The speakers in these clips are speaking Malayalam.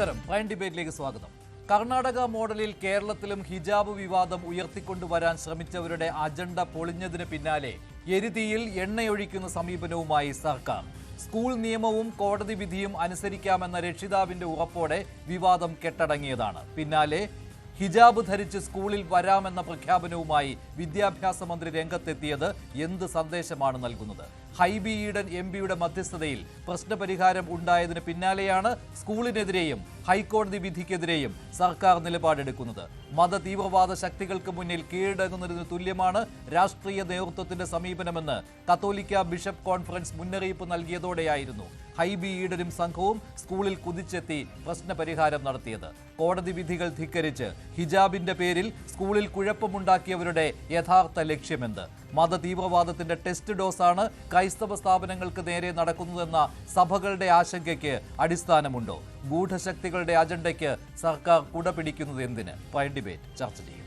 നമസ്കാരം. പ്രൈം ഡിബേറ്റിലേക്ക് സ്വാഗതം. കർണാടക മോഡലിൽ കേരളത്തിലും ഹിജാബ് വിവാദം ഉയർത്തിക്കൊണ്ടുവരാൻ ശ്രമിച്ചവരുടെ അജണ്ട പൊളിഞ്ഞതിന് പിന്നാലെ എരുതിയിൽ എണ്ണയൊഴിക്കുന്ന സമീപനവുമായി സർക്കാർ. സ്കൂൾ നിയമവും കോടതി വിധിയും അനുസരിക്കാമെന്ന രക്ഷിതാവിന്റെ ഉറപ്പോടെ വിവാദം കെട്ടടങ്ങിയതാണ്. പിന്നാലെ ഹിജാബ് ധരിച്ച് സ്കൂളിൽ വരാമെന്ന പ്രഖ്യാപനവുമായി വിദ്യാഭ്യാസ മന്ത്രി രംഗത്തെത്തിയത് എന്ത് സന്ദേശമാണ് നൽകുന്നത്? ഹൈബി ഈഡൻ എംപിയുടെ മധ്യസ്ഥതയിൽ പ്രശ്നപരിഹാരം ഉണ്ടായതിന് പിന്നാലെയാണ് സ്കൂളിനെതിരെയും ഹൈക്കോടതി വിധിക്കെതിരെയും സർക്കാർ നിലപാടെടുക്കുന്നത്. മത തീവ്രവാദ ശക്തികൾക്ക് മുന്നിൽ കീഴടങ്ങുന്നതിന് തുല്യമാണ് രാഷ്ട്രീയ നേതൃത്വത്തിന്റെ സമീപനമെന്ന് കത്തോലിക്ക ബിഷപ്പ് കോൺഫറൻസ് മുന്നറിയിപ്പ് നൽകിയതോടെയായിരുന്നു ഹൈബി ഈഡനും സംഘവും സ്കൂളിൽ കുതിച്ചെത്തി പ്രശ്നപരിഹാരം നടത്തിയത്. കോടതി വിധികൾ ധിക്കരിച്ച് ഹിജാബിന്റെ പേരിൽ സ്കൂളിൽ കുഴപ്പമുണ്ടാക്കിയവരുടെ യഥാർത്ഥ ലക്ഷ്യമെന്ത്? മത തീവ്രവാദത്തിന്റെ ടെസ്റ്റ് ഡോസാണ് ക്രൈസ്തവ സ്ഥാപനങ്ങൾക്ക് നേരെ നടക്കുന്നതെന്ന സഭകളുടെ ആശങ്കയ്ക്ക് അടിസ്ഥാനമുണ്ടോ? ഗൂഢശക്തികളുടെ അജണ്ടയ്ക്ക് സർക്കാർ കുടപിടിക്കുന്നത് എന്തിന്? പ്രൈം ഡിബേറ്റ് ചർച്ച ചെയ്യും.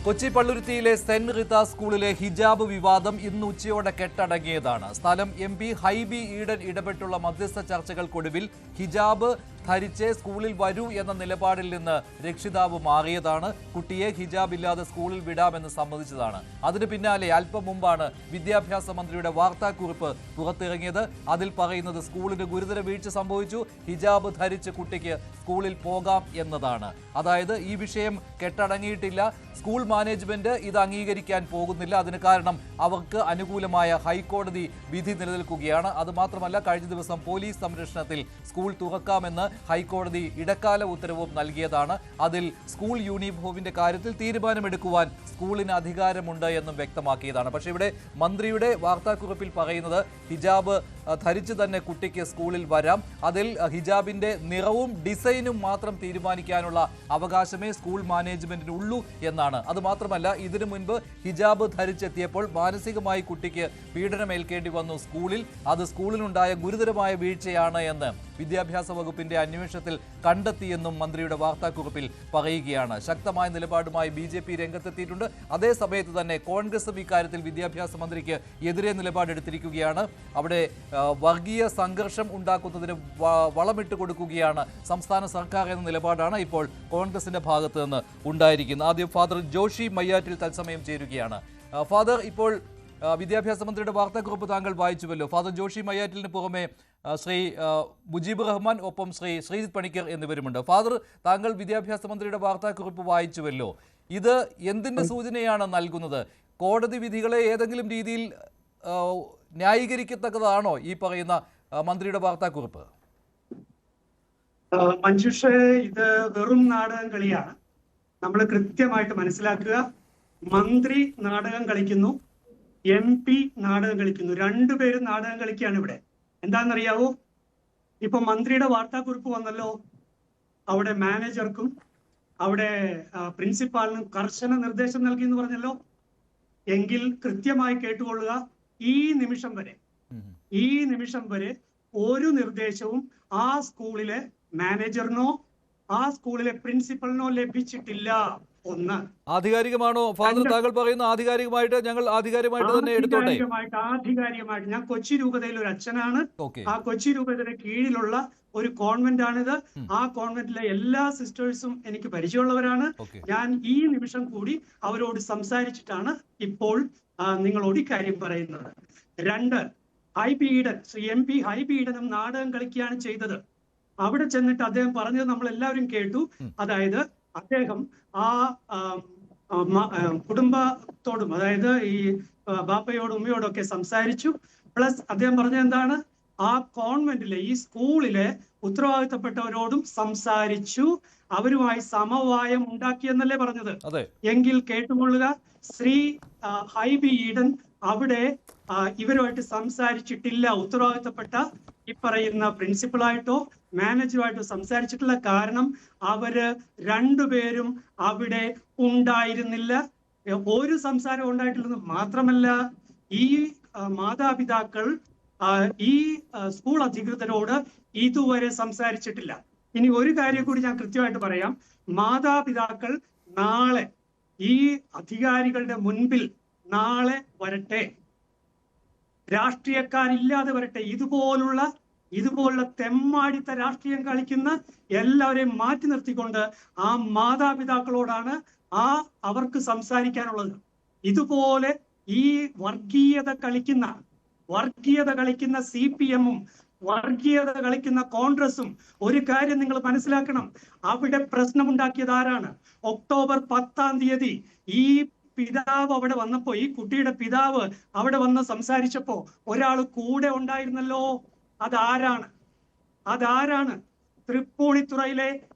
കൊച്ചി പള്ളുരുത്തിയിലെ സെന്റ് റിത്ത സ്കൂളിലെ ഹിജാബ് വിവാദം ഇന്ന് ഉച്ചയോടെ കെട്ടടങ്ങിയതാണ്. സ്ഥലം MP ഹൈബി ഈഡൻ ഇടപെട്ടുള്ള മധ്യസ്ഥ ചർച്ചകൾക്കൊടുവിൽ ഹിജാബ് ധരിച്ച് സ്കൂളിൽ വരൂ എന്ന നിലപാടിൽ നിന്ന് രക്ഷിതാവ് മാറിയതാണ്. കുട്ടിയെ ഹിജാബ് ഇല്ലാതെ സ്കൂളിൽ വിടാമെന്ന് സമ്മതിച്ചതാണ്. അതിന് പിന്നാലെ അല്പം മുമ്പാണ് വിദ്യാഭ്യാസ മന്ത്രിയുടെ വാർത്താക്കുറിപ്പ് പുറത്തിറങ്ങിയത്. അതിൽ പറയുന്നത് സ്കൂളിന് ഗുരുതര വീഴ്ച സംഭവിച്ചു, ഹിജാബ് ധരിച്ച് കുട്ടിക്ക് സ്കൂളിൽ പോകാം എന്നതാണ്. അതായത് ഈ വിഷയം കെട്ടടങ്ങിയിട്ടില്ല. സ്കൂൾ മാനേജ്മെന്റ് ഇത് അംഗീകരിക്കാൻ പോകുന്നില്ല. അതിന് കാരണം അവർക്ക് അനുകൂലമായ ഹൈക്കോടതി വിധി നിലനിൽക്കുകയാണ്. അതുമാത്രമല്ല, കഴിഞ്ഞ ദിവസം പോലീസ് സംരക്ഷണത്തിൽ സ്കൂൾ തുറക്കാമെന്ന് ഹൈക്കോടതി ഇടക്കാല ഉത്തരവും നൽകിയതാണ്. അതിൽ സ്കൂൾ യൂണിഫോമിന്റെ കാര്യത്തിൽ തീരുമാനമെടുക്കുവാൻ സ്കൂളിന് അധികാരമുണ്ട് എന്നും വ്യക്തമാക്കിയതാണ്. പക്ഷേ ഇവിടെ മന്ത്രിയുടെ വാർത്താക്കുറിപ്പിൽ പറയുന്നത് ഹിജാബ് ധരിച്ച് തന്നെ കുട്ടിക്ക് സ്കൂളിൽ വരാം. അതിൽ ഹിജാബിന്റെ നിറവും ഡിസൈനും മാത്രം തീരുമാനിക്കാനുള്ള അവകാശമേ സ്കൂൾ മാനേജ്മെന്റിനുള്ളൂ എന്നാണ്. അതുമാത്രമല്ല, ഇതിനു മുൻപ് ഹിജാബ് ധരിച്ചെത്തിയപ്പോൾ മാനസികമായി കുട്ടിക്ക് പീഡനമേൽക്കേണ്ടി വന്നു സ്കൂളിൽ. അത് സ്കൂളിനുണ്ടായ ഗുരുതരമായ വീഴ്ചയാണ് എന്ന് വിദ്യാഭ്യാസ വകുപ്പിന്റെ അന്വേഷണത്തിൽ കണ്ടെത്തിയെന്നും മന്ത്രിയുടെ വാർത്താക്കുറിപ്പിൽ പറയുകയാണ്. ശക്തമായ നിലപാടുമായി BJP രംഗത്തെത്തിയിട്ടുണ്ട്. അതേസമയത്ത് തന്നെ കോൺഗ്രസും ഇക്കാര്യത്തിൽ വിദ്യാഭ്യാസ മന്ത്രിക്ക് എതിരെ നിലപാടെടുത്തിരിക്കുകയാണ്. അവിടെ വർഗീയ സംഘർഷം ഉണ്ടാക്കുന്നതിന് വളമിട്ട് കൊടുക്കുകയാണ് സംസ്ഥാന സർക്കാർ എന്ന നിലപാടാണ് ഇപ്പോൾ കോൺഗ്രസിന്റെ ഭാഗത്ത് നിന്ന് ഉണ്ടായിരിക്കുന്നത്. ആദ്യം ഫാദർ ജോഷി മയ്യാറ്റിൽ തത്സമയം ചേരുകയാണ്. ഫാദർ, ഇപ്പോൾ വിദ്യാഭ്യാസ മന്ത്രിയുടെ വാർത്താക്കുറിപ്പ് താങ്കൾ വായിച്ചുവല്ലോ. ഫാദർ ജോഷി മയ്യാറ്റിലിന് പുറമെ ശ്രീ മുജീബ് റഹ്മാൻ, ഒപ്പം ശ്രീ ശ്രീജിത്ത് പണിക്കർ എന്നിവരുമുണ്ട്. ഫാദർ, താങ്കൾ വിദ്യാഭ്യാസ മന്ത്രിയുടെ വാർത്താക്കുറിപ്പ് വായിച്ചുവല്ലോ. ഇത് എന്തിന്റെ സൂചനയാണ് നൽകുന്നത്? കോടതി വിധികളെ ഏതെങ്കിലും രീതിയിൽ ന്യായീകരിക്കത്തക്കതാണോ ഈ പറയുന്ന മന്ത്രിയുടെ വാർത്താക്കുറിപ്പ്? മഞ്ജുഷ, ഇത് വെറും നാടകം കളിയാണ്. നമ്മൾ കൃത്യമായിട്ട് മനസ്സിലാക്കുക. മന്ത്രി നാടകം കളിക്കുന്നു, MP നാടകം കളിക്കുന്നു. രണ്ടുപേരും നാടകം കളിക്കുകയാണ് ഇവിടെ. എന്താണെന്നറിയാവോ? ഇപ്പൊ മന്ത്രിയുടെ വാർത്താക്കുറിപ്പ് വന്നല്ലോ. അവിടെ മാനേജർക്കും അവിടെ പ്രിൻസിപ്പാളിനും കർശന നിർദ്ദേശം നൽകി എന്ന് പറഞ്ഞല്ലോ. എങ്കിൽ കൃത്യമായി കേട്ടുകൊള്ളുക. ഈ നിമിഷം വരെ ഒരു നിർദ്ദേശവും ആ സ്കൂളിലെ മാനേജറിനോ ആ സ്കൂളിലെ പ്രിൻസിപ്പലിനോ ലഭിച്ചിട്ടില്ല. ഒന്ന്, ആധികാരികമാണോ ഫാദർ താങ്കൾ പറയുന്ന? ആധികാരികമായിട്ട് ഞങ്ങൾ ആധികാരികമായിട്ട് തന്നെ എടുത്തോട്ടെ. ആധികാരികമായിട്ട് ഞാൻ കൊച്ചി രൂപതയിൽ ഒരു അച്ഛനാണ്. ആ കൊച്ചി രൂപതയുടെ കീഴിലുള്ള ഒരു കോൺവെന്റ് ആണിത്. ആ കോൺവെന്റിലെ എല്ലാ സിസ്റ്റേഴ്സും എനിക്ക് പരിചയമുള്ളവരാണ്. ഞാൻ ഈ നിമിഷം കൂടി അവരോട് സംസാരിച്ചിട്ടാണ് ഇപ്പോൾ നിങ്ങളോട് ഇക്കാര്യം പറയുന്നത്. രണ്ട്, ഹൈബി ഈഡൻ, ശ്രീ MP ഹൈബി ഈഡനും നാടകം കളിക്കുകയാണ് ചെയ്തത്. അവിടെ ചെന്നിട്ട് അദ്ദേഹം പറഞ്ഞത് നമ്മൾ എല്ലാവരും കേട്ടു. അതായത് അദ്ദേഹം ആ കുടുംബത്തോടും, അതായത് ഈ ബാപ്പയോടും ഉമ്മയോടും ഒക്കെ സംസാരിച്ചു. പ്ലസ് അദ്ദേഹം പറഞ്ഞത് എന്താണ്? ആ കോൺവെന്റിലെ, ഈ സ്കൂളിലെ ഉത്തരവാദിത്തപ്പെട്ടവരോടും സംസാരിച്ചു, അവരുമായി സമവായം ഉണ്ടാക്കിയെന്നല്ലേ പറഞ്ഞത്? എങ്കിൽ കേട്ടുകൊള്ളുക. ശ്രീ ഹൈബി ഈഡൻ അവിടെ ഇവരുമായിട്ട് സംസാരിച്ചിട്ടില്ല. ഉത്തരവാദിത്തപ്പെട്ട ഈ പറയുന്ന പ്രിൻസിപ്പളായിട്ടോ മാനേജറുമായിട്ടോ സംസാരിച്ചിട്ടുള്ള. കാരണം അവര് രണ്ടുപേരും അവിടെ ഉണ്ടായിരുന്നില്ല. ഒരു സംസാരം ഉണ്ടായിട്ടില്ലെന്ന് മാത്രമല്ല, ഈ മാതാപിതാക്കൾ ഈ സ്കൂൾ അധികൃതരോട് ഇതുവരെ സംസാരിച്ചിട്ടില്ല. ഇനി ഒരു കാര്യം കൂടി ഞാൻ കൃത്യമായിട്ട് പറയാം. മാതാപിതാക്കൾ നാളെ ഈ അധികാരികളുടെ മുൻപിൽ നാളെ വരട്ടെ, രാഷ്ട്രീയക്കാരില്ലാതെ വരട്ടെ. ഇതുപോലുള്ള തെമ്മാടിത്ത രാഷ്ട്രീയം കളിക്കുന്ന എല്ലാവരെയും മാറ്റി നിർത്തിക്കൊണ്ട് ആ മാതാപിതാക്കളോടാണ് അവർക്ക് സംസാരിക്കാനുള്ളത്. ഇതുപോലെ ഈ വർഗീയത കളിക്കുന്ന CPM-ഉം വർഗീയത കളിക്കുന്ന കോൺഗ്രസും ഒരു കാര്യം നിങ്ങൾ മനസ്സിലാക്കണം. അവിടെ പ്രശ്നമുണ്ടാക്കിയത് ആരാണ്? ഒക്ടോബർ 10 ഈ പിതാവ് അവിടെ വന്നപ്പോ, ഈ കുട്ടിയുടെ പിതാവ് അവിടെ വന്ന് സംസാരിച്ചപ്പോ ഒരാൾ കൂടെ ഉണ്ടായിരുന്നല്ലോ. അതാരാണ്? തൃപ്പൂണിത്തുറയിലെ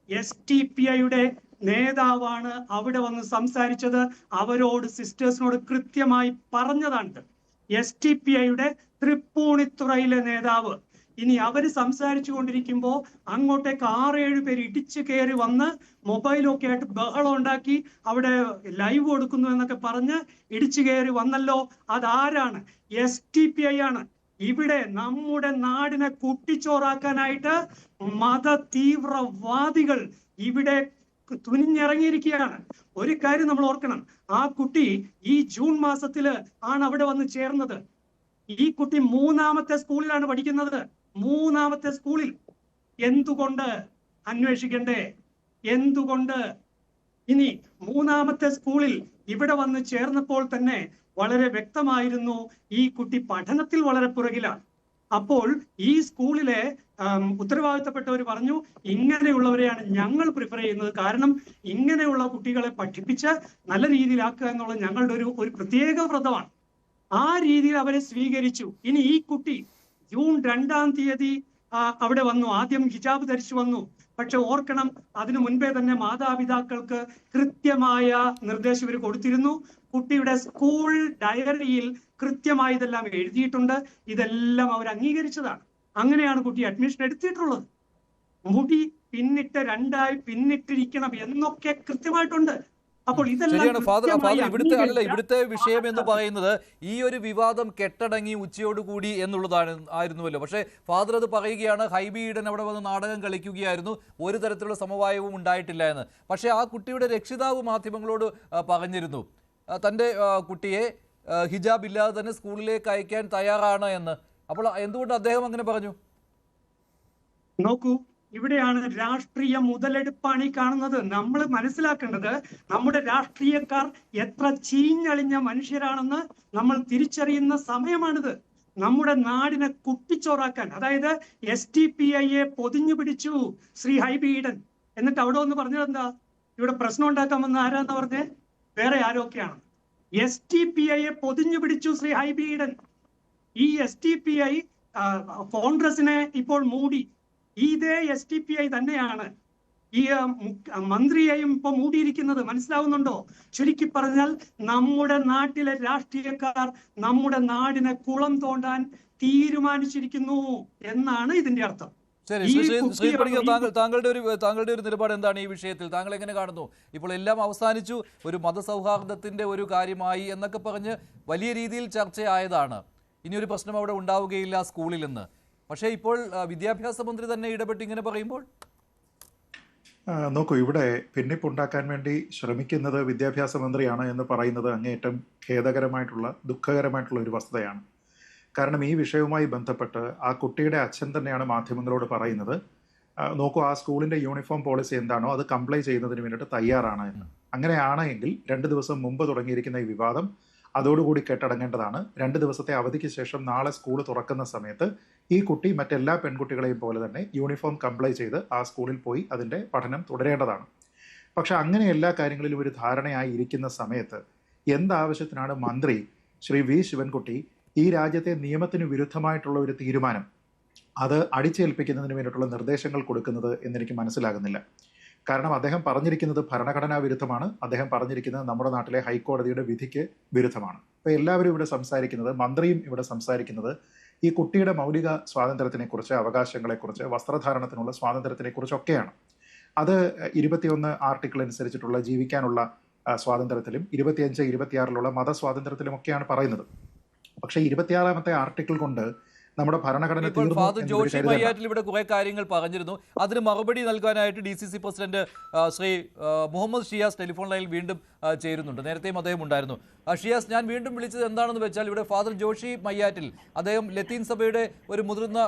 STPI-യുടെ നേതാവാണ് അവിടെ വന്ന് സംസാരിച്ചത്. അവരോട്, സിസ്റ്റേഴ്സിനോട് കൃത്യമായി പറഞ്ഞതാണ്. STPI-യുടെ തൃപ്പൂണിത്തുറയിലെ നേതാവ്. ഇനി അവര് സംസാരിച്ചു കൊണ്ടിരിക്കുമ്പോ അങ്ങോട്ടേക്ക് 6-7 പേര് ഇടിച്ചു കയറി വന്ന് മൊബൈലൊക്കെ ആയിട്ട് ബഹളം ഉണ്ടാക്കി അവിടെ ലൈവ് കൊടുക്കുന്നു എന്നൊക്കെ പറഞ്ഞ് ഇടിച്ചു കയറി വന്നല്ലോ. അതാരാണ്? STPI ആണ്. ഇവിടെ നമ്മുടെ നാടിനെ കുട്ടിച്ചോറാക്കാനായിട്ട് മത തീവ്രവാദികൾ ഇവിടെ തുനിഞ്ഞിറങ്ങിയിരിക്കുകയാണ്. ഒരു കാര്യം നമ്മൾ ഓർക്കണം, ആ കുട്ടി ഈ ജൂൺ മാസത്തില് ആണ് അവിടെ വന്ന് ചേർന്നത്. ഈ കുട്ടി 3ാമത്തെ സ്കൂളിലാണ് പഠിക്കുന്നത്. 3ാമത്തെ സ്കൂളിൽ. എന്തുകൊണ്ട് അന്വേഷിക്കണ്ടേ? എന്തുകൊണ്ട്? ഇനി 3ാമത്തെ സ്കൂളിൽ ഇവിടെ വന്ന് ചേർന്നപ്പോൾ തന്നെ വളരെ വ്യക്തമായിരുന്നു ഈ കുട്ടി പഠനത്തിൽ വളരെ പുറകിലാണ്. അപ്പോൾ ഈ സ്കൂളിലെ ഉത്തരവാദിത്തപ്പെട്ടവർ പറഞ്ഞു, ഇങ്ങനെയുള്ളവരെയാണ് ഞങ്ങൾ പ്രിഫർ ചെയ്യുന്നത്. കാരണം ഇങ്ങനെയുള്ള കുട്ടികളെ പഠിപ്പിച്ച് നല്ല രീതിയിലാക്കുക എന്നുള്ളത് ഞങ്ങളുടെ ഒരു പ്രത്യേക വ്രതമാണ്. ആ രീതിയിൽ അവരെ സ്വീകരിച്ചു. ഇനി ഈ കുട്ടി ജൂൺ 2 അവിടെ വന്നു. ആദ്യം ഹിജാബ് ധരിച്ചു വന്നു. പക്ഷെ ഓർക്കണം, അതിനു മുൻപേ തന്നെ മാതാപിതാക്കൾക്ക് കൃത്യമായ നിർദ്ദേശം ഇവർ കൊടുത്തിരുന്നു. കുട്ടിയുടെ സ്കൂൾ ഡയറിയിൽ കൃത്യമായി ഇതെല്ലാം എഴുതിയിട്ടുണ്ട്. ഇതെല്ലാം അവർ അംഗീകരിച്ചതാണ്. അങ്ങനെയാണ് കുട്ടി അഡ്മിഷൻ എടുത്തിട്ടുള്ളത്. മുടി പിന്നിട്ട് 2ആയി പിന്നിട്ടിരിക്കണം എന്നൊക്കെ കൃത്യമായിട്ടുണ്ട്. അപ്പോൾ ശരിയാണ് ഫാദർ. ഇവിടുത്തെ വിഷയം എന്ന് പറയുന്നത് ഈ ഒരു വിവാദം കെട്ടടങ്ങി ഉച്ചയോടുകൂടി ആയിരുന്നുവല്ലോ. പക്ഷേ ഫാദർ അത് പറയുകയാണ്, ഹൈബി ഈഡൻ അവിടെ വന്ന് നാടകം കളിക്കുകയായിരുന്നു, ഒരു തരത്തിലുള്ള സമവായവും ഉണ്ടായിട്ടില്ല എന്ന്. പക്ഷേ ആ കുട്ടിയുടെ രക്ഷിതാവ് മാധ്യമങ്ങളോട് പറഞ്ഞിരുന്നു തൻ്റെ കുട്ടിയെ ഹിജാബ് ഇല്ലാതെ തന്നെ സ്കൂളിലേക്ക് അയക്കാൻ തയ്യാറാണ് എന്ന്. അപ്പോൾ എന്തുകൊണ്ട് അദ്ദേഹം അങ്ങനെ പറഞ്ഞു? നോക്കൂ, ഇവിടെയാണ് രാഷ്ട്രീയ മുതലെടുപ്പാണ് ഈ കാണുന്നത്. നമ്മൾ മനസ്സിലാക്കേണ്ടത്, നമ്മുടെ രാഷ്ട്രീയക്കാർ എത്ര ചീഞ്ഞളിഞ്ഞ മനുഷ്യരാണെന്ന് നമ്മൾ തിരിച്ചറിയുന്ന സമയമാണിത്. നമ്മുടെ നാടിനെ കുട്ടിച്ചോറാക്കാൻ, അതായത് STPI-യെ പൊതിഞ്ഞു പിടിച്ചു ശ്രീ ഹൈബി ഈഡൻ. എന്നിട്ട് അവിടെ ഒന്ന് പറഞ്ഞത് എന്താ? ഇവിടെ പ്രശ്നം ഉണ്ടാക്കാമെന്ന് ആരാന്ന് പറഞ്ഞേ? വേറെ ആരൊക്കെയാണ്? STPI-യെ പൊതിഞ്ഞു പിടിച്ചു ശ്രീ ഹൈബി ഈഡൻ. ഈ STPI കോൺഗ്രസിനെ ഇപ്പോൾ മൂടി. ഇതേ STPI തന്നെയാണ് ഈ മന്ത്രിയെയും ഇപ്പൊ മൂടിയിരിക്കുന്നത്. മനസ്സിലാവുന്നുണ്ടോ? ചുരുക്കി പറഞ്ഞാൽ നമ്മുടെ നാട്ടിലെ രാഷ്ട്രീയക്കാർ നമ്മുടെ നാടിനെ കുളം തോണ്ടാൻ തീരുമാനിച്ചിരിക്കുന്നു എന്നാണ് ഇതിന്റെ അർത്ഥം. ശരി, ശ്രീ പണിക്കർ, താങ്കളുടെ ഒരു നിലപാട് എന്താണ് ഈ വിഷയത്തിൽ? താങ്കൾ എങ്ങനെ കാണുന്നു? ഇപ്പോൾ എല്ലാം അവസാനിച്ചു, ഒരു മതസൗഹാർദ്ദത്തിന്റെ ഒരു കാര്യമായി എന്നൊക്കെ പറഞ്ഞ് വലിയ രീതിയിൽ ചർച്ചയായതാണ്. ഇനിയൊരു പ്രശ്നം അവിടെ ഉണ്ടാവുകയില്ല സ്കൂളിൽ നിന്ന്. പക്ഷേ ഇപ്പോൾ വിദ്യാഭ്യാസ മന്ത്രി തന്നെ ഇടപെട്ട് ഇങ്ങനെ പറയുമ്പോൾ നോക്കൂ, ഇവിടെ ഭിന്നിപ്പുണ്ടാക്കാൻ വേണ്ടി ശ്രമിക്കുന്നത് വിദ്യാഭ്യാസ മന്ത്രിയാണ് എന്ന് പറയുന്നത് അങ്ങേയറ്റം ഖേദകരമായിട്ടുള്ള, ദുഃഖകരമായിട്ടുള്ള ഒരു വസ്തുതയാണ്. കാരണം ഈ വിഷയവുമായി ബന്ധപ്പെട്ട് ആ കുട്ടിയുടെ അച്ഛൻ തന്നെയാണ് മാധ്യമങ്ങളോട് പറയുന്നത്, നോക്കൂ, ആ സ്കൂളിൻ്റെ യൂണിഫോം പോളിസി എന്താണോ അത് കംപ്ലൈ ചെയ്യുന്നതിന് വേണ്ടിയിട്ട് തയ്യാറാണ് എന്ന്. അങ്ങനെയാണ് എങ്കിൽ 2 ദിവസം മുമ്പ് തുടങ്ങിയിരിക്കുന്ന ഈ വിവാദം അതോടുകൂടി കെട്ടടങ്ങേണ്ടതാണ്. 2 ദിവസത്തെ അവധിക്ക് ശേഷം നാളെ സ്കൂൾ തുറക്കുന്ന സമയത്ത് ഈ കുട്ടി മറ്റെല്ലാ പെൺകുട്ടികളെയും പോലെ തന്നെ യൂണിഫോം കംപ്ലൈ ചെയ്ത് ആ സ്കൂളിൽ പോയി അതിൻ്റെ പഠനം തുടരേണ്ടതാണ്. പക്ഷെ അങ്ങനെ എല്ലാ കാര്യങ്ങളിലും ഒരു ധാരണയായി ഇരിക്കുന്ന സമയത്ത് എന്താവശ്യത്തിനാണ് മന്ത്രി ശ്രീ വി ശിവൻകുട്ടി ഈ രാജ്യത്തെ നിയമത്തിന് വിരുദ്ധമായിട്ടുള്ള ഒരു തീരുമാനം അത് അടിച്ചേൽപ്പിക്കുന്നതിന് വേണ്ടിയിട്ടുള്ള നിർദ്ദേശങ്ങൾ കൊടുക്കുന്നത് എന്നെനിക്ക് മനസ്സിലാകുന്നില്ല. കാരണം അദ്ദേഹം പറഞ്ഞിരിക്കുന്നത് ഭരണഘടനാ വിരുദ്ധമാണ്. അദ്ദേഹം പറഞ്ഞിരിക്കുന്നത് നമ്മുടെ നാട്ടിലെ ഹൈക്കോടതിയുടെ വിധിക്ക് വിരുദ്ധമാണ്. അപ്പോൾ എല്ലാവരും ഇവിടെ സംസാരിക്കുന്നത്, മന്ത്രിയും ഇവിടെ സംസാരിക്കുന്നത് ഈ കുട്ടിയുടെ മൗലിക സ്വാതന്ത്ര്യത്തിനെക്കുറിച്ച്, അവകാശങ്ങളെക്കുറിച്ച്, വസ്ത്രധാരണത്തിനുള്ള സ്വാതന്ത്ര്യത്തിനെക്കുറിച്ചൊക്കെയാണ്. അത് 21 ആർട്ടിക്കിൾ അനുസരിച്ചിട്ടുള്ള ജീവിക്കാനുള്ള സ്വാതന്ത്ര്യത്തിലും 25, 26 മതസ്വാതന്ത്ര്യത്തിലുമൊക്കെയാണ് പറയുന്നത്. പക്ഷേ 26ാമത്തെ ആർട്ടിക്കിൾ കൊണ്ട് നമ്മുടെ ഭരണഘടന ഇപ്പോൾ തീർന്നു ഫാദർ എന്നൊരു ജോഷി കരുതല്ല. മയ്യാറ്റിൽ ഇവിടെ കുറെ കാര്യങ്ങൾ പറഞ്ഞിരുന്നു. അതിന് മറുപടി നൽകാനായിട്ട് DCC president Shri Muhammad Shiyas telephone ലൈനിൽ വീണ്ടും ചേരുന്നുണ്ട്. നേരത്തെയും അദ്ദേഹം ഉണ്ടായിരുന്നു. ഷിയാസ്, ഞാൻ വീണ്ടും വിളിച്ചത് എന്താണെന്ന് വെച്ചാൽ ഇവിടെ ഫാദർ ജോഷി മയ്യാറ്റിൽ അദ്ദേഹം ലത്തീൻ സഭയുടെ ഒരു മുതിർന്ന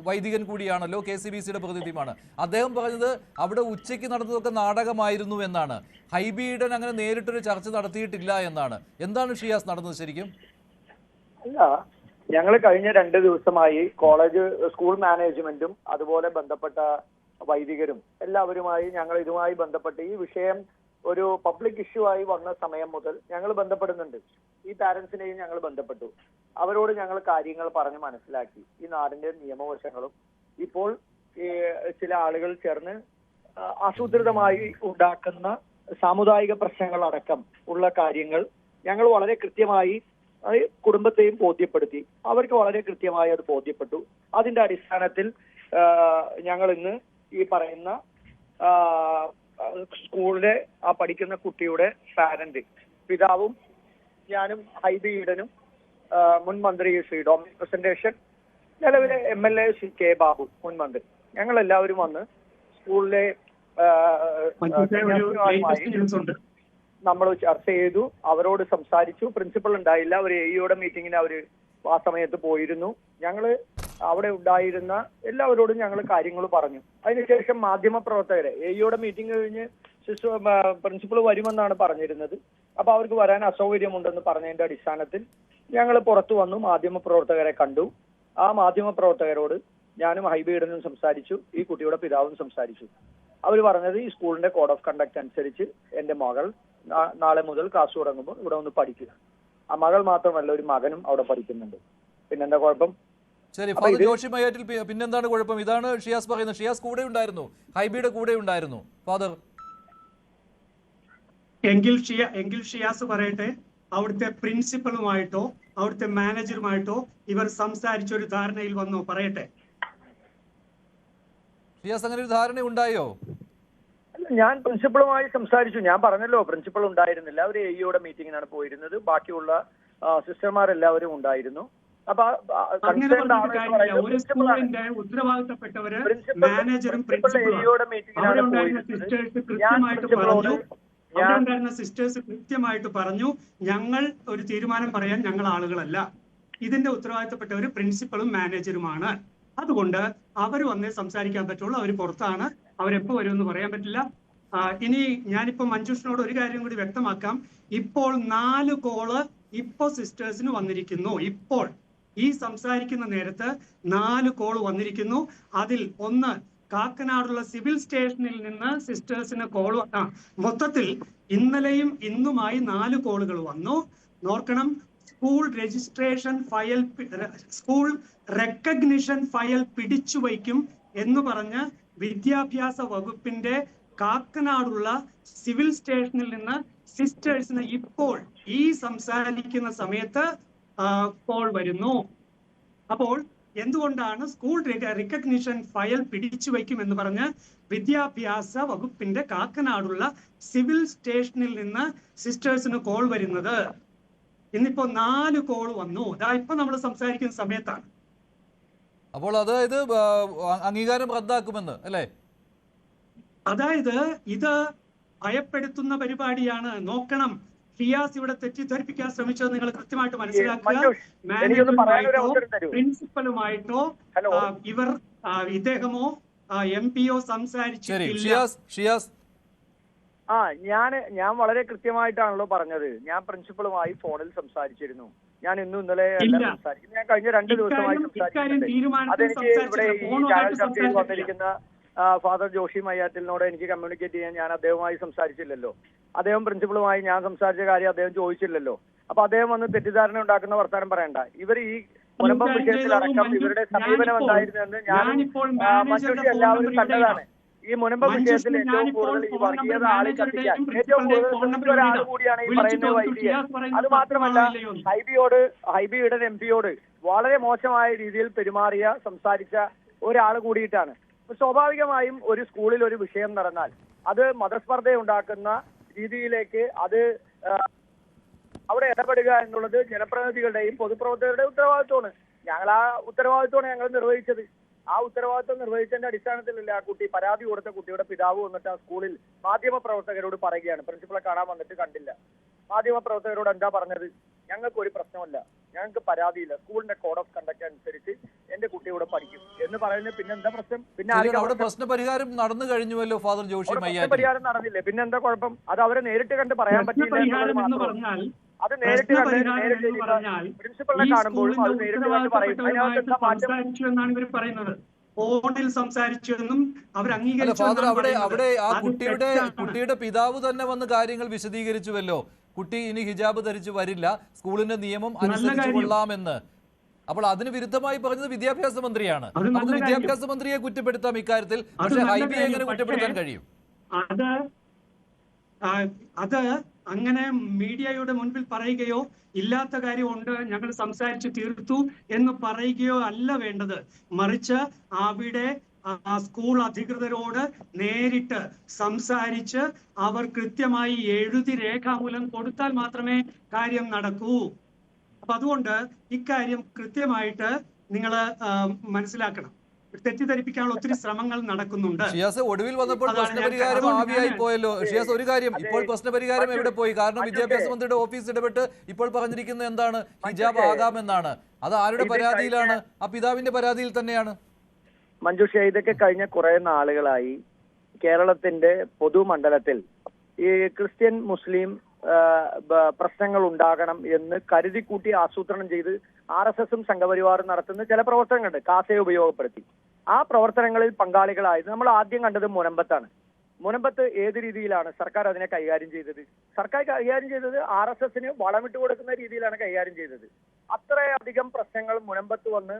വൈദികൻ കൂടിയാണല്ലോ, KCBCയുടെ പ്രതിനിധിയുമാണ്. അദ്ദേഹം പറഞ്ഞത് അവിടെ ഉച്ചയ്ക്ക് നടന്നതൊക്കെ നാടകമായിരുന്നു എന്നാണ്. ഹൈബി ഈഡൻ അങ്ങനെ നേരിട്ടൊരു ചർച്ച നടത്തിയിട്ടില്ല എന്നാണ്. എന്താണ് ഷിയാസ് നടന്നത് ശരിക്കും? അല്ല, ഞങ്ങൾ കഴിഞ്ഞ 2 ദിവസമായി കോളേജ് സ്കൂൾ മാനേജ്മെന്റും അതുപോലെ ബന്ധപ്പെട്ട വൈദികരും എല്ലാവരുമായി ഞങ്ങൾ ഇതുമായി ബന്ധപ്പെട്ട് ഈ വിഷയം ഒരു പബ്ലിക് ഇഷ്യൂ ആയി വന്ന സമയം മുതൽ ഞങ്ങൾ ബന്ധപ്പെടുന്നുണ്ട്. ഈ പാരന്റ്സിനെയും ഞങ്ങൾ ബന്ധപ്പെട്ടു. അവരോട് ഞങ്ങൾ കാര്യങ്ങൾ പറഞ്ഞ് മനസ്സിലാക്കി ഈ നാടിന്റെ നിയമവശങ്ങളും ഇപ്പോൾ ചില ആളുകൾ ചേർന്ന് ആസൂത്രിതമായി ഉണ്ടാക്കുന്ന സാമുദായിക പ്രശ്നങ്ങളടക്കം ഉള്ള കാര്യങ്ങൾ ഞങ്ങൾ വളരെ കൃത്യമായി കുടുംബത്തെയും ബോധ്യപ്പെടുത്തി. അവർക്ക് വളരെ കൃത്യമായി അത് ബോധ്യപ്പെട്ടു. അതിന്റെ അടിസ്ഥാനത്തിൽ ഞങ്ങൾ ഇന്ന് ഈ പറയുന്ന സ്കൂളിലെ ആ പഠിക്കുന്ന കുട്ടിയുടെ പാരന്റ് പിതാവും ഞാനും ഹൈബി ഈഡനും മുൻ മന്ത്രി ശ്രീ ഡൊമിനിക് പ്രസന്റേഷൻ, നിലവിലെ MLA ശ്രീ K ബാബു മുൻ മന്ത്രി, ഞങ്ങൾ എല്ലാവരും വന്ന് സ്കൂളിലെ നമ്മൾ ചർച്ച ചെയ്തു. അവരോട് സംസാരിച്ചു. പ്രിൻസിപ്പൽ ഉണ്ടായില്ല. അവർ AEOയുടെ മീറ്റിങ്ങിന് അവർ ആ സമയത്ത് പോയിരുന്നു. ഞങ്ങള് അവിടെ ഉണ്ടായിരുന്ന എല്ലാവരോടും ഞങ്ങൾ കാര്യങ്ങൾ പറഞ്ഞു. അതിനുശേഷം മാധ്യമപ്രവർത്തകരെ AEOയുടെ മീറ്റിംഗ് കഴിഞ്ഞ് പ്രിൻസിപ്പൽ വരുമെന്നാണ് പറഞ്ഞിരുന്നത്. അപ്പൊ അവർക്ക് വരാൻ അസൗകര്യമുണ്ടെന്ന് പറഞ്ഞതിന്റെ അടിസ്ഥാനത്തിൽ ഞങ്ങൾ പുറത്തു വന്നു, മാധ്യമപ്രവർത്തകരെ കണ്ടു. ആ മാധ്യമപ്രവർത്തകരോട് ഞാനും ഹൈബി ഈഡനും സംസാരിച്ചു, ഈ കുട്ടിയുടെ പിതാവും സംസാരിച്ചു. അവർ പറഞ്ഞത് ഈ സ്കൂളിന്റെ കോഡ് ഓഫ് കണ്ടക്ട് അനുസരിച്ച് എന്റെ മകൾ നാളെ മുതൽ ക്ലാസ് തുടങ്ങുമ്പോൾ ഇവിടെ ഒന്ന് പഠിക്കുക. ആ മകൾ മാത്രമല്ല, ഒരു മകനും അവിടെ പഠിക്കുന്നുണ്ട്. പിന്നെന്താ കുഴപ്പം? ശരി, ഫാദർ ജോഷി മയ്യാറ്റിൽ പിന്നെന്താണ് കുഴപ്പം? ഇതാണ് ഷിയാസ് പറയുന്നത്. ഷിയാസ് കൂടെ ഉണ്ടായിരുന്നു, ഹൈബിയുടെ കൂടെ ഉണ്ടായിരുന്നു ഫാദർ. എങ്കിൽ ഷിയാസ് പറയട്ടെ, അവിടുത്തെ പ്രിൻസിപ്പലുമായിട്ടോ അവിടുത്തെ മാനേജറുമായിട്ടോ ഇവർ സംസാരിച്ച ഒരു ധാരണയിൽ വന്നോ? പറയട്ടെ. ഷിയാസ്, അങ്ങനെ ഒരു ധാരണ ഉണ്ടായോ? ഞാൻ പ്രിൻസിപ്പളുമായി സംസാരിച്ചു. ഞാൻ പറഞ്ഞല്ലോ, പ്രിൻസിപ്പൾ ഉണ്ടായിരുന്നില്ല. അവർ AEOയുടെ മീറ്റിങ്ങിനാണ് പോയിരുന്നത്. ബാക്കിയുള്ള സിസ്റ്റർമാരെല്ലാവരും ഉണ്ടായിരുന്നു. അപ്പൊ ഉത്തരവാദിത്തപ്പെട്ടവര് മാനേജറും പ്രിൻസിപ്പളും സിസ്റ്റേഴ്സ് കൃത്യമായിട്ട് പറഞ്ഞു, ഞങ്ങൾ ഒരു തീരുമാനം പറയാൻ ഞങ്ങൾ ആളുകളല്ല, ഇതിന്റെ ഉത്തരവാദിത്തപ്പെട്ടവര് പ്രിൻസിപ്പളും മാനേജറുമാണ്. അതുകൊണ്ട് അവർ വന്നേ സംസാരിക്കാൻ പറ്റുള്ളൂ. അവർ പുറത്താണ്, അവരെപ്പോ വരുമെന്ന് പറയാൻ പറ്റില്ല. ഇനി ഞാനിപ്പോ മഞ്ജുഷിനോട് ഒരു കാര്യം കൂടി വ്യക്തമാക്കാം. ഇപ്പോൾ 4 കോള് ഇപ്പോ സിസ്റ്റേഴ്സിന് വന്നിരിക്കുന്നു. ഇപ്പോൾ ഈ സംസാരിക്കുന്ന നേരത്ത് 4 കോള് വന്നിരിക്കുന്നു. അതിൽ ഒന്ന് കാക്കനാടുള്ള സിവിൽ സ്റ്റേഷനിൽ നിന്ന് സിസ്റ്റേഴ്സിന് കോള്. മൊത്തത്തിൽ ഇന്നലെയും ഇന്നുമായി 4 കോളുകൾ വന്നു. നോക്കണം, school registration file, school recognition file പിടിച്ചു വയ്ക്കും എന്ന് പറഞ്ഞ് വിദ്യാഭ്യാസ വകുപ്പിന്റെ കാക്കനാടുള്ള സിവിൽ സ്റ്റേഷനിൽ നിന്ന് സിസ്റ്റേഴ്സിന് ഇപ്പോൾ ഈ സംസാരിക്കുന്ന സമയത്ത് കോൾ വരുന്നു. അപ്പോൾ എന്തുകൊണ്ടാണ് സ്കൂൾ റെക്കഗ്നിഷൻ ഫയൽ പിടിച്ചു വയ്ക്കും എന്ന് പറഞ്ഞ് വിദ്യാഭ്യാസ വകുപ്പിന്റെ കാക്കനാടുള്ള സിവിൽ സ്റ്റേഷനിൽ നിന്ന് സിസ്റ്റേഴ്സിന് കോൾ വരുന്നത്? ഇന്നിപ്പോ 4 കോൾ വന്നു. ഇപ്പൊ നമ്മൾ സംസാരിക്കുന്ന സമയത്താണ്. അപ്പോൾ അതായത് അംഗീകാരം റദ്ദാക്കുമെന്ന് അല്ലേ? അതായത് ഇത് ഭയപ്പെടുത്തുന്ന പരിപാടിയാണ്. നോക്കണം, ഷിയാസ് ഇവിടെ തെറ്റിദ്ധരിപ്പിക്കാൻ ശ്രമിച്ചത് നിങ്ങൾ കൃത്യമായിട്ട് മനസ്സിലാക്കുക. മാനേജറുമായിട്ടോ പ്രിൻസിപ്പലുമായിട്ടോ ഇവർ ഇദ്ദേഹമോ MPO സംസാരിച്ചിട്ടില്ല. ഞാൻ വളരെ കൃത്യമായിട്ടാണല്ലോ പറഞ്ഞത്. ഞാൻ പ്രിൻസിപ്പളുമായി ഫോണിൽ സംസാരിച്ചിരുന്നു. ഞാൻ ഇന്നലെ സംസാരിക്കുന്നു. ഞാൻ കഴിഞ്ഞ 2 ദിവസമായി സംസാരിക്കുന്നുണ്ട്. അതെനിക്ക് ഇവിടെ ഈ ചാനൽ ചർച്ചയിൽ വന്നിരിക്കുന്ന ഫാദർ ജോഷി മയ്യാറ്റിലിനോട് എനിക്ക് കമ്മ്യൂണിക്കേറ്റ് ചെയ്യാൻ ഞാൻ അദ്ദേഹവുമായി സംസാരിച്ചില്ലല്ലോ. അദ്ദേഹം പ്രിൻസിപ്പളുമായി ഞാൻ സംസാരിച്ച കാര്യം അദ്ദേഹം ചോദിച്ചില്ലല്ലോ. അപ്പൊ അദ്ദേഹം വന്ന് തെറ്റിദ്ധാരണ ഉണ്ടാക്കുന്ന വർത്താനം പറയണ്ട. ഇവർ ഈ മുനമ്പം വിഷയത്തിലടക്കം ഇവരുടെ സമീപനം എന്തായിരുന്നു എന്ന് ഞാനും മഞ്ജുഷി എല്ലാവരും കണ്ടതാണ്. ഈ മുനമ്പം വിഷയത്തിൽ ഏറ്റവും കൂടുതൽ ഈ വർഗീയത ആളിക്കത്തിക്കാൻ ഏറ്റവും കൂടുതൽ ഒരാൾ കൂടിയാണ് ഈ പറയുന്ന വൈദികൻ. അത് മാത്രമല്ല, ഹൈബി ഈഡൻ MPയോട് വളരെ മോശമായ രീതിയിൽ പെരുമാറിയ സംസാരിച്ച ഒരാൾ കൂടിയിട്ടാണ്. സ്വാഭാവികമായും ഒരു സ്കൂളിൽ ഒരു വിഷയം നടന്നാൽ അത് മതസ്പർദ്ധയുണ്ടാക്കുന്ന രീതിയിലേക്ക് അത് അവിടെ ഇടപെടുക എന്നുള്ളത് ജനപ്രതിനിധികളുടെയും പൊതുപ്രവർത്തകരുടെയും ഉത്തരവാദിത്വമാണ്. ഞങ്ങൾ ആ ഉത്തരവാദിത്വമാണ് ഞങ്ങൾ നിർവഹിച്ചത്. ആ ഉത്തരവാദിത്വം നിർവഹിച്ചതിന്റെ അടിസ്ഥാനത്തിലല്ല ആ കുട്ടി പരാതി കൊടുത്ത കുട്ടിയുടെ പിതാവ് വന്നിട്ട് ആ സ്കൂളിൽ മാധ്യമപ്രവർത്തകരോട് പറയുകയാണ്. പ്രിൻസിപ്പളെ കാണാൻ വന്നിട്ട് കണ്ടില്ല. മാധ്യമപ്രവർത്തകരോട് എന്താ പറഞ്ഞത്? ഞങ്ങൾക്ക് ഒരു പ്രശ്നമല്ല, ഞങ്ങൾക്ക് പരാതിയില്ല, സ്കൂളിന്റെ കോഡ് ഓഫ് കണ്ടക്ട് അനുസരിച്ച് എന്റെ കുട്ടി ഇവിടെ പഠിക്കും എന്ന് പറയുന്നത്. പിന്നെ എന്താ പ്രശ്നം? പിന്നെ പ്രശ്നപരിഹാരം നടന്നു കഴിഞ്ഞുവല്ലോ ഫാദർ ജോഷി മയ്യാറ്റി. പരിഹാരം നടന്നില്ലേ? പിന്നെ എന്താ കുഴപ്പം? അത് അവരെ നേരിട്ട് കണ്ട് പറയാൻ പറ്റില്ല. അത് നേരിട്ട് പ്രിൻസിപ്പളിനെ കാണുമ്പോഴും അത് നേരിട്ട് കണ്ട് പറയും. അതിനകത്ത് എന്താ മാറ്റം? ഫോണിൽ സംസാരിച്ചു എന്നും അവർ അംഗീകരിച്ചു. അവിടെ ആ കുട്ടിയുടെ പിതാവ് തന്നെ വന്ന് കാര്യങ്ങൾ വിശദീകരിച്ചുവല്ലോ. കുട്ടി ഇനി ഹിജാബ് ധരിച്ചു വരില്ല, സ്കൂളിന്റെ നിയമം അനുസരിച്ച് കൊള്ളാമെന്ന്. അപ്പോൾ അതിന് വിരുദ്ധമായി പറഞ്ഞത് വിദ്യാഭ്യാസ മന്ത്രിയാണ്. നമുക്ക് വിദ്യാഭ്യാസ മന്ത്രിയെ കുറ്റപ്പെടുത്താം ഇക്കാര്യത്തിൽ, പക്ഷേ ഹൈബിയെ എങ്ങനെ കുറ്റപ്പെടുത്താൻ കഴിയും? അത് അങ്ങനെ മീഡിയയുടെ മുൻപിൽ പറയുകയോ ഇല്ലാത്ത കാര്യമുണ്ട് ഞങ്ങൾ സംസാരിച്ച് തീർത്തു എന്ന് പറയുകയോ അല്ല വേണ്ടത്. മറിച്ച് അവിടെ സ്കൂൾ അധികൃതരോട് നേരിട്ട് സംസാരിച്ച് അവർ കൃത്യമായി എഴുതി രേഖാമൂലം കൊടുത്താൽ മാത്രമേ കാര്യം നടക്കൂ. അപ്പൊ അതുകൊണ്ട് ഇക്കാര്യം കൃത്യമായിട്ട് നിങ്ങൾ മനസ്സിലാക്കണം. തെറ്റിദ്ധരിപ്പിക്കാനുള്ള ഒത്തിരി ശ്രമങ്ങൾ നടക്കുന്നുണ്ട്. ഷിയാസ്, ഒടുവിൽ വന്നപ്പോൾ പ്രശ്നപരിഹാരം ആവിയായി പോയല്ലോ. ഷിയാസ്, ഒരു കാര്യം, ഇപ്പോൾ പ്രശ്നപരിഹാരം എവിടെ പോയി? കാരണം വിദ്യാഭ്യാസ മന്ത്രിയുടെ ഓഫീസ് ഇടപെട്ട് ഇപ്പോൾ പറഞ്ഞിരിക്കുന്നത് എന്താണ്? ഹിജാബ് ആകാമെന്നാണ്. അത് ആരുടെ പരാതിയിലാണ്? ആ പിതാവിന്റെ പരാതിയിൽ തന്നെയാണ്. മഞ്ജുഷ, ഇതൊക്കെ കഴിഞ്ഞ കുറെ നാളുകളായി കേരളത്തിന്റെ പൊതുമണ്ഡലത്തിൽ ഈ ക്രിസ്ത്യൻ മുസ്ലിം പ്രശ്നങ്ങൾ ഉണ്ടാകണം എന്ന് കരുതിക്കൂട്ടി ആസൂത്രണം ചെയ്ത് RSSും സംഘപരിവാറും നടത്തുന്ന ചില പ്രവർത്തനങ്ങളുണ്ട്. കാസയെ ഉപയോഗപ്പെടുത്തി ആ പ്രവർത്തനങ്ങളിൽ പങ്കാളികളായത് നമ്മൾ ആദ്യം കണ്ടത് മുനമ്പത്താണ്. മുനമ്പത്ത് ഏത് രീതിയിലാണ് സർക്കാർ അതിനെ കൈകാര്യം ചെയ്തത്? സർക്കാർ കൈകാര്യം ചെയ്തത് RSSന് വളമിട്ട് കൊടുക്കുന്ന രീതിയിലാണ് കൈകാര്യം ചെയ്തത്. അത്രയധികം പ്രശ്നങ്ങൾ മുനമ്പത്ത് വന്ന്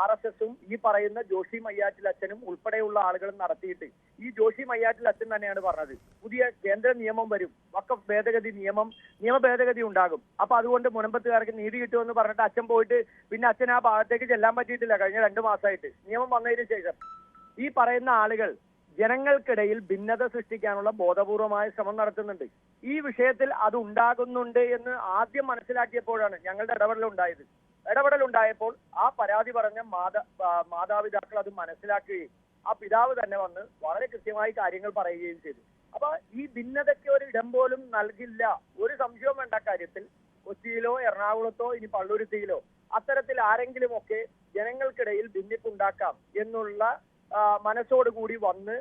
RSSും ഈ പറയുന്ന ജോഷി മയ്യാറ്റിൽ അച്ഛനും ഉൾപ്പെടെയുള്ള ആളുകളും നടത്തിയിട്ട് ഈ ജോഷി മയ്യാറ്റിൽ അച്ഛൻ തന്നെയാണ് പറഞ്ഞത് പുതിയ കേന്ദ്ര നിയമം വരും, വഖഫ് ഭേദഗതി നിയമ ഭേദഗതി ഉണ്ടാകും, അപ്പൊ അതുകൊണ്ട് മുനമ്പത്തുകാർക്ക് നീതി കിട്ടുമെന്ന് പറഞ്ഞിട്ട് അച്ഛൻ പോയിട്ട് പിന്നെ അച്ഛൻ ആ ഭാഗത്തേക്ക് ചെല്ലാൻ പറ്റിയിട്ടില്ല കഴിഞ്ഞ 2 മാസമായിട്ട്. നിയമം വന്നതിന് ശേഷം ഈ പറയുന്ന ആളുകൾ ജനങ്ങൾക്കിടയിൽ ഭിന്നത സൃഷ്ടിക്കാനുള്ള ബോധപൂർവമായ ശ്രമം നടത്തുന്നുണ്ട്. ഈ വിഷയത്തിൽ അത് ഉണ്ടാകുന്നുണ്ട് എന്ന് ആദ്യം മനസ്സിലാക്കിയപ്പോഴാണ് ഞങ്ങളുടെ ഇടപെടലുണ്ടായത്. ഇടപെടലുണ്ടായപ്പോൾ ആ പരാതി പറഞ്ഞ മാതാപിതാക്കൾ അത് മനസ്സിലാക്കുകയും ആ പിതാവ് തന്നെ വന്ന് വളരെ കൃത്യമായി കാര്യങ്ങൾ പറയുകയും ചെയ്തു. അപ്പൊ ഈ ഭിന്നതയ്ക്ക് ഒരു ഇടം പോലും നൽകില്ല. ഒരു സംശയവും വേണ്ട കാര്യത്തിൽ. കൊച്ചിയിലോ എറണാകുളത്തോ ഇനി പള്ളുരുത്തിയിലോ അത്തരത്തിൽ ആരെങ്കിലുമൊക്കെ ജനങ്ങൾക്കിടയിൽ ഭിന്നിപ്പുണ്ടാക്കാം എന്നുള്ള മനസ്സോടുകൂടി വന്ന്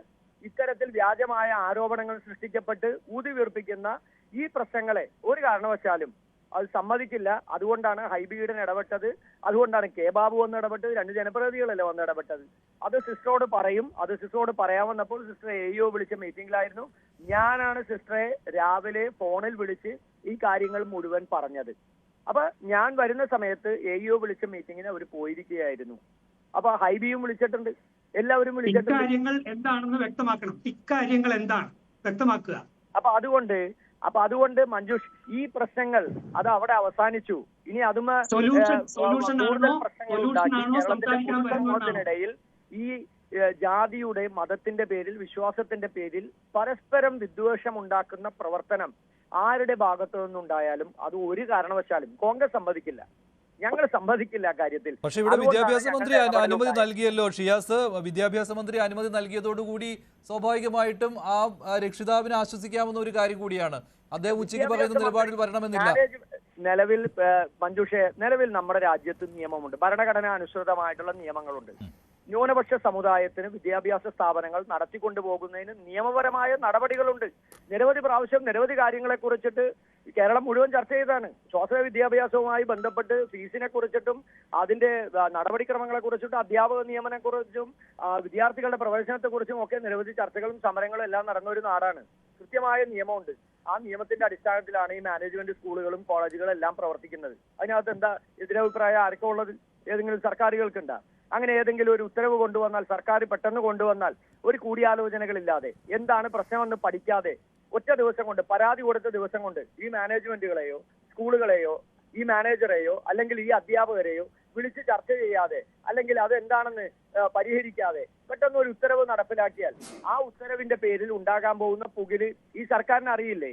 ഇത്തരത്തിൽ വ്യാജമായ ആരോപണങ്ങൾ സൃഷ്ടിക്കപ്പെട്ട് ഊതി വീർപ്പിക്കുന്ന ഈ പ്രശ്നങ്ങളെ ഒരു കാരണവശാലും അത് സമ്മതിക്കില്ല. അതുകൊണ്ടാണ് ഹൈബി ഈഡൻ ഇടപെട്ടത്, അതുകൊണ്ടാണ് കെ ബാബു വന്ന് ഇടപെട്ടത്, 2 ജനപ്രതിനിധികളല്ലേ വന്ന് ഇടപെട്ടത്. അത് സിസ്റ്ററോട് പറയും. അത് സിസ്റ്ററോട് പറയാമെന്നപ്പോൾ സിസ്റ്റർ AEO വിളിച്ച മീറ്റിംഗിലായിരുന്നു. ഞാനാണ് സിസ്റ്ററെ രാവിലെ ഫോണിൽ വിളിച്ച് ഈ കാര്യങ്ങൾ മുഴുവൻ പറഞ്ഞത്. അപ്പൊ ഞാൻ വരുന്ന സമയത്ത് AEO വിളിച്ച മീറ്റിങ്ങിന് അവർ പോയിരിക്കുകയായിരുന്നു. അപ്പൊ ഹൈബിയും വിളിച്ചിട്ടുണ്ട്, എല്ലാവരും വിളിച്ചിട്ടുണ്ട്. ഇക്കാര്യങ്ങൾ എന്താണെന്ന് വ്യക്തമാക്കണം. ഇക്കാര്യങ്ങൾ എന്താണ് വ്യക്തമാക്കുക. അപ്പൊ അതുകൊണ്ട് മഞ്ജുഷ്, ഈ പ്രശ്നങ്ങൾ അത് അവിടെ അവസാനിച്ചു. ഇനി അതുമേ കൂടുതൽ പ്രശ്നങ്ങൾ ഉണ്ടാക്കി കേരളത്തിലെ ഈ ജാതിയുടെ മതത്തിന്റെ പേരിൽ വിശ്വാസത്തിന്റെ പേരിൽ പരസ്പരം വിദ്വേഷം ഉണ്ടാക്കുന്ന പ്രവർത്തനം ആരുടെ ഭാഗത്തു നിന്നുണ്ടായാലും അത് ഒരു കാരണവശാലും കോൺഗ്രസ് സമ്മതിക്കില്ല, ഞങ്ങൾ സമ്മതിക്കില്ല കാര്യത്തിൽ. പക്ഷേ ഇവിടെ വിദ്യാഭ്യാസ മന്ത്രി അനുമതി നൽകിയല്ലോ ഷിയാസ്. വിദ്യാഭ്യാസ മന്ത്രി അനുമതി നൽകിയതോടുകൂടി സ്വാഭാവികമായിട്ടും ആ രക്ഷിതാവിനെ ആശ്വസിക്കാവുന്ന ഒരു കാര്യം കൂടിയാണ്. അദ്ദേഹം ഉച്ചയ്ക്ക് പറയുന്ന നിലപാടിൽ വരണമെന്നില്ല. നിലവിൽ നമ്മുടെ രാജ്യത്ത് നിയമമുണ്ട്, ഭരണഘടന അനുസൃതമായിട്ടുള്ള നിയമങ്ങളുണ്ട്. ന്യൂനപക്ഷ സമുദായത്തിന് വിദ്യാഭ്യാസ സ്ഥാപനങ്ങൾ നടത്തിക്കൊണ്ടുപോകുന്നതിന് നിയമപരമായ നടപടികളുണ്ട്. നിരവധി പ്രാവശ്യം നിരവധി കാര്യങ്ങളെ കുറിച്ചിട്ട് കേരളം മുഴുവൻ ചർച്ച ചെയ്താണ്. സ്വാശ്രയ വിദ്യാഭ്യാസവുമായി ബന്ധപ്പെട്ട് ഫീസിനെ കുറിച്ചിട്ടും അതിന്റെ നടപടിക്രമങ്ങളെ കുറിച്ചിട്ടും അധ്യാപക നിയമനെ കുറിച്ചും വിദ്യാർത്ഥികളുടെ പ്രവേശനത്തെ കുറിച്ചും ഒക്കെ നിരവധി ചർച്ചകളും സമരങ്ങളും എല്ലാം നടന്ന ഒരു നാടാണ്. കൃത്യമായ നിയമമുണ്ട്. ആ നിയമത്തിന്റെ അടിസ്ഥാനത്തിലാണ് ഈ മാനേജ്മെന്റ് സ്കൂളുകളും കോളേജുകളും എല്ലാം പ്രവർത്തിക്കുന്നത്. അതിനകത്ത് എന്താ എതിരഭിപ്രായം ആർക്കും ഉള്ളത്? ഏതെങ്കിലും സർക്കാരുകൾക്കുണ്ടാ? അങ്ങനെ ഏതെങ്കിലും ഒരു ഉത്തരവ് കൊണ്ടുവന്നാൽ, സർക്കാർ പെട്ടെന്ന് കൊണ്ടുവന്നാൽ ഒരു കൂടിയാലോചനകളില്ലാതെ എന്താണ് പ്രശ്നമെന്ന് പഠിക്കാതെ ഒറ്റ ദിവസം കൊണ്ട്, പരാതി കൊടുത്ത ദിവസം കൊണ്ട് ഈ മാനേജ്മെന്റുകളെയോ സ്കൂളുകളെയോ ഈ മാനേജറെയോ അല്ലെങ്കിൽ ഈ അധ്യാപകരെയോ വിളിച്ച് ചർച്ച ചെയ്യാതെ അല്ലെങ്കിൽ അത് എന്താണെന്ന് പരിഹരിക്കാതെ പെട്ടെന്ന് ഒരു ഉത്തരവ് നടപ്പിലാക്കിയാൽ ആ ഉത്തരവിന്റെ പേരിൽ ഉണ്ടാകാൻ പോകുന്ന പുകില് ഈ സർക്കാരിന് അറിയില്ലേ?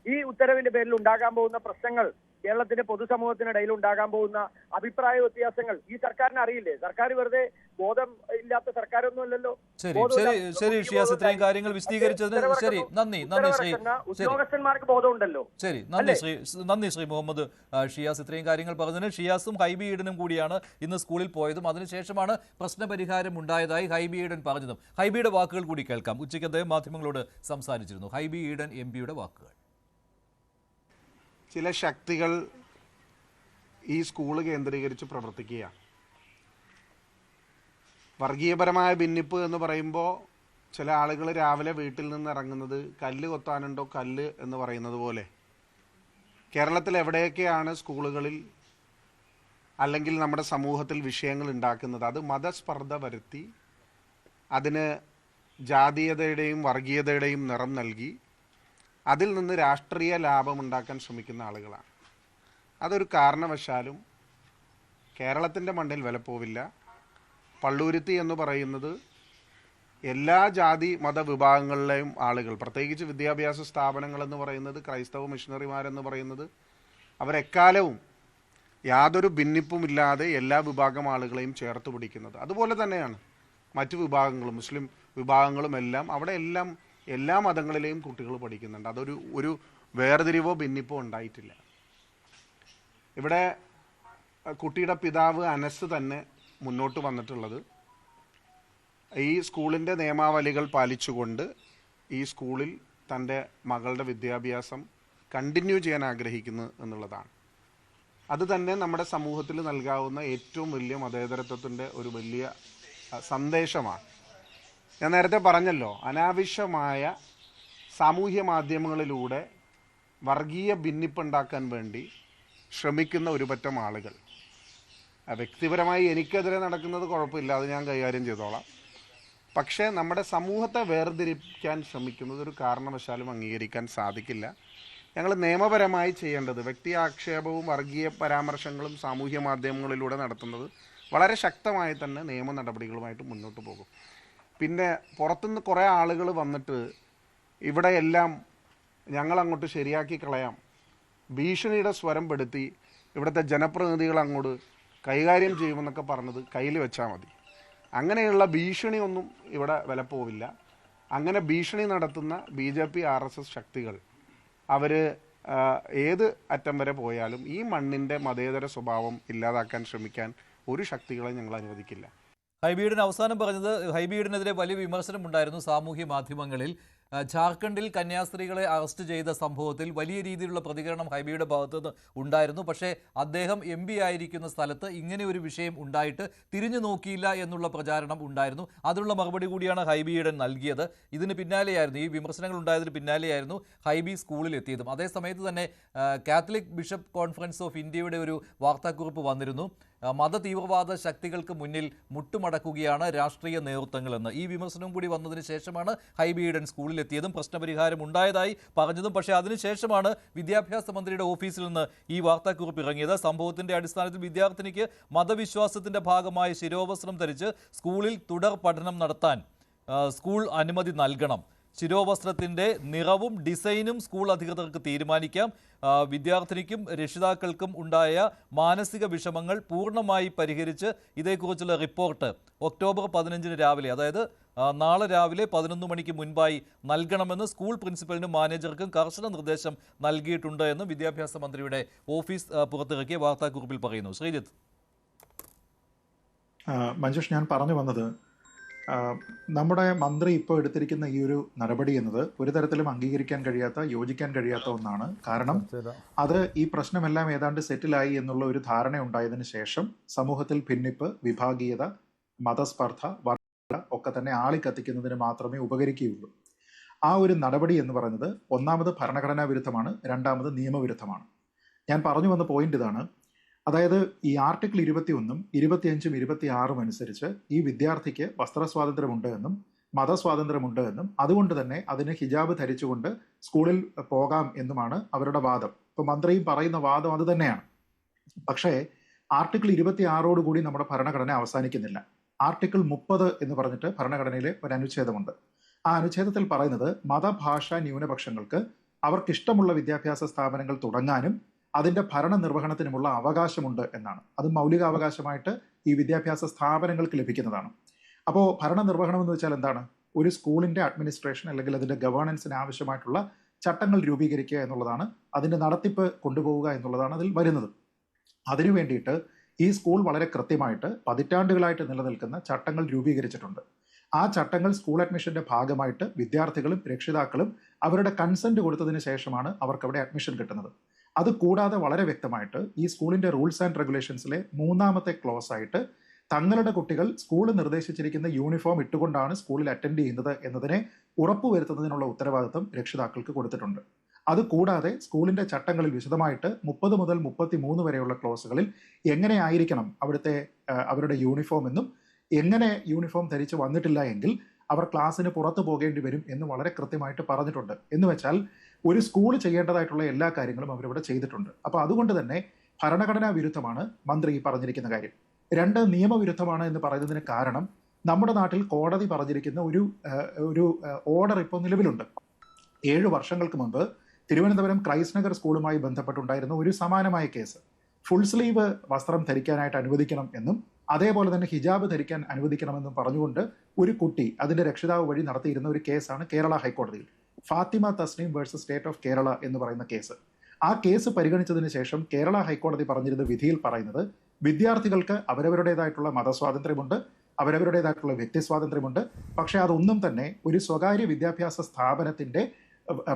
ഈ ഉത്തരവിന്റെ പേരിൽ ഉണ്ടാകാൻ പോകുന്ന പ്രശ്നങ്ങൾ, കേരളത്തിന്റെ പൊതുസമൂഹത്തിനിടയിൽ ഉണ്ടാകാൻ പോകുന്ന അഭിപ്രായ വ്യത്യാസങ്ങൾ ഈ സർക്കാരിന് അറിയില്ലേ? സർക്കാർ വെറുതെ ബോധം ഇല്ലാത്ത സർക്കാരൊന്നുമല്ലല്ലോ. ശരി ഷിയാസ്, ഇത്രയും കാര്യങ്ങൾ വിശദീകരിച്ചതിന് ശരി, നന്ദി ശ്രീ. ഉദ്യോഗസ്ഥന്മാർക്ക് ബോധമുണ്ടല്ലോ. ശരി, നന്ദി ശ്രീ മുഹമ്മദ് ഷിയാസ്, ഇത്രയും കാര്യങ്ങൾ പറഞ്ഞതിന്. ഷിയാസും ഹൈബി ഈഡനും കൂടിയാണ് ഇന്ന് സ്കൂളിൽ പോയതും അതിനുശേഷമാണ് പ്രശ്നപരിഹാരം ഉണ്ടായതായി ഹൈബി ഈഡൻ പറഞ്ഞതും. ഹൈബിയുടെ വാക്കുകൾ കൂടി കേൾക്കാം. ഉച്ചയ്ക്ക് അദ്ദേഹം മാധ്യമങ്ങളോട് സംസാരിച്ചിരുന്നു. ഹൈബി ഈഡൻ എംപിയുടെ വാക്കുകൾ. ചില ശക്തികൾ ഈ സ്കൂൾ കേന്ദ്രീകരിച്ച് പ്രവർത്തിക്കുക. വർഗീയപരമായ ഭിന്നിപ്പ് എന്ന് പറയുമ്പോൾ ചില ആളുകൾ രാവിലെ വീട്ടിൽ നിന്ന് ഇറങ്ങുന്നത് കല്ല് കൊത്താനുണ്ടോ കല്ല് എന്ന് പറയുന്നത് പോലെ കേരളത്തിൽ എവിടെയൊക്കെയാണ് സ്കൂളുകളിൽ അല്ലെങ്കിൽ നമ്മുടെ സമൂഹത്തിൽ വിഷയങ്ങൾ ഉണ്ടാക്കുന്നത്, അത് മതസ്പർദ്ധ വരുത്തി അതിന് ജാതീയതയുടെയും വർഗീയതയുടെയും നിറം നൽകി അതിൽ നിന്ന് രാഷ്ട്രീയ ലാഭമുണ്ടാക്കാൻ ശ്രമിക്കുന്ന ആളുകളാണ്. അതൊരു കാരണവശാലും കേരളത്തിൻ്റെ മണ്ണിൽ വിലപ്പോവില്ല. പള്ളൂരുത്തി എന്ന് പറയുന്നത് എല്ലാ ജാതി മതവിഭാഗങ്ങളിലെയും ആളുകൾ, പ്രത്യേകിച്ച് വിദ്യാഭ്യാസ സ്ഥാപനങ്ങൾ എന്ന് പറയുന്നത്, ക്രൈസ്തവ മിഷണറിമാരെന്ന് പറയുന്നത്, അവരെക്കാലവും യാതൊരു ഭിന്നിപ്പുമില്ലാതെ എല്ലാ വിഭാഗം ആളുകളെയും ചേർത്ത് പിടിക്കുന്നത്. അതുപോലെ തന്നെയാണ് മറ്റു വിഭാഗങ്ങളും, മുസ്ലിം വിഭാഗങ്ങളും എല്ലാം അവിടെ എല്ലാ മതങ്ങളിലെയും കുട്ടികൾ പഠിക്കുന്നുണ്ട്. ഒരു വേർതിരിവോ ഭിന്നിപ്പോ ഉണ്ടായിട്ടില്ല. ഇവിടെ കുട്ടിയുടെ പിതാവ് അനസ് തന്നെ മുന്നോട്ട് വന്നിട്ടുള്ളത് ഈ സ്കൂളിൻ്റെ നിയമാവലികൾ പാലിച്ചുകൊണ്ട് ഈ സ്കൂളിൽ തൻ്റെ മകളുടെ വിദ്യാഭ്യാസം കണ്ടിന്യൂ ചെയ്യാൻ ആഗ്രഹിക്കുന്നു എന്നുള്ളതാണ്. അത് തന്നെ നമ്മുടെ സമൂഹത്തിൽ നൽകാവുന്ന ഏറ്റവും വലിയ മതേതരത്വത്തിൻ്റെ ഒരു വലിയ സന്ദേശമാണ്. ഞാൻ നേരത്തെ പറഞ്ഞല്ലോ, അനാവശ്യമായ സാമൂഹ്യ മാധ്യമങ്ങളിലൂടെ വർഗീയ ഭിന്നിപ്പുണ്ടാക്കാൻ വേണ്ടി ശ്രമിക്കുന്ന ഒരു പറ്റം ആളുകൾ. വ്യക്തിപരമായി എനിക്കെതിരെ നടക്കുന്നത് കുഴപ്പമില്ല, അത് ഞാൻ കൈകാര്യം ചെയ്തോളാം. പക്ഷേ നമ്മുടെ സമൂഹത്തെ വേർതിരിക്കാൻ ശ്രമിക്കുന്നത് ഒരു കാരണവശാലും അംഗീകരിക്കാൻ സാധിക്കില്ല. ഞങ്ങൾ നിയമപരമായി ചെയ്യേണ്ടത്, വ്യക്തി ആക്ഷേപവും വർഗീയ പരാമർശങ്ങളും സാമൂഹ്യ മാധ്യമങ്ങളിലൂടെ നടത്തുന്നത് വളരെ ശക്തമായി തന്നെ നിയമ നടപടികളുമായിട്ട് മുന്നോട്ട് പോകും. പിന്നെ പുറത്തുനിന്ന് കുറേ ആളുകൾ വന്നിട്ട് ഇവിടെയെല്ലാം ഞങ്ങളങ്ങോട്ട് ശരിയാക്കി കളയാം, ഭീഷണിയുടെ സ്വരം പെടുത്തി ഇവിടുത്തെ ജനപ്രതിനിധികൾ അങ്ങോട്ട് കൈകാര്യം ചെയ്യുമെന്നൊക്കെ പറഞ്ഞത് കയ്യിൽ വെച്ചാൽ മതി. അങ്ങനെയുള്ള ഭീഷണിയൊന്നും ഇവിടെ വിലപ്പോവില്ല. അങ്ങനെ ഭീഷണി നടത്തുന്ന BJP RSS ശക്തികൾ അവർ ഏത് അറ്റം വരെ പോയാലും ഈ മണ്ണിൻ്റെ മതേതര സ്വഭാവം ഇല്ലാതാക്കാൻ ശ്രമിക്കാൻ ഒരു ശക്തികളെ ഞങ്ങൾ അനുവദിക്കില്ല. ഹൈബിയുടെ അവസാനം പറഞ്ഞത്, ഹൈബിയുടെതിരെ വലിയ വിമർശനം ഉണ്ടായിരുന്നു സാമൂഹ്യ മാധ്യമങ്ങളിൽ. ജാർഖണ്ഡിൽ കന്യാസ്ത്രീകളെ അറസ്റ്റ് ചെയ്ത സംഭവത്തിൽ വലിയ രീതിയിലുള്ള പ്രതികരണം ഹൈബിയുടെ ഭാഗത്തുനിന്ന് ഉണ്ടായിരുന്നു. പക്ഷേ അദ്ദേഹം MP ആയിരിക്കുന്ന സ്ഥലത്ത് ഇങ്ങനെ ഒരു വിഷയം ഉണ്ടായിട്ട് തിരിഞ്ഞു നോക്കിയില്ല എന്നുള്ള പ്രചാരണം ഉണ്ടായിരുന്നു. അതിനുള്ള മറുപടി കൂടിയാണ് ഹൈബിയുടെ നൽകിയത്. ഇതിന് പിന്നാലെയായിരുന്നു, ഈ വിമർശനങ്ങൾ ഉണ്ടായതിന് പിന്നാലെയായിരുന്നു ഹൈബി സ്കൂളിൽ എത്തിയതും. അതേസമയത്ത് തന്നെ കാത്തലിക് ബിഷപ്പ് കോൺഫറൻസ് ഓഫ് ഇന്ത്യയുടെ ഒരു വാർത്താക്കുറിപ്പ് വന്നിരുന്നു. മത തീവ്രവാദ ശക്തികൾക്ക് മുന്നിൽ മുട്ടുമടക്കുകയാണ് രാഷ്ട്രീയ നേതൃത്വങ്ങളെന്ന്. ഈ വിമർശനം കൂടി വന്നതിന് ശേഷമാണ് ഹൈബി ഈഡൻ സ്കൂളിലെത്തിയതും പ്രശ്നപരിഹാരം ഉണ്ടായതായി പറഞ്ഞതും. പക്ഷേ അതിനുശേഷമാണ് വിദ്യാഭ്യാസ മന്ത്രിയുടെ ഓഫീസിൽ നിന്ന് ഈ വാർത്താക്കുറിപ്പ് ഇറങ്ങിയത്. സംഭവത്തിന്റെ അടിസ്ഥാനത്തിൽ വിദ്യാർത്ഥിനിക്ക് മതവിശ്വാസത്തിന്റെ ഭാഗമായി ശിരോവസ്ത്രം ധരിച്ച് സ്കൂളിൽ തുടർ പഠനം നടത്താൻ സ്കൂൾ അനുമതി നൽകണം. ശിരോവസ്ത്രത്തിൻ്റെ നിറവും ഡിസൈനും സ്കൂൾ അധികൃതർക്ക് തീരുമാനിക്കാം. വിദ്യാർത്ഥിനിക്കും രക്ഷിതാക്കൾക്കും ഉണ്ടായ മാനസിക വിഷമങ്ങൾ പൂർണ്ണമായി പരിഹരിച്ച് ഇതേക്കുറിച്ചുള്ള റിപ്പോർട്ട് ഒക്ടോബർ 15 രാവിലെ, അതായത് നാളെ രാവിലെ 11 മണിക്ക് മുൻപായി നൽകണമെന്ന് സ്കൂൾ പ്രിൻസിപ്പലിനും മാനേജർക്കും കർശന നിർദ്ദേശം നൽകിയിട്ടുണ്ട് എന്ന് വിദ്യാഭ്യാസ മന്ത്രിയുടെ ഓഫീസ് പുറത്തിറക്കിയ വാർത്താക്കുറിപ്പിൽ പറയുന്നു. ശ്രീജിത്ത്. മഞ്ജുഷ്, ഞാൻ പറഞ്ഞു വന്നത്, നമ്മുടെ മന്ത്രി ഇപ്പോൾ എടുത്തിരിക്കുന്ന ഈ ഒരു നടപടി എന്നത് ഒരു തരത്തിലും അംഗീകരിക്കാൻ കഴിയാത്ത, യോജിക്കാൻ കഴിയാത്ത ഒന്നാണ്. കാരണം അത് ഈ പ്രശ്നമെല്ലാം ഏതാണ്ട് സെറ്റിലായി എന്നുള്ള ഒരു ധാരണ ഉണ്ടായതിനു ശേഷം സമൂഹത്തിൽ ഭിന്നിപ്പ്, വിഭാഗീയത, മതസ്പർദ്ധ, വർഗീയത ഒക്കെ തന്നെ ആളിക്കത്തിക്കുന്നതിന് മാത്രമേ ഉപകരിക്കുകയുള്ളൂ. ആ ഒരു നടപടി എന്ന് പറയുന്നത് ഒന്നാമത് ഭരണഘടനാ വിരുദ്ധമാണ്, രണ്ടാമത് നിയമവിരുദ്ധമാണ്. ഞാൻ പറഞ്ഞു വന്ന പോയിന്റ് ഇതാണ്. അതായത് ഈ ആർട്ടിക്കിൾ 21ഉം 25ഉം 26ഉം അനുസരിച്ച് ഈ വിദ്യാർത്ഥിക്ക് വസ്ത്രസ്വാതന്ത്ര്യമുണ്ട് എന്നും മതസ്വാതന്ത്ര്യമുണ്ട് എന്നും അതുകൊണ്ട് തന്നെ അതിന് ഹിജാബ് ധരിച്ചുകൊണ്ട് സ്കൂളിൽ പോകാം എന്നുമാണ് അവരുടെ വാദം. ഇപ്പൊ മന്ത്രിയും പറയുന്ന വാദം അത് തന്നെയാണ്. പക്ഷേ ആർട്ടിക്കിൾ 26ഓട് കൂടി നമ്മുടെ ഭരണഘടന അവസാനിക്കുന്നില്ല. ആർട്ടിക്കിൾ 30 എന്ന് പറഞ്ഞിട്ട് ഭരണഘടനയിലെ ഒരു അനുച്ഛേദമുണ്ട്. ആ അനുച്ഛേദത്തിൽ പറയുന്നത് മതഭാഷാ ന്യൂനപക്ഷങ്ങൾക്ക് അവർക്കിഷ്ടമുള്ള വിദ്യാഭ്യാസ സ്ഥാപനങ്ങൾ തുടങ്ങാനും അതിൻ്റെ ഭരണനിർവഹണത്തിനുമുള്ള അവകാശമുണ്ട് എന്നാണ്. അത് മൗലികാവകാശമായിട്ട് ഈ വിദ്യാഭ്യാസ സ്ഥാപനങ്ങൾക്ക് ലഭിക്കുന്നതാണ്. അപ്പോൾ ഭരണനിർവഹണം എന്ന് വെച്ചാൽ എന്താണ്? ഒരു സ്കൂളിൻ്റെ അഡ്മിനിസ്ട്രേഷൻ അല്ലെങ്കിൽ അതിൻ്റെ ഗവേണൻസിന് ആവശ്യമായിട്ടുള്ള ചട്ടങ്ങൾ രൂപീകരിക്കുക എന്നുള്ളതാണ്, അതിൻ്റെ നടത്തിപ്പ് കൊണ്ടുപോവുക എന്നുള്ളതാണ് അതിൽ വരുന്നത്. അതിനു വേണ്ടിയിട്ട് ഈ സ്കൂൾ വളരെ കൃത്യമായിട്ട് പതിറ്റാണ്ടുകളായിട്ട് നിലനിൽക്കുന്ന ചട്ടങ്ങൾ രൂപീകരിച്ചിട്ടുണ്ട്. ആ ചട്ടങ്ങൾ സ്കൂൾ അഡ്മിഷന്റെ ഭാഗമായിട്ട് വിദ്യാർത്ഥികളും രക്ഷിതാക്കളും അവരുടെ കൺസെന്റ് കൊടുത്തതിന് ശേഷമാണ് അവർക്ക് അവിടെ അഡ്മിഷൻ കിട്ടുന്നത്. അത് കൂടാതെ വളരെ വ്യക്തമായിട്ട് ഈ സ്കൂളിന്റെ റൂൾസ് ആൻഡ് റെഗുലേഷൻസിലെ 3ാമത്തെ ക്ലോസ് ആയിട്ട് തങ്ങളുടെ കുട്ടികൾ സ്കൂൾ നിർദ്ദേശിച്ചിരിക്കുന്ന യൂണിഫോം ഇട്ടുകൊണ്ടാണ് സ്കൂളിൽ അറ്റൻഡ് ചെയ്യുന്നത് എന്നതിനെ ഉറപ്പുവരുത്തുന്നതിനുള്ള ഉത്തരവാദിത്വം രക്ഷിതാക്കൾക്ക് കൊടുത്തിട്ടുണ്ട്. അതുകൂടാതെ സ്കൂളിന്റെ ചട്ടങ്ങളിൽ വിശദമായിട്ട് 30 മുതൽ 33 വരെയുള്ള ക്ലോസുകളിൽ എങ്ങനെയായിരിക്കണം അവരുടെ യൂണിഫോം എന്നും എങ്ങനെ യൂണിഫോം ധരിച്ച് വന്നിട്ടില്ല എങ്കിൽ അവർ ക്ലാസ്സിന് പുറത്തു പോകേണ്ടി വരും എന്ന് വളരെ കൃത്യമായിട്ട് പറഞ്ഞിട്ടുണ്ട്. എന്ന് വെച്ചാൽ ഒരു സ്കൂൾ ചെയ്യേണ്ടതായിട്ടുള്ള എല്ലാ കാര്യങ്ങളും അവരിവിടെ ചെയ്തിട്ടുണ്ട്. അപ്പോൾ അതുകൊണ്ട് തന്നെ ഭരണഘടനാ വിരുദ്ധമാണ് മന്ത്രി ഈ പറഞ്ഞിരിക്കുന്ന കാര്യം. 2 നിയമവിരുദ്ധമാണ് എന്ന് പറയുന്നതിന് കാരണം നമ്മുടെ നാട്ടിൽ കോടതി പറഞ്ഞിരിക്കുന്ന ഒരു ഓർഡർ ഇപ്പോൾ നിലവിലുണ്ട്. 7 വർഷങ്ങൾക്ക് മുമ്പ് തിരുവനന്തപുരം ക്രൈസ്റ്റ് നഗർ സ്കൂളുമായി ബന്ധപ്പെട്ടുണ്ടായിരുന്ന ഒരു സമാനമായ കേസ്, ഫുൾ സ്ലീവ് വസ്ത്രം ധരിക്കാനായിട്ട് അനുവദിക്കണം എന്നും അതേപോലെ തന്നെ ഹിജാബ് ധരിക്കാൻ അനുവദിക്കണമെന്നും പറഞ്ഞുകൊണ്ട് ഒരു കുട്ടി അതിന്റെ രക്ഷിതാവ് വഴി നടത്തിയിരുന്ന ഒരു കേസാണ് കേരള ഹൈക്കോടതിയിൽ, Fathima Thasneem versus state of Kerala എന്ന് പറയുന്ന കേസ്. ആ കേസ് പരിഗണിച്ചതിന് ശേഷം കേരള ഹൈക്കോടതി പറഞ്ഞിരുന്ന വിധിയിൽ പറയുന്നത് വിദ്യാർത്ഥികൾക്ക് അവരവരുടേതായിട്ടുള്ള മതസ്വാതന്ത്ര്യമുണ്ട്, അവരവരുടേതായിട്ടുള്ള വ്യക്തിസ്വാതന്ത്ര്യമുണ്ട്. പക്ഷേ അതൊന്നും തന്നെ ഒരു സ്വകാര്യ വിദ്യാഭ്യാസ സ്ഥാപനത്തിന്റെ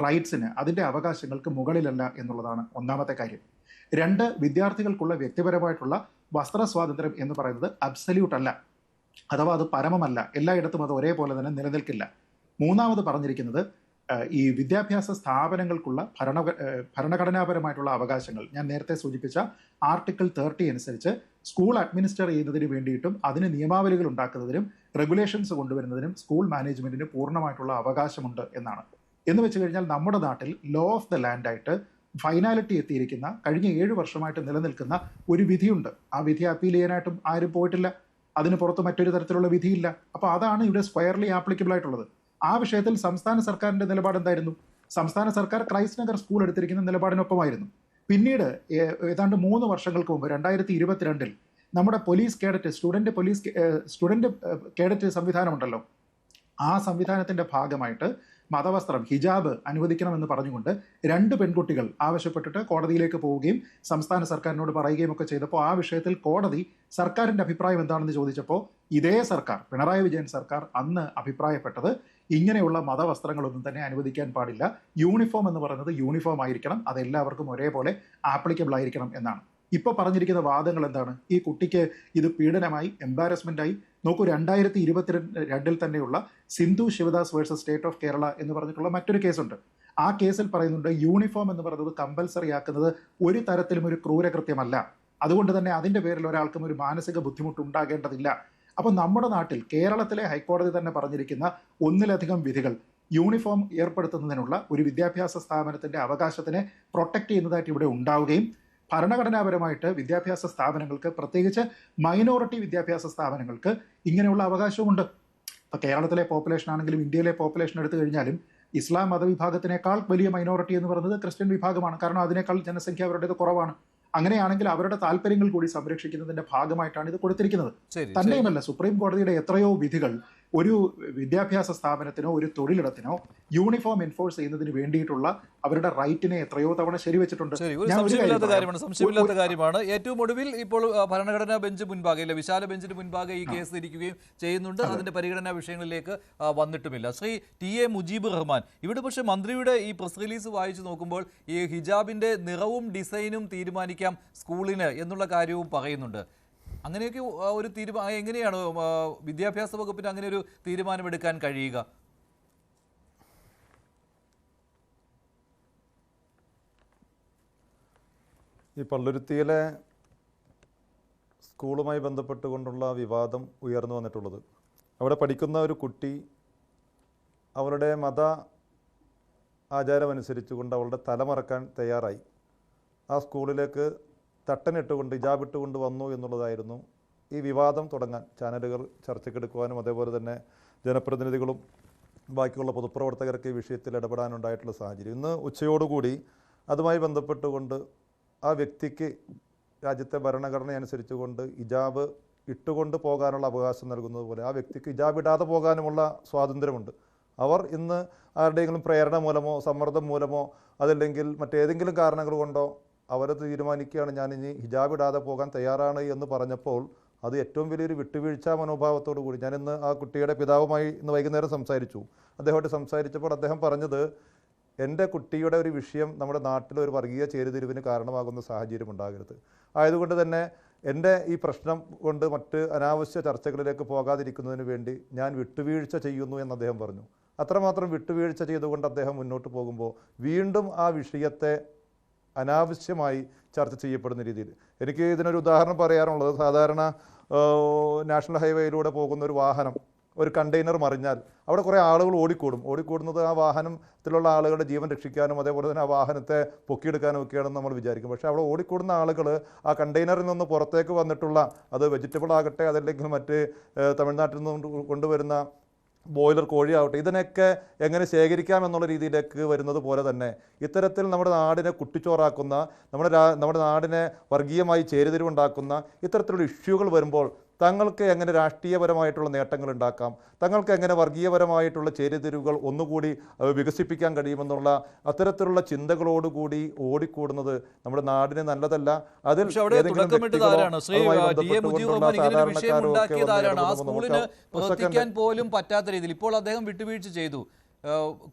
റൈറ്റ്സിന്, അതിന്റെ അവകാശങ്ങൾക്ക് മുകളിലല്ല എന്നുള്ളതാണ് ഒന്നാമത്തെ കാര്യം. 2, വിദ്യാർത്ഥികൾക്കുള്ള വ്യക്തിപരമായിട്ടുള്ള വസ്ത്ര സ്വാതന്ത്ര്യം എന്ന് പറയുന്നത് അബ്സല്യൂട്ട് അല്ല, അഥവാ അത് പരമമല്ല, എല്ലായിടത്തും അത് ഒരേപോലെ തന്നെ നിലനിൽക്കില്ല. 3ാമത് പറഞ്ഞിരിക്കുന്നത് ഈ വിദ്യാഭ്യാസ സ്ഥാപനങ്ങൾക്കുള്ള ഭരണഘടനാപരമായിട്ടുള്ള അവകാശങ്ങൾ, ഞാൻ നേരത്തെ സൂചിപ്പിച്ച ആർട്ടിക്കിൾ 30 അനുസരിച്ച് സ്കൂൾ അഡ്മിനിസ്റ്റർ ചെയ്യുന്നതിന് വേണ്ടിയിട്ടും അതിന് നിയമാവലികൾ ഉണ്ടാക്കുന്നതിനും റെഗുലേഷൻസ് കൊണ്ടുവരുന്നതിനും സ്കൂൾ മാനേജ്മെന്റിന് പൂർണ്ണമായിട്ടുള്ള അവകാശമുണ്ട് എന്നാണ്. എന്ന് വെച്ച് കഴിഞ്ഞാൽ നമ്മുടെ നാട്ടിൽ ലോ ഓഫ് ദ ലാൻഡ് ആയിട്ട് ഫൈനാലിറ്റി എത്തിയിരിക്കുന്ന കഴിഞ്ഞ 7 വർഷമായിട്ട് നിലനിൽക്കുന്ന ഒരു വിധിയുണ്ട്. ആ വിധി അപ്പീൽ ചെയ്യാനായിട്ടും ആരും പോയിട്ടില്ല, അതിന് പുറത്ത് മറ്റൊരു തരത്തിലുള്ള വിധിയില്ല. അപ്പോൾ അതാണ് ഇവിടെ സ്ക്വയർലി ആപ്ലിക്കബിൾ ആയിട്ടുള്ളത്. ആ വിഷയത്തിൽ സംസ്ഥാന സർക്കാരിന്റെ നിലപാട് എന്തായിരുന്നു? സംസ്ഥാന സർക്കാർ ക്രൈസ്റ്റ് നഗർ സ്കൂൾ എടുത്തിരിക്കുന്ന നിലപാടിനൊപ്പമായിരുന്നു. പിന്നീട് ഏതാണ്ട് 3 വർഷങ്ങൾക്ക് മുമ്പ് 2022 നമ്മുടെ പോലീസ് കേഡറ്റ് സ്റ്റുഡന്റ് കേഡറ്റ് സംവിധാനമുണ്ടല്ലോ, ആ സംവിധാനത്തിന്റെ ഭാഗമായിട്ട് മതവസ്ത്രം ഹിജാബ് അനുവദിക്കണമെന്ന് പറഞ്ഞുകൊണ്ട് 2 പെൺകുട്ടികൾ ആവശ്യപ്പെട്ടിട്ട് കോടതിയിലേക്ക് പോവുകയും സംസ്ഥാന സർക്കാരിനോട് പറയുകയും ഒക്കെ ചെയ്തപ്പോൾ ആ വിഷയത്തിൽ കോടതി സർക്കാരിന്റെ അഭിപ്രായം എന്താണെന്ന് ചോദിച്ചപ്പോൾ ഇതേ സർക്കാർ, പിണറായി വിജയൻ സർക്കാർ, അന്ന് അഭിപ്രായപ്പെട്ടത് ഇങ്ങനെയുള്ള മതവസ്ത്രങ്ങളൊന്നും തന്നെ അനുവദിക്കാൻ പാടില്ല, യൂണിഫോം എന്ന് പറയുന്നത് യൂണിഫോം ആയിരിക്കണം, അത് എല്ലാവർക്കും ഒരേപോലെ ആപ്ലിക്കബിൾ ആയിരിക്കണം എന്നാണ്. ഇപ്പോൾ പറഞ്ഞിരിക്കുന്ന വാദങ്ങൾ എന്താണ്? ഈ കുട്ടിക്ക് ഇത് പീഡനമായി, എംബാരസ്മെന്റായി. നോക്കൂ, 2022 തന്നെയുള്ള Sindhu Sivadas versus state of Kerala എന്ന് പറഞ്ഞിട്ടുള്ള മറ്റൊരു കേസുണ്ട്. ആ കേസിൽ പറയുന്നുണ്ട് യൂണിഫോം എന്ന് പറയുന്നത് കമ്പൽസറി ആക്കുന്നത് ഒരു തരത്തിലും ഒരു ക്രൂരകൃത്യമല്ല, അതുകൊണ്ട് തന്നെ അതിന്റെ പേരിൽ ഒരാൾക്കും ഒരു മാനസിക ബുദ്ധിമുട്ട് ഉണ്ടാകേണ്ടതില്ല. അപ്പോൾ നമ്മുടെ നാട്ടിൽ കേരളത്തിലെ ഹൈക്കോടതി തന്നെ പറഞ്ഞിരിക്കുന്ന 1-ലധികം വിധികൾ യൂണിഫോം ഏർപ്പെടുത്തുന്നതിനുള്ള ഒരു വിദ്യാഭ്യാസ സ്ഥാപനത്തിന്റെ അവകാശത്തിനെ പ്രൊട്ടക്ട് ചെയ്യുന്നതായിട്ട് ഇവിടെ ഉണ്ടാവുകയും ഭരണഘടനാപരമായിട്ട് വിദ്യാഭ്യാസ സ്ഥാപനങ്ങൾക്ക്, പ്രത്യേകിച്ച് മൈനോറിറ്റി വിദ്യാഭ്യാസ സ്ഥാപനങ്ങൾക്ക് ഇങ്ങനെയുള്ള അവകാശമുണ്ട്. ഇപ്പോൾ കേരളത്തിലെ പോപ്പുലേഷൻ ആണെങ്കിലും ഇന്ത്യയിലെ പോപ്പുലേഷൻ എടുത്തു കഴിഞ്ഞാലും ഇസ്ലാം മതവിഭാഗത്തിനേക്കാൾ വലിയ മൈനോറിറ്റി എന്ന് പറയുന്നത് ക്രിസ്ത്യൻ വിഭാഗമാണ്. കാരണം അതിനേക്കാൾ ജനസംഖ്യ അവരുടേത് കുറവാണ്. അങ്ങനെയാണെങ്കിൽ അവരുടെ താല്പര്യങ്ങൾ കൂടി സംരക്ഷിക്കുന്നതിന്റെ ഭാഗമായിട്ടാണ് ഇത് കൊടുത്തിരിക്കുന്നത്. തന്നെയുമല്ല, സുപ്രീം കോടതിയുടെ എത്രയോ വിധികൾ ഒരു വിദ്യാഭ്യാസ സ്ഥാപനത്തിനോ ഒരു തൊഴിലിടത്തിനോ യൂണിഫോം എൻഫോഴ്സ് ചെയ്യുന്നതിന് വേണ്ടിയിട്ടുള്ള അവരുടെ റൈറ്റിനെ എത്രയോ തവണ ശരിവെച്ചിട്ടുണ്ട്. സംശയമില്ലാത്ത കാര്യമാണ്. ഏറ്റവും ഒടുവിൽ ഇപ്പോൾ ഭരണഘടനാ ബെഞ്ച് മുൻപാകെ, വിശാല ബെഞ്ചിന് മുൻപാകെ ഈ കേസ് ഇരിക്കുകയും ചെയ്യുന്നുണ്ട്. അതിന്റെ പരിഗണനാ വിഷയങ്ങളിലേക്ക് വന്നിട്ടുമില്ല. ശ്രീ TA മുജീബ് റഹ്മാൻ, ഇവിടെ പക്ഷേ മന്ത്രിയുടെ ഈ പ്രസ് റിലീസ് വായിച്ചു നോക്കുമ്പോൾ ഈ ഹിജാബിന്റെ നിറവും ഡിസൈനും തീരുമാനിക്കാൻ സ്കൂളിന് എന്നുള്ള കാര്യവും പറയുന്നുണ്ട്. അങ്ങനെയൊക്കെ ഒരു തീരുമാനം എങ്ങനെയാണ് വിദ്യാഭ്യാസ വകുപ്പിന് അങ്ങനെ ഒരു തീരുമാനമെടുക്കാൻ കഴിയുക? ഈ പള്ളുരുത്തിയിലെ സ്കൂളുമായി ബന്ധപ്പെട്ടുകൊണ്ടുള്ള വിവാദം ഉയർന്നു വന്നിട്ടുള്ളത്, അവിടെ പഠിക്കുന്ന ഒരു കുട്ടി അവളുടെ മത ആചാരമനുസരിച്ചുകൊണ്ട് അവളുടെ തലമറക്കാൻ തയ്യാറായി ആ സ്കൂളിലേക്ക് തട്ടനിട്ടുകൊണ്ട് ഹിജാബ് ഇട്ടുകൊണ്ട് വന്നു എന്നുള്ളതായിരുന്നു ഈ വിവാദം തുടങ്ങാൻ ചാനലുകൾ ചർച്ചയ്ക്കെടുക്കുവാനും അതേപോലെ തന്നെ ജനപ്രതിനിധികളും ബാക്കിയുള്ള പൊതുപ്രവർത്തകർക്ക് ഈ വിഷയത്തിൽ ഇടപെടാനുണ്ടായിട്ടുള്ള സാഹചര്യം. ഇന്ന് ഉച്ചയോടുകൂടി അതുമായി ബന്ധപ്പെട്ടുകൊണ്ട് ആ വ്യക്തിക്ക് രാജ്യത്തെ ഭരണഘടന അനുസരിച്ചുകൊണ്ട് ഹിജാബ് ഇട്ടുകൊണ്ട് പോകാനുള്ള അവകാശം നൽകുന്നത് പോലെ ആ വ്യക്തിക്ക് ഹിജാബ് ഇടാതെ പോകാനുമുള്ള സ്വാതന്ത്ര്യമുണ്ട്. അവർ ഇന്ന് ആരുടെയെങ്കിലും പ്രേരണ മൂലമോ സമ്മർദ്ദം മൂലമോ അതല്ലെങ്കിൽ മറ്റേതെങ്കിലും കാരണങ്ങൾ കൊണ്ടോ അവരത് തീരുമാനിക്കുകയാണ് ഞാൻ ഇനി ഹിജാബ് ഇടാതെ പോകാൻ തയ്യാറാണ് എന്ന് പറഞ്ഞപ്പോൾ അത് ഏറ്റവും വലിയൊരു വിട്ടുവീഴ്ച മനോഭാവത്തോടു കൂടി ഞാനിന്ന് ആ കുട്ടിയുടെ പിതാവുമായി ഇന്ന് വൈകുന്നേരം സംസാരിച്ചു. അദ്ദേഹമായിട്ട് സംസാരിച്ചപ്പോൾ അദ്ദേഹം പറഞ്ഞത് എൻ്റെ കുട്ടിയുടെ ഒരു വിഷയം നമ്മുടെ നാട്ടിൽ ഒരു വർഗീയ ചേരിതിരിവിന് കാരണമാകുന്ന സാഹചര്യം ഉണ്ടാകരുത്. ആയതുകൊണ്ട് തന്നെ എൻ്റെ ഈ പ്രശ്നം കൊണ്ട് മറ്റ് അനാവശ്യ ചർച്ചകളിലേക്ക് പോകാതിരിക്കുന്നതിന് വേണ്ടി ഞാൻ വിട്ടുവീഴ്ച ചെയ്യുന്നു എന്ന് അദ്ദേഹം പറഞ്ഞു. അത്രമാത്രം വിട്ടുവീഴ്ച ചെയ്തുകൊണ്ട് അദ്ദേഹം മുന്നോട്ട് പോകുമ്പോൾ വീണ്ടും ആ വിഷയത്തെ അനാവശ്യമായി ചർച്ച ചെയ്യപ്പെടുന്ന രീതിയിൽ എനിക്ക് ഇതിനൊരു ഉദാഹരണം പറയാനുള്ളത്, സാധാരണ നാഷണൽ ഹൈവേയിലൂടെ പോകുന്ന ഒരു വാഹനം ഒരു കണ്ടെയ്നർ മറിഞ്ഞാൽ അവിടെ കുറേ ആളുകൾ ഓടിക്കൂടുന്നത് ആ വാഹനത്തിലുള്ള ആളുകളുടെ ജീവൻ രക്ഷിക്കാനും അതേപോലെ തന്നെ ആ വാഹനത്തെ പൊക്കിയെടുക്കാനും ഒക്കെയാണെന്ന് നമ്മൾ വിചാരിക്കും. പക്ഷേ അവിടെ ഓടിക്കൂടുന്ന ആളുകൾ ആ കണ്ടെയ്നറിൽ നിന്ന് പുറത്തേക്ക് വന്നിട്ടുള്ള അത് വെജിറ്റബിൾ ആകട്ടെ അതല്ലെങ്കിൽ മറ്റ് തമിഴ്നാട്ടിൽ നിന്ന് കൊണ്ടുവരുന്ന ബോയിലർ കോഴിയാവട്ടെ ഇതിനൊക്കെ എങ്ങനെ ശേഖരിക്കാം എന്നുള്ള രീതിയിലേക്ക് വരുന്നത് പോലെ തന്നെ ഇത്തരത്തിൽ നമ്മുടെ നാടിനെ കുട്ടിച്ചോറാക്കുന്ന നമ്മുടെ നാടിനെ വർഗീയമായി ചേരിതിരിവുണ്ടാക്കുന്ന ഇത്തരത്തിലുള്ള ഇഷ്യൂകൾ വരുമ്പോൾ തങ്ങൾക്ക് എങ്ങനെ രാഷ്ട്രീയപരമായിട്ടുള്ള നേട്ടങ്ങൾ ഉണ്ടാക്കാം, തങ്ങൾക്ക് എങ്ങനെ വർഗീയപരമായിട്ടുള്ള ചേരിതിരിവുകൾ ഒന്നുകൂടി വികസിപ്പിക്കാൻ കഴിയുമെന്നുള്ള അത്തരത്തിലുള്ള ചിന്തകളോടുകൂടി ഓടിക്കൂടുന്നത് നമ്മുടെ നാടിന് നല്ലതല്ല. അതിൽ പോലും പറ്റാത്ത രീതിയിൽ ഇപ്പോൾ അദ്ദേഹം വിട്ടുവീഴ്ച ചെയ്തു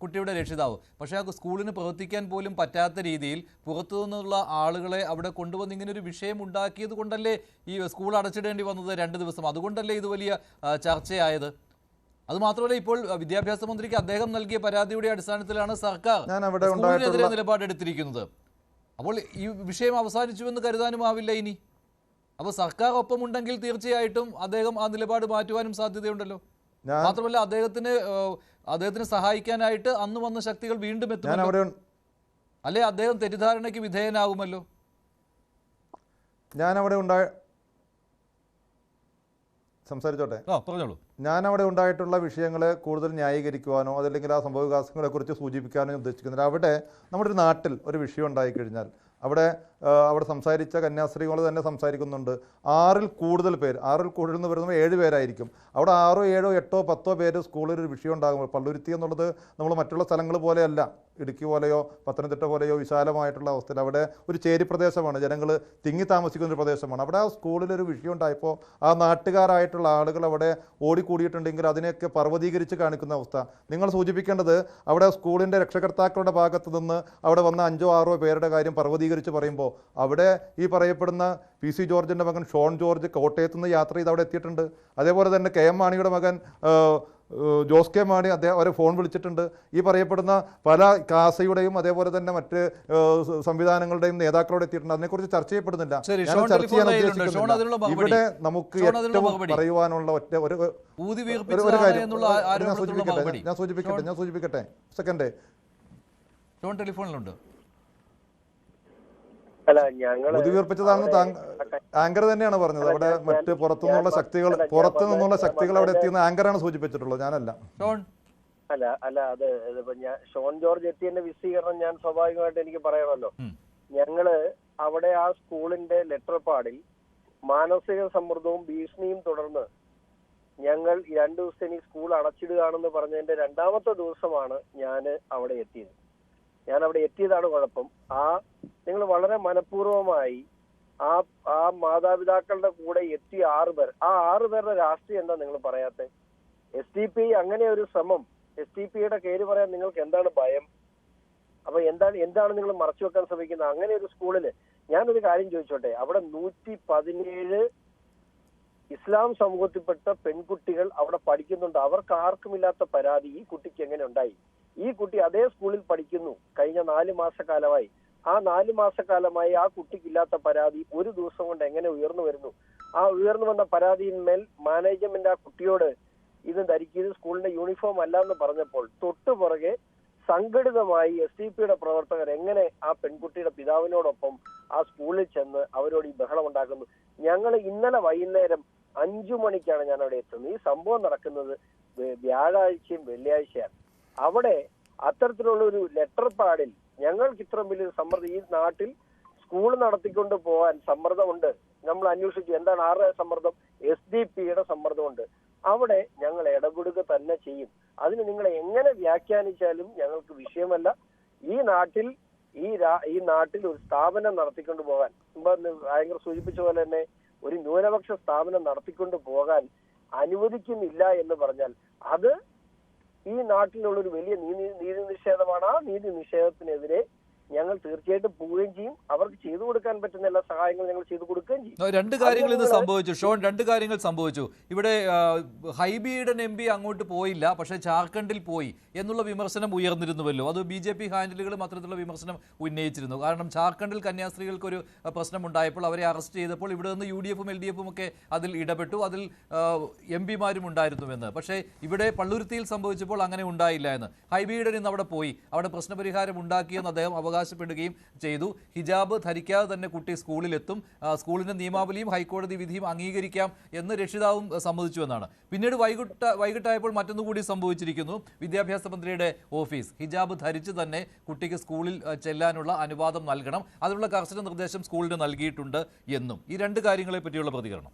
കുട്ടിയുടെ രക്ഷിതാവ്. പക്ഷേ ആ സ്കൂളിന് പ്രവർത്തിക്കാൻ പോലും പറ്റാത്ത രീതിയിൽ പുറത്തു നിന്നുള്ള ആളുകളെ അവിടെ കൊണ്ടുവന്ന് ഇങ്ങനെ ഒരു വിഷയം ഉണ്ടാക്കിയത് കൊണ്ടല്ലേ ഈ സ്കൂൾ അടച്ചിടേണ്ടി വന്നത് 2 ദിവസം. അതുകൊണ്ടല്ലേ ഇത് വലിയ ചർച്ചയായത്. അതുമാത്രമല്ല, ഇപ്പോൾ വിദ്യാഭ്യാസ മന്ത്രിക്ക് അദ്ദേഹം നൽകിയ പരാതിയുടെ അടിസ്ഥാനത്തിലാണ് സർക്കാർ സ്കൂളിനെതിരെ നിലപാടെടുത്തിരിക്കുന്നത്. അപ്പോൾ ഈ വിഷയം അവസാനിച്ചുവെന്ന് കരുതാനുമാവില്ല ഇനി. അപ്പോൾ സർക്കാർ ഒപ്പമുണ്ടെങ്കിൽ തീർച്ചയായിട്ടും അദ്ദേഹം ആ നിലപാട് മാറ്റുവാനും സാധ്യതയുണ്ടല്ലോ. മാത്രമല്ല അദ്ദേഹത്തിന് സഹായിക്കാനായിട്ട് അന്ന് വന്ന ശക്തികൾ വീണ്ടും എത്തുമല്ലോ. അല്ലെ അദ്ദേഹം തെറ്റിദ്ധാരണയ്ക്ക് വിധേയനാകുമല്ലോ. പറഞ്ഞോളൂ. ഞാനവിടെ ഉണ്ടായിട്ടുള്ള വിഷയങ്ങളെ കൂടുതൽ ന്യായീകരിക്കുവാനോ അതല്ലെങ്കിൽ ആ സംഭവവികാസങ്ങളെ കുറിച്ച് സൂചിപ്പിക്കാനോ ഉദ്ദേശിക്കുന്നില്ല. അവിടെ നമ്മുടെ ഒരു നാട്ടിൽ ഒരു വിഷയം ഉണ്ടായിക്കഴിഞ്ഞാൽ അവിടെ സംസാരിച്ച കന്യാസ്ത്രീകൾ തന്നെ സംസാരിക്കുന്നുണ്ട്. 6ൽ കൂടുതൽ എന്ന് പറയുമ്പോൾ 7 പേരായിരിക്കും. അവിടെ 6, 7, 8, 10 പേര് സ്കൂളിൽ ഒരു വിഷയം ഉണ്ടാകുമ്പോൾ പള്ളുരുത്തി എന്നുള്ളത് നമ്മൾ മറ്റുള്ള സ്ഥലങ്ങൾ പോലെയല്ല, ഇടുക്കി പോലെയോ പത്തനംതിട്ട പോലെയോ വിശാലമായിട്ടുള്ള അവസ്ഥയിൽ അവിടെ ഒരു ചേരി പ്രദേശമാണ്, ജനങ്ങൾ തിങ്ങി താമസിക്കുന്ന ഒരു പ്രദേശമാണ്. അവിടെ ആ സ്കൂളിലൊരു വിഷയം ഉണ്ടായപ്പോൾ ആ നാട്ടുകാരായിട്ടുള്ള ആളുകൾ അവിടെ ഓടിക്കൂടിയിട്ടുണ്ടെങ്കിൽ അതിനെയൊക്കെ പർവ്വതീകരിച്ച് കാണിക്കുന്ന അവസ്ഥ. നിങ്ങൾ സൂചിപ്പിക്കേണ്ടത് അവിടെ സ്കൂളിൻ്റെ രക്ഷകർത്താക്കളുടെ ഭാഗത്ത് നിന്ന് അവിടെ വന്ന 5, 6 പേരുടെ കാര്യം പർവ്വതീകരിച്ച് പറയുമ്പോൾ അവിടെ ഈ പറയപ്പെടുന്ന PC ജോർജിൻ്റെ മകൻ ഷോൺ ജോർജ് കോട്ടയത്ത് നിന്ന് യാത്ര ചെയ്ത് അവിടെ എത്തിയിട്ടുണ്ട്. അതേപോലെ തന്നെ KM മാണിയുടെ മകൻ ജോസ് കെ മാണി അവരെ ഫോൺ വിളിച്ചിട്ടുണ്ട്. ഈ പറയപ്പെടുന്ന പല കാസയുടെയും അതേപോലെ തന്നെ മറ്റ് സംവിധാനങ്ങളുടെയും നേതാക്കളോട് എത്തിയിട്ടുണ്ട്. അതിനെക്കുറിച്ച് ചർച്ച ചെയ്യപ്പെടുന്നില്ല. ഞാൻ ചർച്ച ചെയ്യാൻ ഉദ്ദേശിക്കുന്നില്ല. ഇവിടെ നമുക്ക് ഏറ്റവും പറയുവാനുള്ള ഒരു കാര്യം ഞാൻ സൂചിപ്പിക്കട്ടെ. സെക്കൻഡ് ടെലിഫോണിലുണ്ട്. ആങ്കർ തന്നെയാണ് പറഞ്ഞത്. അവിടെ മറ്റ് പുറത്തു നിന്നുള്ള ശക്തികൾ അവിടെ എത്തിയെന്ന് ആങ്കറാണ് സൂചിപ്പിച്ചിട്ടുള്ളത്, ഞാനല്ല. അത് ഷോൺ ജോർജ് എത്തിയതിന്റെ വിശദീകരണം ഞാൻ സ്വാഭാവികമായിട്ട് എനിക്ക് പറയണമല്ലോ. ഞങ്ങള് അവിടെ ആ സ്കൂളിന്റെ ലെറ്റർ പാഡിൽ മാനസിക സമ്മർദ്ദവും ഭീഷണിയും തുടർന്ന് ഞങ്ങൾ 2 ദിവസത്തിന് ഈ സ്കൂൾ അടച്ചിടുകയാണെന്ന് പറഞ്ഞതിന്റെ 2ാമത്തെ ദിവസമാണ് ഞാൻ അവിടെ എത്തിയത്. ഞാൻ അവിടെ എത്തിയതാണ് കുഴപ്പം. നിങ്ങൾ വളരെ മനഃപൂർവ്വമായി ആ മാതാപിതാക്കളുടെ കൂടെ എത്തിയ 6 പേർ, ആ 6 പേരുടെ രാഷ്ട്രീയം എന്താ നിങ്ങൾ പറയാത്തെ? SDP അങ്ങനെ ഒരു ശ്രമം, SDPയുടെ പേര് പറയാൻ നിങ്ങൾക്ക് എന്താണ് ഭയം? അപ്പൊ എന്താണ് നിങ്ങൾ മറച്ചു വെക്കാൻ ശ്രമിക്കുന്നത്? അങ്ങനെ ഒരു സ്കൂളില് ഞാനൊരു കാര്യം ചോദിച്ചോട്ടെ, അവിടെ 117 ഇസ്ലാം സമൂഹത്തിൽപ്പെട്ട പെൺകുട്ടികൾ അവിടെ പഠിക്കുന്നുണ്ട്. അവർക്ക് ആർക്കുമില്ലാത്ത പരാതി ഈ കുട്ടിക്ക് എങ്ങനെ ഉണ്ടായി? ഈ കുട്ടി അതേ സ്കൂളിൽ പഠിക്കുന്നു കഴിഞ്ഞ 4 മാസക്കാലമായി. ആ 4 മാസക്കാലമായി ആ കുട്ടിക്കില്ലാത്ത പരാതി ഒരു ദിവസം കൊണ്ട് എങ്ങനെ ഉയർന്നു വരുന്നു? ആ ഉയർന്നു വന്ന പരാതിയിന്മേൽ മാനേജ്മെന്റ് ആ കുട്ടിയോട് ഇത് ധരിക്കുന്നത് സ്കൂളിന്റെ യൂണിഫോം അല്ല എന്ന് പറഞ്ഞപ്പോൾ തൊട്ടു പുറകെ സംഘടിതമായി SDPയുടെ പ്രവർത്തകർ എങ്ങനെ ആ പെൺകുട്ടിയുടെ പിതാവിനോടൊപ്പം ആ സ്കൂളിൽ ചെന്ന് അവരോട് ഈ ബഹളം ഉണ്ടാക്കുന്നു? ഞങ്ങൾ ഇന്നലെ വൈകുന്നേരം 5 മണിക്കാണ് ഞാൻ അവിടെ എത്തുന്നത്. ഈ സംഭവം നടക്കുന്നത് വ്യാഴാഴ്ചയും വെള്ളിയാഴ്ചയാണ്. അവിടെ അത്തരത്തിലുള്ള ഒരു ലെറ്റർ പാഡിൽ ഞങ്ങൾക്ക് ഇത്ര വലിയൊരു സമ്മർദ്ദം, ഈ നാട്ടിൽ സ്കൂൾ നടത്തിക്കൊണ്ട് പോകാൻ സമ്മർദ്ദമുണ്ട്. നമ്മൾ അന്വേഷിച്ചു എന്താണ് ആരുടെ സമ്മർദ്ദം, SDP-യുടെ സമ്മർദ്ദമുണ്ട്. അവിടെ ഞങ്ങൾ ഇടപെടുക തന്നെ ചെയ്യും. അതിന് നിങ്ങൾ എങ്ങനെ വ്യാഖ്യാനിച്ചാലും ഞങ്ങൾക്ക് വിഷയമല്ല. ഈ നാട്ടിൽ ഒരു സ്ഥാപനം നടത്തിക്കൊണ്ട് പോകാൻ, ഭയങ്കര സൂചിപ്പിച്ച പോലെ തന്നെ ഒരു ന്യൂനപക്ഷ സ്ഥാപനം നടത്തിക്കൊണ്ട് പോകാൻ അനുവദിക്കുന്നില്ല എന്ന് പറഞ്ഞാൽ അത് ഈ നാട്ടിലുള്ള ഒരു വലിയ നീതി നിഷേധമാണ്. ആ നീതി നിഷേധത്തിനെതിരെ ഞങ്ങൾ തീർച്ചയായിട്ടും പോവുകയും ചെയ്യും. അവർക്ക് ചെയ്തു കൊടുക്കാൻ പറ്റുന്ന എല്ലാ സഹായങ്ങളും ഞങ്ങൾ ചെയ്തു കൊടുക്കുകയും ചെയ്യും. 2 കാര്യങ്ങൾ ഇന്ന് സംഭവിച്ചു ഷോൺ, 2 കാര്യങ്ങൾ സംഭവിച്ചു. ഇവിടെ ഹൈബി ഈഡൻ MP അങ്ങോട്ട് പോയില്ല, പക്ഷേ ജാർഖണ്ഡിൽ പോയി എന്നുള്ള വിമർശനം ഉയർന്നിരുന്നുവല്ലോ. അത് BJP ഹാൻഡിലുകളും അത്തരത്തിലുള്ള വിമർശനം ഉന്നയിച്ചിരുന്നു. കാരണം ജാർഖണ്ഡിൽ കന്യാസ്ത്രീകൾക്കൊരു പ്രശ്നം ഉണ്ടായപ്പോൾ അവരെ അറസ്റ്റ് ചെയ്തപ്പോൾ ഇവിടെ നിന്ന് UDF-ഉം LDF-ഉം ഒക്കെ അതിൽ ഇടപെട്ടു, അതിൽ MP-മാരും ഉണ്ടായിരുന്നുവെന്ന്. പക്ഷേ ഇവിടെ പള്ളുരുത്തിയിൽ സംഭവിച്ചപ്പോൾ അങ്ങനെ ഉണ്ടായില്ല എന്ന്. ഹൈബി ഈഡൻ ഇന്ന് അവിടെ പോയി, അവിടെ പ്രശ്നപരിഹാരം ഉണ്ടാക്കിയെന്ന് അദ്ദേഹം അവകാശപ്പെടുകയും ചെയ്തു. ഹിജാബ് ധരിക്കാതെ തന്നെ കുട്ടി സ്കൂളിലെത്തും, സ്കൂളിന്റെ നിയമാവലിയും ഹൈക്കോടതി വിധിയും അംഗീകരിക്കാം എന്ന് രക്ഷിതാവും സമ്മതിച്ചു എന്നാണ്. പിന്നീട് വൈകിട്ടായപ്പോൾ മറ്റൊന്നുകൂടി സംഭവിച്ചിരിക്കുന്നു. വിദ്യാഭ്യാസ മന്ത്രിയുടെ ഓഫീസ് ഹിജാബ് ധരിച്ച് തന്നെ കുട്ടിക്ക് സ്കൂളിൽ ചെല്ലാനുള്ള അനുവാദം നൽകണം, അതിനുള്ള കർശന നിർദ്ദേശം സ്കൂളിന് നൽകിയിട്ടുണ്ട് എന്നും. ഈ 2 കാര്യങ്ങളെ പറ്റിയുള്ള പ്രതികരണം.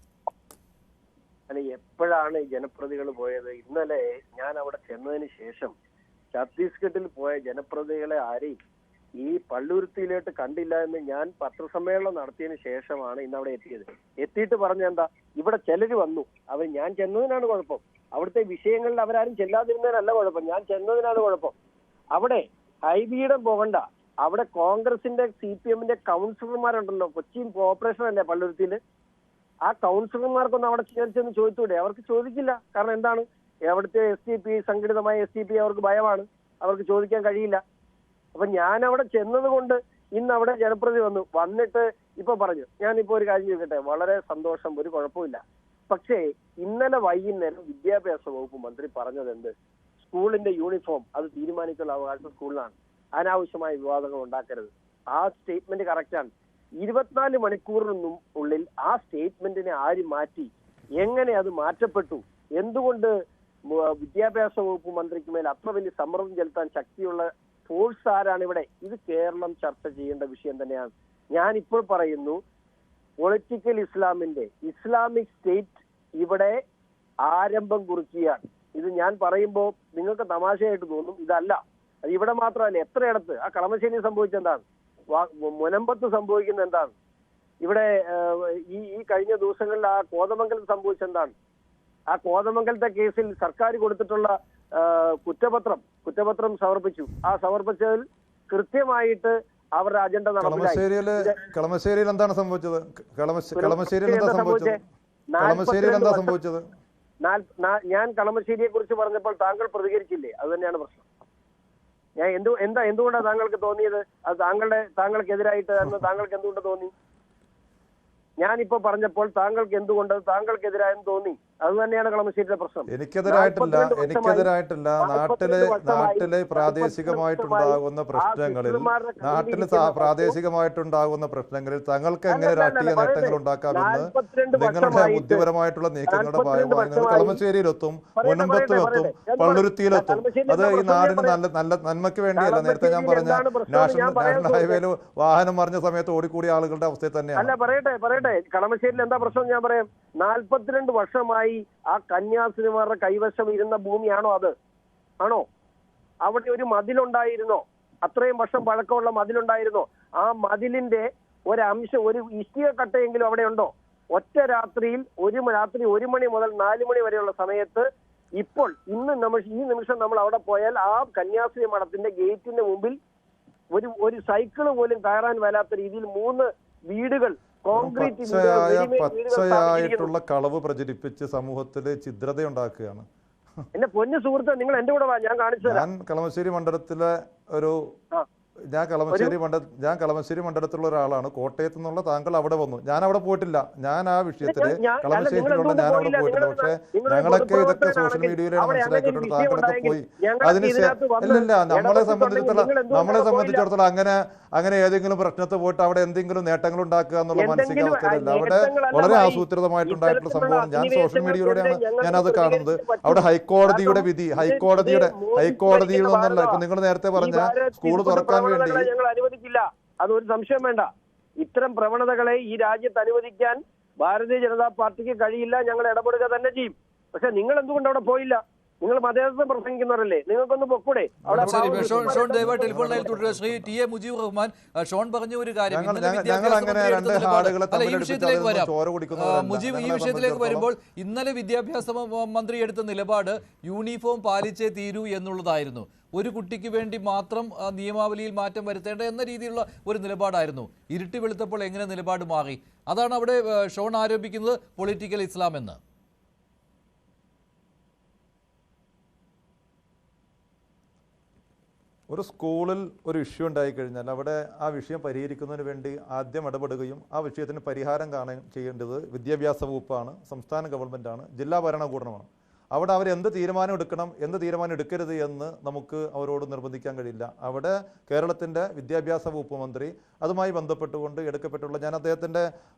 അല്ല, എപ്പോഴാണ് ജനപ്രതികൾ പോയത്? ഇന്നലെ ഞാൻ അവിടെ ചെന്നതിന് ശേഷം ഛത്തീസ്ഗഡിൽ പോയ ജനപ്രതികളെ ആരെയും ഈ പള്ളുരുത്തിയിലോട്ട് കണ്ടില്ല എന്ന് ഞാൻ പത്രസമ്മേളനം നടത്തിയതിന് ശേഷമാണ് ഇന്ന് അവിടെ എത്തിയത്. എത്തിയിട്ട് പറഞ്ഞ എന്താ, ഇവിടെ ചിലര് വന്നു, ഞാൻ ചെന്നതിനാണ് കുഴപ്പം. അവിടുത്തെ വിഷയങ്ങളിൽ അവരാരും ചെല്ലാതിരുന്നതിനല്ല കുഴപ്പം, ഞാൻ ചെന്നതിനാണ് കുഴപ്പം. അവിടെ ഹൈബിയുടെ പോകണ്ട, അവിടെ കോൺഗ്രസിന്റെ CPM-ന്റെ കൗൺസിലർമാരുണ്ടല്ലോ, കൊച്ചി ഓപ്പറേഷൻ അല്ലേ പള്ളുരുത്തിയില്, ആ കൗൺസിലർമാർക്കൊന്നും അവിടെ ചെന്ന് ചോദിച്ചൂടെ? അവർക്ക് ചോദിക്കില്ല. കാരണം എന്താണ്, അവിടുത്തെ SDP സംഘടിതമായ SDP അവർക്ക് ഭയമാണ്, അവർക്ക് ചോദിക്കാൻ കഴിയില്ല. അപ്പൊ ഞാൻ അവിടെ ചെന്നത് കൊണ്ട് ഇന്ന് അവിടെ ജനപ്രതി വന്നിട്ട് ഇപ്പൊ പറഞ്ഞു. ഞാനിപ്പോ ഒരു കാര്യം ചോദിക്കട്ടെ, വളരെ സന്തോഷം, ഒരു കുഴപ്പമില്ല. പക്ഷേ ഇന്നലെ വൈകുന്നേരം വിദ്യാഭ്യാസ വകുപ്പ് മന്ത്രി പറഞ്ഞത് എന്ത്? സ്കൂളിന്റെ യൂണിഫോം അത് തീരുമാനിക്കാനുള്ള അവകാശം സ്കൂളിനാണ്, അനാവശ്യമായ വിവാദങ്ങൾ ഉണ്ടാക്കരുത്. ആ സ്റ്റേറ്റ്മെന്റ് കറക്റ്റാണ്. 24 മണിക്കൂറിനൊന്നും ഉള്ളിൽ ആ സ്റ്റേറ്റ്മെന്റിനെ ആര് മാറ്റി, എങ്ങനെ അത് മാറ്റപ്പെട്ടു, എന്തുകൊണ്ട് വിദ്യാഭ്യാസ വകുപ്പ് മന്ത്രിക്ക് മേൽ അത്ര വലിയ സമ്മർദ്ദം ചെലുത്താൻ ശക്തിയുള്ള ഫോഴ്സ് ആരാണ് ഇവിടെ? ഇത് കേരളം ചർച്ച ചെയ്യേണ്ട വിഷയം തന്നെയാണ്. ഞാനിപ്പോൾ പറയുന്നു, പൊളിറ്റിക്കൽ ഇസ്ലാമിക് സ്റ്റേറ്റ് ഇവിടെ ആരംഭം കുറിക്കുകയാണ്. ഇത് ഞാൻ പറയുമ്പോൾ നിങ്ങൾക്ക് തമാശയായിട്ട് തോന്നും, ഇതല്ല. അത് ഇവിടെ മാത്രമല്ല, എത്രയിടത്ത്. ആ കളമശ്ശേരി സംഭവിച്ചെന്താണ്, മുനമ്പത്ത് സംഭവിക്കുന്ന എന്താണ്, ഇവിടെ ഈ കഴിഞ്ഞ ദിവസങ്ങളിൽ ആ കോതമംഗലത്ത് സംഭവിച്ചെന്താണ്, ആ കോതമംഗലത്തെ കേസിൽ സർക്കാർ കൊടുത്തിട്ടുള്ള കുറ്റപത്രം സമർപ്പിച്ചു. ആ സമർപ്പിച്ചതിൽ കൃത്യമായിട്ട് അവരുടെ അജണ്ട കളമശ്ശേരിയിൽ എന്താണ് സംഭവിച്ചത്? ഞാൻ കളമശ്ശേരിയെ കുറിച്ച് പറഞ്ഞപ്പോൾ താങ്കൾ പ്രതികരിച്ചില്ലേ? അത് തന്നെയാണ് പ്രശ്നം. ഞാൻ എന്തുകൊണ്ടാണ് താങ്കൾക്ക് തോന്നിയത്? അത് താങ്കൾക്കെതിരായിട്ട് താങ്കൾക്ക് എന്തുകൊണ്ട് തോന്നി? ഞാനിപ്പോ പറഞ്ഞപ്പോൾ താങ്കൾക്കെതിരായെന്ന് തോന്നി. അത് തന്നെയാണ് കളമശ്ശേരിയുടെ പ്രശ്നം. എനിക്കെതിരായിട്ടില്ല. നാട്ടിലെ പ്രാദേശികമായിട്ടുണ്ടാകുന്ന പ്രശ്നങ്ങളിൽ തങ്ങൾക്ക് എങ്ങനെ രാഷ്ട്രീയ നേട്ടങ്ങൾ ഉണ്ടാക്കാമെന്ന് നിങ്ങളുടെ ബുദ്ധിപരമായിട്ടുള്ള നീക്കങ്ങളുടെ ഭാഗമായി നിങ്ങൾ കളമശ്ശേരിയിലെത്തും, മുനമ്പത്തുമെത്തും, പള്ളുരുത്തിയിലെത്തും. അത് ഈ നാടിന് നല്ല നന്മയ്ക്ക് വേണ്ടിയല്ല. നേരത്തെ ഞാൻ പറഞ്ഞ നാഷണൽ ഹൈവേയിൽ വാഹനം മറിഞ്ഞ സമയത്ത് ഓടിക്കൂടിയ ആളുകളുടെ അവസ്ഥയിൽ തന്നെയാണ്. അല്ല, പറയട്ടെ കളമശ്ശേരിയിൽ എന്താ പ്രശ്നം ഞാൻ പറയാം. 42 വർഷമായി ആ കന്യാസ്ത്രീമാരുടെ കൈവശം ഇരുന്ന ഭൂമിയാണോ അത്? ആണോ? അവിടെ ഒരു മതിലുണ്ടായിരുന്നോ? അത്രയും വർഷം പഴക്കമുള്ള മതിലുണ്ടായിരുന്നോ? ആ മതിലിന്റെ ഒരംശം, ഒരു ഇഷ്ടിക കട്ടയെങ്കിലും അവിടെ ഉണ്ടോ? ഒറ്റ രാത്രിയിൽ രാത്രി 1 മണി മുതൽ 4 മണി വരെയുള്ള സമയത്ത് ഇപ്പോൾ ഈ നിമിഷം നമ്മൾ അവിടെ പോയാൽ ആ കന്യാസ്ത്രീ മഠത്തിന്റെ ഗേറ്റിന്റെ മുമ്പിൽ ഒരു സൈക്കിള് പോലും കയറാൻ വരാത്ത രീതിയിൽ 3 വീടുകൾ പച്ചയായിട്ടുള്ള കളവ് പ്രചരിപ്പിച്ച് സമൂഹത്തില് ഛിദ്രത ഉണ്ടാക്കുകയാണ്. എന്റെ പൊന്നു സുഹൃത്ത്, നിങ്ങൾ എന്റെ കൂടെ വാ, ഞാൻ കാണിച്ചു തരാം. ഞാൻ കളമശ്ശേരി മണ്ഡലത്തിലെ ഒരു ഞാൻ കളമശ്ശേരി മണ്ഡലത്തിലുള്ള ഒരാളാണ്. കോട്ടയത്ത് നിന്നുള്ള താങ്കൾ അവിടെ വന്നു, ഞാൻ അവിടെ പോയിട്ടില്ല. ഞാൻ ആ വിഷയത്തിൽ കളമശ്ശേരിയിലുള്ള ഞാൻ അവിടെ പോയിട്ടില്ല. പക്ഷേ ഞങ്ങളൊക്കെ ഇതൊക്കെ സോഷ്യൽ മീഡിയയിലാണ് മനസ്സിലാക്കിയിട്ടുണ്ട്. താങ്കളൊക്കെ പോയി ഇല്ലില്ല. നമ്മളെ സംബന്ധിച്ചിടത്തോളം അങ്ങനെ ഏതെങ്കിലും പ്രശ്നത്തിൽ പോയിട്ട് അവിടെ എന്തെങ്കിലും നേട്ടങ്ങൾ ഉണ്ടാക്കുക എന്നുള്ള മാനസികാവസ്ഥയിലല്ല. അവിടെ വളരെ ആസൂത്രിതമായിട്ടുണ്ടായിട്ടുള്ള സംഭവം. ഞാൻ സോഷ്യൽ മീഡിയയിലൂടെയാണ് ഞാനത് കാണുന്നത്. അവിടെ ഹൈക്കോടതിയുടെ വിധി, ഹൈക്കോടതിയിൽ നിന്നല്ല. ഇപ്പൊ നിങ്ങൾ നേരത്തെ പറഞ്ഞ സ്കൂൾ തുറക്കാൻ വേണ്ടി ഞങ്ങൾ അനുവദിക്കില്ല, അതൊരു സംശയം വേണ്ട. ഇത്തരം പ്രവണതകളെ ഈ രാജ്യത്ത് അനുവദിക്കാൻ ഭാരതീയ ജനതാ പാർട്ടിക്ക് കഴിയില്ല. ഞങ്ങൾ ഇടപെടുക തന്നെ ചെയ്യും. പക്ഷെ നിങ്ങൾ എന്തുകൊണ്ട് അവിടെ പോയില്ല? നിങ്ങൾ മതേതരത്വം പ്രസംഗിക്കുന്നവരല്ലേ, നിങ്ങൾക്കൊന്ന് പൊക്കൂടെ? ഷോൺ ദയവായി ടെലിഫോൺ ലൈനിൽ തുടരുക. ശ്രീ ടി എ മുജീബ് റഹ്മാൻ, ഷോൺ പറഞ്ഞ ഒരു കാര്യം ഈ വിഷയത്തിലേക്ക് വരുമ്പോൾ ഇന്നലെ വിദ്യാഭ്യാസ മന്ത്രി എടുത്ത നിലപാട് യൂണിഫോം പാലിച്ചേ തീരൂ എന്നുള്ളതായിരുന്നു. ഒരു കുട്ടിക്ക് വേണ്ടി മാത്രം നിയമാവലിയിൽ മാറ്റം വരുത്തേണ്ട എന്ന രീതിയിലുള്ള ഒരു നിലപാടായിരുന്നു. ഇരുട്ടി വെളുത്തപ്പോൾ എങ്ങനെ നിലപാട് മാറി? അതാണ് അവിടെ ഷോൺ ആരോപിക്കുന്നത് പൊളിറ്റിക്കൽ ഇസ്ലാം എന്ന്. ഒരു സ്കൂളിൽ ഒരു ഇഷ്യൂ ഉണ്ടായിക്കഴിഞ്ഞാൽ അവിടെ ആ വിഷയം പരിഹരിക്കുന്നതിന് വേണ്ടി ആദ്യം ഇടപെടുകയും ആ വിഷയത്തിന് പരിഹാരം കാണാൻ ചെയ്യേണ്ടത് വിദ്യാഭ്യാസ വകുപ്പാണ്, സംസ്ഥാന ഗവൺമെൻറ്റാണ്, ജില്ലാ ഭരണകൂടമാണ്. അവിടെ അവരെന്ത് തീരുമാനം എടുക്കണം, എന്ത് തീരുമാനം എടുക്കരുത് എന്ന് നമുക്ക് അവരോട് നിർബന്ധിക്കാൻ കഴിയില്ല. അവിടെ കേരളത്തിൻ്റെ വിദ്യാഭ്യാസ വകുപ്പ് മന്ത്രി അതുമായി ബന്ധപ്പെട്ടുകൊണ്ട് എടുക്കപ്പെട്ടുള്ള, ഞാൻ അദ്ദേഹത്തിൻ്റെ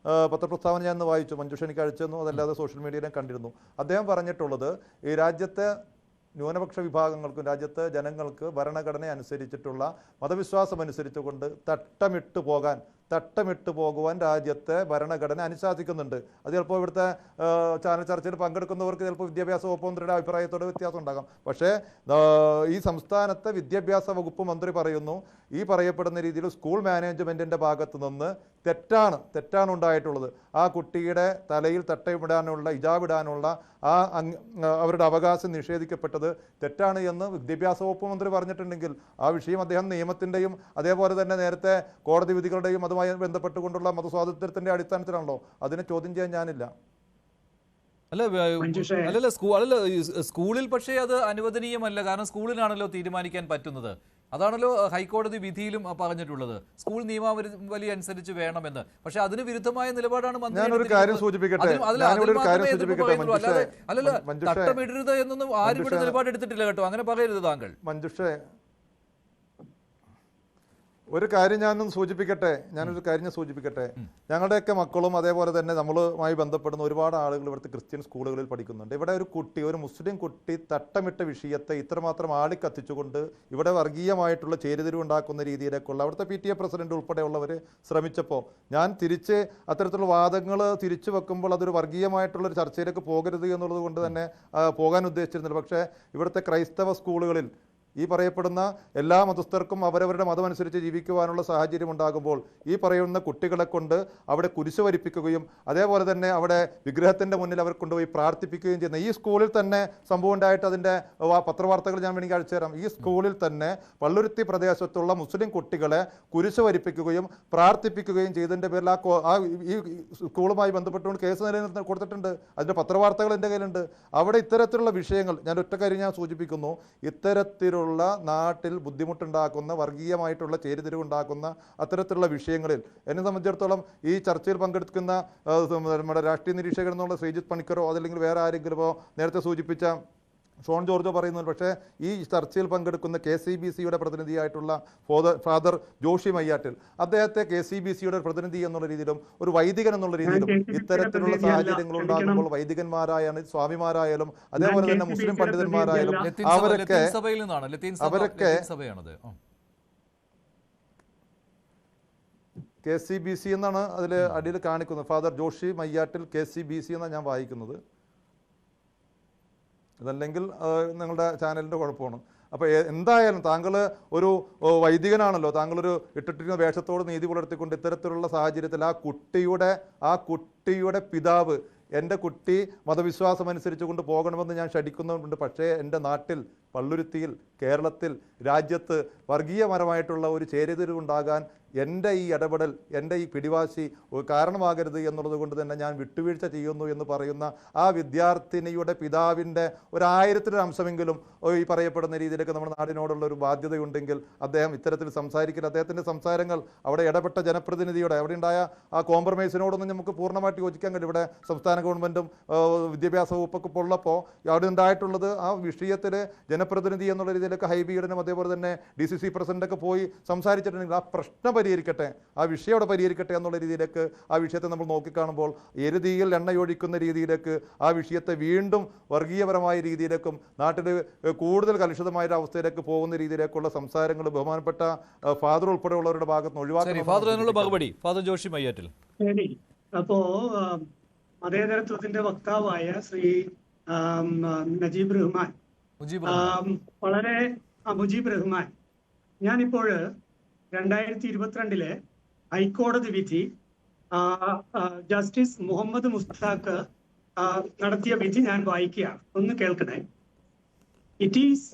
പത്രപ്രസ്താവന ഞാൻ വായിച്ചു, മഞ്ജുഷ എനിക്ക് അയച്ചെന്നു, അതല്ലാതെ സോഷ്യൽ മീഡിയയിലും കണ്ടിരുന്നു. അദ്ദേഹം പറഞ്ഞിട്ടുള്ളത് ഈ രാജ്യത്തെ ന്യൂനപക്ഷ വിഭാഗങ്ങൾക്കും രാജ്യത്തെ ജനങ്ങൾക്ക് ഭരണഘടന അനുസരിച്ചിട്ടുള്ള മതവിശ്വാസം അനുസരിച്ചുകൊണ്ട് തട്ടമിട്ട് പോകുവാൻ രാജ്യത്തെ ഭരണഘടന അനുശാസിക്കുന്നുണ്ട്. അത് ചിലപ്പോൾ ഇവിടുത്തെ ചാനൽ ചർച്ചയിൽ പങ്കെടുക്കുന്നവർക്ക് ചിലപ്പോൾ വിദ്യാഭ്യാസ വകുപ്പ് മന്ത്രിയുടെ അഭിപ്രായത്തോട് വ്യത്യാസം ഉണ്ടാകാം. പക്ഷേ ഈ സംസ്ഥാനത്തെ വിദ്യാഭ്യാസ വകുപ്പ് മന്ത്രി പറയുന്നു, ഈ പറയപ്പെടുന്ന രീതിയിൽ സ്കൂൾ മാനേജ്മെൻറ്റിൻ്റെ ഭാഗത്ത് നിന്ന് തെറ്റാണ് ഉണ്ടായിട്ടുള്ളത്. ആ കുട്ടിയുടെ തലയിൽ തട്ടയിടാനുള്ള, ഹിജാബിടാനുള്ള അവരുടെ അവകാശം നിഷേധിക്കപ്പെട്ടത് തെറ്റാണ് എന്ന് വിദ്യാഭ്യാസ വകുപ്പ് മന്ത്രി പറഞ്ഞിട്ടുണ്ടെങ്കിൽ ആ വിഷയം അദ്ദേഹം നിയമത്തിൻ്റെയും അതേപോലെ തന്നെ നേരത്തെ കോടതി വിധികളുടെയും അതുമായി ബന്ധപ്പെട്ടുകൊണ്ടുള്ള മതസ്വാതന്ത്ര്യത്തിൻ്റെ അടിസ്ഥാനത്തിലാണല്ലോ. അതിനെ ചോദ്യം ചെയ്യാൻ ഞാനില്ല. അല്ലല്ല സ്കൂളിൽ പക്ഷേ അത് അനുവദനീയമല്ല. കാരണം സ്കൂളിനാണല്ലോ തീരുമാനിക്കാൻ പറ്റുന്നത്. അതാണല്ലോ ഹൈക്കോടതി വിധിയിലും പറഞ്ഞിട്ടുള്ളത്, സ്കൂൾ നിയമാവലി അനുസരിച്ച് വേണമെന്ന്. പക്ഷെ അതിന് വിരുദ്ധമായ നിലപാടാണ് മന്ത്രി. അല്ലല്ല, തട്ടമിടരുത് എന്നൊന്നും ആരും ഇവിടെ നിലപാട് എടുത്തിട്ടില്ല കേട്ടോ, അങ്ങനെ പറയരുത് താങ്കൾ. മഞ്ജുഷേ, ഒരു കാര്യം ഞാനൊരു കാര്യം സൂചിപ്പിക്കട്ടെ. ഞങ്ങളുടെയൊക്കെ മക്കളും അതേപോലെ തന്നെ നമ്മളുമായി ബന്ധപ്പെടുന്ന ഒരുപാട് ആളുകൾ ഇവിടുത്തെ ക്രിസ്ത്യൻ സ്കൂളുകളിൽ പഠിക്കുന്നുണ്ട്. ഇവിടെ ഒരു മുസ്ലിം കുട്ടി തട്ടമിട്ട വിഷയത്തെ ഇത്രമാത്രം ആളിക്കത്തിച്ചുകൊണ്ട് ഇവിടെ വർഗീയമായിട്ടുള്ള ചേരിതിരിവുണ്ടാക്കുന്ന രീതിയിലേക്കുള്ള അവിടുത്തെ PTA പ്രസിഡന്റ് ഉൾപ്പെടെയുള്ളവർ ശ്രമിച്ചപ്പോൾ ഞാൻ അത്തരത്തിലുള്ള വാദങ്ങൾ തിരിച്ചു വെക്കുമ്പോൾ അതൊരു വർഗീയമായിട്ടുള്ളൊരു ചർച്ചയിലേക്ക് പോകരുത് എന്നുള്ളത് കൊണ്ട് തന്നെ പോകാൻ ഉദ്ദേശിച്ചിരുന്നില്ല. പക്ഷേ ഇവിടുത്തെ ക്രൈസ്തവ സ്കൂളുകളിൽ ഈ പറയപ്പെടുന്ന എല്ലാ മതസ്ഥർക്കും അവരവരുടെ മതമനുസരിച്ച് ജീവിക്കുവാനുള്ള സാഹചര്യം ഉണ്ടാകുമ്പോൾ ഈ പറയുന്ന കുട്ടികളെ കൊണ്ട് അവിടെ കുരിശ് വരിപ്പിക്കുകയും അതേപോലെ തന്നെ അവിടെ വിഗ്രഹത്തിൻ്റെ മുന്നിൽ അവർ കൊണ്ടുപോയി പ്രാർത്ഥിപ്പിക്കുകയും ചെയ്യുന്ന ഈ സ്കൂളിൽ തന്നെ സംഭവം ഉണ്ടായിട്ട് അതിൻ്റെ പത്രവാർത്തകൾ ഞാൻ വേണമെങ്കിൽ അയച്ചു തരാം. ഈ സ്കൂളിൽ തന്നെ പള്ളുരുത്തി പ്രദേശത്തുള്ള മുസ്ലിം കുട്ടികളെ കുരിശ് വരിപ്പിക്കുകയും പ്രാർത്ഥിപ്പിക്കുകയും ചെയ്തതിൻ്റെ പേരിൽ ഈ സ്കൂളുമായി ബന്ധപ്പെട്ടുകൊണ്ട് കേസ് നിലനിർത്തി കൊടുത്തിട്ടുണ്ട്. അതിൻ്റെ പത്രവാർത്തകൾ എൻ്റെ കയ്യിലുണ്ട്. അവിടെ ഇത്തരത്തിലുള്ള വിഷയങ്ങൾ ഞാൻ ഒറ്റ കാര്യം ഞാൻ സൂചിപ്പിക്കുന്നു, ഇത്തരത്തിലുള്ള നാട്ടിൽ ബുദ്ധിമുട്ടുണ്ടാക്കുന്ന വർഗീയമായിട്ടുള്ള ചേരിതിരിവുണ്ടാക്കുന്ന അത്തരത്തിലുള്ള വിഷയങ്ങളിൽ എന്നെ സംബന്ധിച്ചിടത്തോളം ഈ ചർച്ചയിൽ പങ്കെടുക്കുന്ന നമ്മുടെ രാഷ്ട്രീയ നിരീക്ഷകർ എന്നുള്ള ശ്രീജിത്ത് പണിക്കരോ അതല്ലെങ്കിൽ വേറെ ആരെങ്കിലുമോ നേരത്തെ സൂചിപ്പിച്ച ഷോൺ ജോർജോ പറയുന്നു. പക്ഷേ ഈ ചർച്ചയിൽ പങ്കെടുക്കുന്ന KCBCയുടെ പ്രതിനിധിയായിട്ടുള്ള ഫാദർ ജോഷി മയ്യാട്ടിൽ അദ്ദേഹത്തെ KCBCയുടെ പ്രതിനിധി എന്നുള്ള രീതിയിലും ഒരു വൈദികൻ എന്നുള്ള രീതിയിലും ഇത്തരത്തിലുള്ള സാഹചര്യങ്ങൾ ഉണ്ടാകുമ്പോൾ വൈദികന്മാരായാലും സ്വാമിമാരായാലും അതേപോലെ തന്നെ മുസ്ലിം പണ്ഡിതന്മാരായാലും അവരൊക്കെ KCBC എന്നാണ് അതിൽ അടിയിൽ കാണിക്കുന്നത്. ഫാദർ ജോഷി മയ്യാട്ടിൽ KCBC എന്നാണ് ഞാൻ വായിക്കുന്നത്. ഇതല്ലെങ്കിൽ നിങ്ങളുടെ ചാനലിൻ്റെ കുഴപ്പമാണ്. അപ്പോൾ എന്തായാലും താങ്കൾ ഒരു വൈദികനാണല്ലോ, താങ്കളൊരു ഇട്ടിട്ടിരിക്കുന്ന വേഷത്തോട് നീതി പുലർത്തിക്കൊണ്ട് ഇത്തരത്തിലുള്ള സാഹചര്യത്തിൽ ആ കുട്ടിയുടെ പിതാവ് എൻ്റെ കുട്ടി മതവിശ്വാസം അനുസരിച്ച് കൊണ്ട് പോകണമെന്ന് ഞാൻ ശഠിക്കുന്നുണ്ട്. പക്ഷേ എൻ്റെ നാട്ടിൽ, പള്ളുരുത്തിയിൽ, കേരളത്തിൽ, രാജ്യത്ത് വർഗീയപരമായിട്ടുള്ള ഒരു ചേരിതിരിവുണ്ടാകാൻ എൻ്റെ ഈ ഇടപെടൽ, എൻ്റെ ഈ പിടിവാശി കാരണമാകരുത് എന്നുള്ളത് കൊണ്ട് തന്നെ ഞാൻ വിട്ടുവീഴ്ച ചെയ്യുന്നു എന്ന് പറയുന്ന ആ വിദ്യാർത്ഥിനിയുടെ പിതാവിൻ്റെ 1000-ൽ അംശമെങ്കിലും ഈ പറയപ്പെടുന്ന രീതിയിലേക്ക് നമ്മുടെ നാടിനോടുള്ള ഒരു ബാധ്യതയുണ്ടെങ്കിൽ അദ്ദേഹം ഇത്തരത്തിൽ സംസാരിക്കില്ല. അദ്ദേഹത്തിൻ്റെ സംസാരങ്ങൾ അവിടെ ഇടപെട്ട ജനപ്രതിനിധിയുടെ അവിടെ ഉണ്ടായ ആ കോംപ്രമൈസിനോടൊന്നും നമുക്ക് പൂർണ്ണമായിട്ട് യോജിക്കാൻ കഴിയും. ഇവിടെ സംസ്ഥാന ഗവൺമെൻറ്റും വിദ്യാഭ്യാസ വകുപ്പൊക്കെ ഉള്ളപ്പോൾ അവിടെ ഉണ്ടായിട്ടുള്ളത് ആ വിഷയത്തിൽ ജനപ്രതിനിധി എന്നുള്ള രീതിയിലേക്ക് ഹൈബി ഈഡനും അതേപോലെ തന്നെ DCC പ്രസിഡൻ്റൊക്കെ പോയി സംസാരിച്ചിട്ടുണ്ടെങ്കിൽ ആ പ്രശ്നം പരിഹരിക്കട്ടെ, ആ വിഷയം അവിടെ പരിഹരിക്കട്ടെ എന്നുള്ള രീതിയിലേക്ക് ആ വിഷയത്തെ നമ്മൾ നോക്കിക്കാണുമ്പോൾ എരുതിയിൽ എണ്ണയൊഴിക്കുന്ന രീതിയിലേക്ക് ആ വിഷയത്തെ വീണ്ടും വർഗീയപരമായ രീതിയിലേക്കും നാട്ടിൽ കൂടുതൽ കലുഷിതമായ അവസ്ഥയിലേക്ക് പോകുന്ന രീതിയിലേക്കുള്ള സംസാരങ്ങൾ ബഹുമാനപ്പെട്ട ഫാദർ ഉൾപ്പെടെയുള്ളവരുടെ ഭാഗത്ത് നിന്ന് ഒഴിവാക്കണം. ഫാദർ ജോഷി മയ്യാറ്റിൽ. അപ്പോ മതേതരത്വത്തിന്റെ വക്താവായ ശ്രീ മുജീബ് റഹ്മാൻ, ഞാനിപ്പോൾ 2022 ഹൈക്കോടതി വിധി ജസ്റ്റിസ് മുഹമ്മദ് മുസ്താഖ് നടത്തിയ വിധി ഞാൻ വായിക്കുകയാണ്, ഒന്ന് കേൾക്കണേ. It is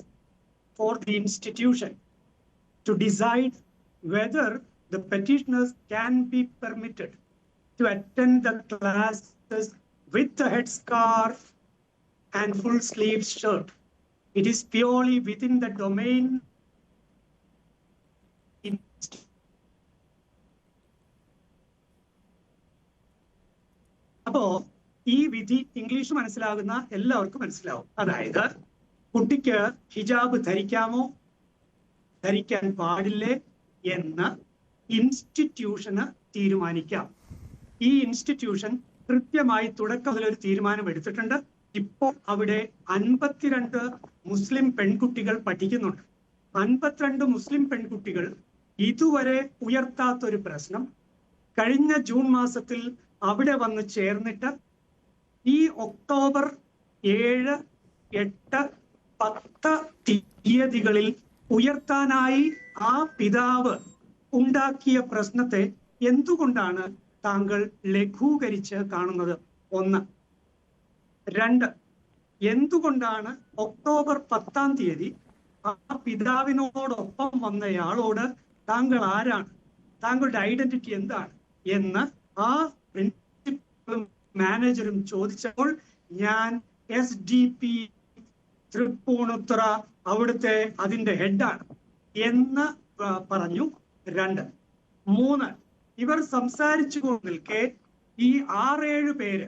for the institution to decide whether the petitioners can be permitted to attend the classes with a headscarf and full sleeve shirt. It is purely within the domain. അപ്പോ ഈ വിധി ഇംഗ്ലീഷ് മനസ്സിലാകുന്ന എല്ലാവർക്കും മനസ്സിലാവും. അതായത് കുട്ടിക്ക് ഹിജാബ് ധരിക്കാമോ ധരിക്കാൻ പാടില്ലേ എന്ന് ഇൻസ്റ്റിറ്റ്യൂഷന് തീരുമാനിക്കാം. ഈ ഇൻസ്റ്റിറ്റ്യൂഷൻ കൃത്യമായി തുടക്കത്തിൽ ഒരു തീരുമാനം എടുത്തിട്ടുണ്ട്. ഇപ്പോൾ അവിടെ 52 മുസ്ലിം പെൺകുട്ടികൾ പഠിക്കുന്നുണ്ട്. 52 മുസ്ലിം പെൺകുട്ടികൾ ഇതുവരെ ഉയർത്താത്തൊരു പ്രശ്നം കഴിഞ്ഞ ജൂൺ മാസത്തിൽ അവിടെ വന്ന് ചേർന്നിട്ട് ഈ ഒക്ടോബർ 7, 8, 10 തീയതികളിൽ ഉയർത്താനായി ആ പിതാവ് ഉണ്ടാക്കിയ പ്രശ്നത്തെ എന്തുകൊണ്ടാണ് താങ്കൾ ലഘൂകരിച്ച് കാണുന്നത്? 1. 2, എന്തുകൊണ്ടാണ് ഒക്ടോബർ 10-ാം തീയതി ആ പിതാവിനോടൊപ്പം വന്നയാളോട് താങ്കൾ ആരാണ്, താങ്കളുടെ ഐഡന്റിറ്റി എന്താണ് എന്ന് ആ പ്രിൻസിപ്പലും മാനേജരും ചോദിച്ചപ്പോൾ ഞാൻ SDP തൃപ്പൂണിത്തുറ അവിടുത്തെ അതിന്റെ ഹെഡാണ് എന്ന് പറഞ്ഞു. 2. 3, ഇവർ സംസാരിച്ചു കൊണ്ട് നിൽക്കെ ഈ 6-7 പേര്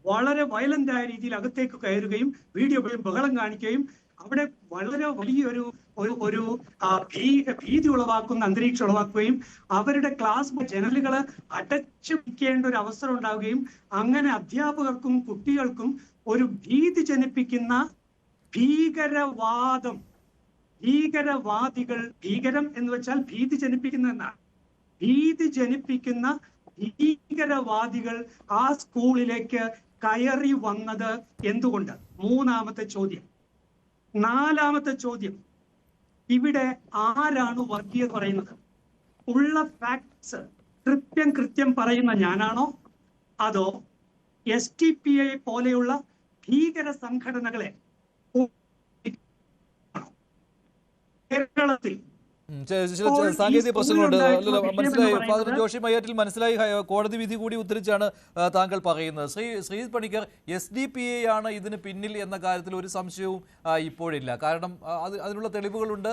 വളരെ വയലന്റ് ആയ രീതിയിൽ അകത്തേക്ക് കയറുകയും വീഡിയോകളിൽ ബഹളം കാണിക്കുകയും അവിടെ വളരെ വലിയൊരു ഒരു ഭീതി ഉളവാക്കുന്ന അന്തരീക്ഷം ഉളവാക്കുകയും അവരുടെ ക്ലാസ് ജനലുകൾ അടച്ചു വയ്ക്കേണ്ട ഒരു അവസരം ഉണ്ടാവുകയും അങ്ങനെ അധ്യാപകർക്കും കുട്ടികൾക്കും ഒരു ഭീതി ജനിപ്പിക്കുന്ന ഭീകരവാദികൾ, ഭീകരം എന്ന് വെച്ചാൽ ഭീതി ജനിപ്പിക്കുന്ന എന്നാണ്, ഭീതി ജനിപ്പിക്കുന്ന ഭീകരവാദികൾ ആ സ്കൂളിലേക്ക് കയറി വന്നത് എന്തുകൊണ്ട്? 3-ാമത്തെ ചോദ്യം. 4-ാമത്തെ ചോദ്യം, ഇവിടെ ആരാണ് വർഗീയത പറയുന്നത്? ഉള്ള ഫാക്ട്സ് കൃത്യം പറയുന്ന ഞാനാണോ അതോ STPI പോലെയുള്ള ഭീകര സംഘടനകളെ കേരളത്തിൽ സാങ്കേതിക പ്രശ്നങ്ങളുണ്ട്. മനസ്സിലായി ഫാദർ ജോഷി മയ്യാറ്റിൽ, മനസ്സിലായി. കോടതി വിധി കൂടി ഉദ്ധരിച്ചാണ് താങ്കൾ പറയുന്നത്. ശ്രീജിത്ത് പണിക്കർ, SDPI ആണ് ഇതിന് പിന്നിൽ എന്ന കാര്യത്തിൽ ഒരു സംശയവും ഇപ്പോഴില്ല. കാരണം അതിനുള്ള തെളിവുകളുണ്ട്.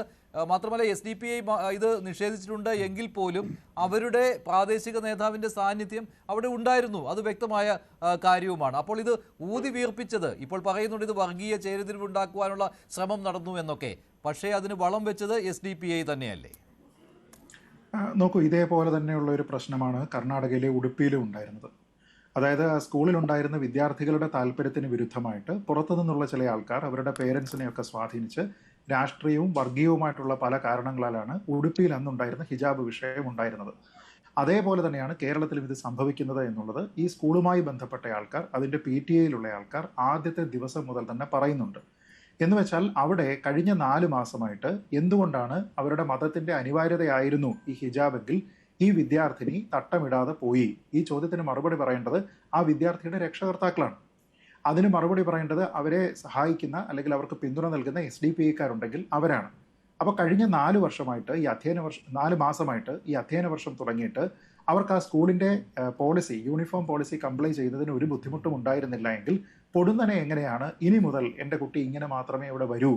മാത്രമല്ല SDPI ഇത് നിഷേധിച്ചിട്ടുണ്ട് എങ്കിൽ പോലും അവരുടെ പ്രാദേശിക നേതാവിൻ്റെ സാന്നിധ്യം അവിടെ ഉണ്ടായിരുന്നു, അത് വ്യക്തമായ കാര്യവുമാണ്. അപ്പോൾ ഇത് ഊതി വീർപ്പിച്ചത്, ഇപ്പോൾ പറയുന്നുണ്ട് ഇത് വർഗീയ ചേരിതിരിവുണ്ടാക്കുവാനുള്ള ശ്രമം നടന്നു എന്നൊക്കെ, പക്ഷേ അതിന് വളം വെച്ചത് SDPI തന്നെയല്ലേ? നോക്കൂ, ഇതേപോലെ തന്നെയുള്ള ഒരു പ്രശ്നമാണ് കർണാടകയിലെ ഉടുപ്പിയിലും ഉണ്ടായിരുന്നത്. അതായത് സ്കൂളിലുണ്ടായിരുന്ന വിദ്യാർത്ഥികളുടെ താല്പര്യത്തിന് വിരുദ്ധമായിട്ട് പുറത്തു നിന്നുള്ള ചില ആൾക്കാർ അവരുടെ പേരൻസിനെയൊക്കെ സ്വാധീനിച്ച് രാഷ്ട്രീയവും വർഗീയവുമായിട്ടുള്ള പല കാരണങ്ങളാലാണ് ഉടുപ്പിയിൽ അന്നുണ്ടായിരുന്ന ഹിജാബ് വിഷയം ഉണ്ടായിരുന്നത്. അതേപോലെ തന്നെയാണ് കേരളത്തിലും ഇത് സംഭവിക്കുന്നത് എന്നുള്ളത് ഈ സ്കൂളുമായി ബന്ധപ്പെട്ട ആൾക്കാർ, അതിൻ്റെ PTA-യിലുള്ള ആൾക്കാർ ആദ്യത്തെ ദിവസം മുതൽ തന്നെ പറയുന്നുണ്ട്. എന്ന് വെച്ചാൽ അവിടെ കഴിഞ്ഞ 4 മാസമായിട്ട് എന്തുകൊണ്ടാണ് അവരുടെ മതത്തിൻ്റെ അനിവാര്യതയായിരുന്നു ഈ ഹിജാബെങ്കിൽ ഈ വിദ്യാർത്ഥിനി തട്ടമിടാതെ പോയി? ഈ ചോദ്യത്തിന് മറുപടി പറയേണ്ടത് ആ വിദ്യാർത്ഥിയുടെ രക്ഷകർത്താക്കളാണ്. അതിന് മറുപടി പറയേണ്ടത് അവരെ സഹായിക്കുന്ന അല്ലെങ്കിൽ അവർക്ക് പിന്തുണ നൽകുന്ന SDPI-ക്കാരുണ്ടെങ്കിൽ അവരാണ്. അപ്പോൾ കഴിഞ്ഞ 4 വർഷമായിട്ട് ഈ അധ്യയന വർഷം 4 മാസമായിട്ട് ഈ അധ്യയന വർഷം തുടങ്ങിയിട്ട് അവർക്ക് ആ സ്കൂളിൻ്റെ പോളിസി യൂണിഫോം പോളിസി കംപ്ലൈ ചെയ്യുന്നതിന് ഒരു ബുദ്ധിമുട്ടും ഉണ്ടായിരുന്നില്ല എങ്കിൽ പൊടുന്നനെ എങ്ങനെയാണ് ഇനി മുതൽ എൻ്റെ കുട്ടി ഇങ്ങനെ മാത്രമേ ഇവിടെ വരൂ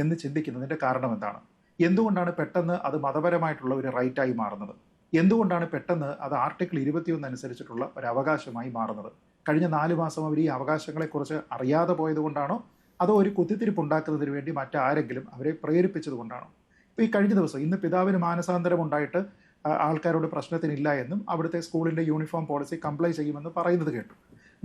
എന്ന് ചിന്തിക്കുന്നതിൻ്റെ കാരണം എന്താണ്? എന്തുകൊണ്ടാണ് പെട്ടെന്ന് അത് മതപരമായിട്ടുള്ള ഒരു റൈറ്റായി മാറുന്നത്? എന്തുകൊണ്ടാണ് പെട്ടെന്ന് അത് ആർട്ടിക്കിൾ 21 അനുസരിച്ചിട്ടുള്ള ഒരു അവകാശമായി മാറുന്നത്? കഴിഞ്ഞ 4 മാസം അവർ ഈ അവകാശങ്ങളെക്കുറിച്ച് അറിയാതെ പോയതുകൊണ്ടാണോ, അതോ ഒരു കുത്തിത്തിരിപ്പ് ഉണ്ടാക്കുന്നതിന് വേണ്ടി മറ്റാരെങ്കിലും അവരെ പ്രേരിപ്പിച്ചത് കൊണ്ടാണോ? ഇപ്പോൾ ഈ കഴിഞ്ഞ ദിവസം ഇന്ന് പിതാവിന് മാനസാന്തരം ഉണ്ടായിട്ട് ആൾക്കാരോട് പ്രശ്നത്തിനില്ല എന്നും അവിടുത്തെ സ്കൂളിൻ്റെ യൂണിഫോം പോളിസി കംപ്ലൈ ചെയ്യുമെന്ന് പറയുന്നത് കേട്ടു.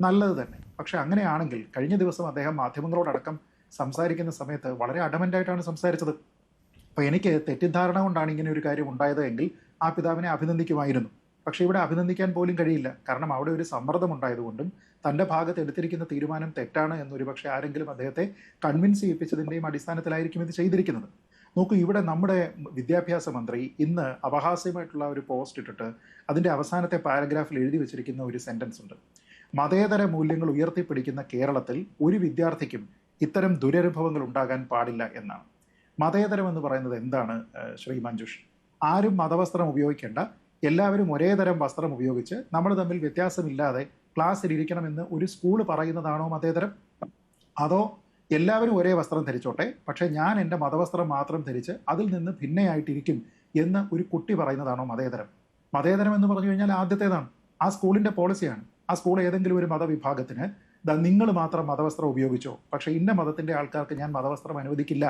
നല്ലത് തന്നെ. പക്ഷെ അങ്ങനെയാണെങ്കിൽ കഴിഞ്ഞ ദിവസം അദ്ദേഹം മാധ്യമങ്ങളോടടക്കം സംസാരിക്കുന്ന സമയത്ത് വളരെ അഡമൻ്റായിട്ടാണ് സംസാരിച്ചത്. അപ്പോൾ എനിക്ക് തെറ്റിദ്ധാരണ കൊണ്ടാണ് ഇങ്ങനെ ഒരു കാര്യം ഉണ്ടായത് എങ്കിൽ ആ പിതാവിനെ അഭിനന്ദിക്കുമായിരുന്നു. പക്ഷേ ഇവിടെ അഭിനന്ദിക്കാൻ പോലും കഴിയില്ല. കാരണം അവിടെ ഒരു സമ്മർദ്ദം ഉണ്ടായതുകൊണ്ടും തൻ്റെ ഭാഗത്ത് എടുത്തിരിക്കുന്ന തീരുമാനം തെറ്റാണ് എന്നൊരു പക്ഷേ ആരെങ്കിലും അദ്ദേഹത്തെ കൺവിൻസ് ചെയ്യിപ്പിച്ചതിൻ്റെയും അടിസ്ഥാനത്തിലായിരിക്കും ഇത് ചെയ്തിരിക്കുന്നത്. നോക്കൂ, ഇവിടെ നമ്മുടെ വിദ്യാഭ്യാസ മന്ത്രി ഇന്ന് അപഹാസ്യമായിട്ടുള്ള ഒരു പോസ്റ്റ് ഇട്ടിട്ട് അതിൻ്റെ അവസാനത്തെ പാരഗ്രാഫിൽ എഴുതി വെച്ചിരിക്കുന്ന ഒരു സെൻറ്റൻസ് ഉണ്ട്. മതേതര മൂല്യങ്ങൾ ഉയർത്തിപ്പിടിക്കുന്ന കേരളത്തിൽ ഒരു വിദ്യാർത്ഥിക്കും ഇത്തരം ദുരനുഭവങ്ങൾ ഉണ്ടാകാൻ പാടില്ല എന്നാണ്. മതേതരം എന്ന് പറയുന്നത് എന്താണ് ശ്രീ മഞ്ജുഷ്? ആരും മതവസ്ത്രം ഉപയോഗിക്കേണ്ട, എല്ലാവരും ഒരേ തരം വസ്ത്രം ഉപയോഗിച്ച് നമ്മൾ തമ്മിൽ വ്യത്യാസമില്ലാതെ ക്ലാസ്സിൽ ഇരിക്കണമെന്ന് ഒരു സ്കൂള് പറയുന്നതാണോ മതേതരം? അതോ എല്ലാവരും ഒരേ വസ്ത്രം ധരിച്ചോട്ടെ, പക്ഷേ ഞാൻ എൻ്റെ മതവസ്ത്രം മാത്രം ധരിച്ച് അതിൽ നിന്ന് ഭിന്നയായിട്ടിരിക്കും എന്ന് ഒരു കുട്ടി പറയുന്നതാണോ മതേതരം? മതേതരം എന്ന് പറഞ്ഞു കഴിഞ്ഞാൽ ആദ്യത്തേതാണ്, ആ സ്കൂളിൻ്റെ പോളിസിയാണ്. ആ സ്കൂൾ ഏതെങ്കിലും ഒരു മതവിഭാഗത്തിന് നിങ്ങൾ മാത്രം മതവസ്ത്രം ഉപയോഗിച്ചോ, പക്ഷേ ഇന്ന മതത്തിൻ്റെ ആൾക്കാർക്ക് ഞാൻ മതവസ്ത്രം അനുവദിക്കില്ല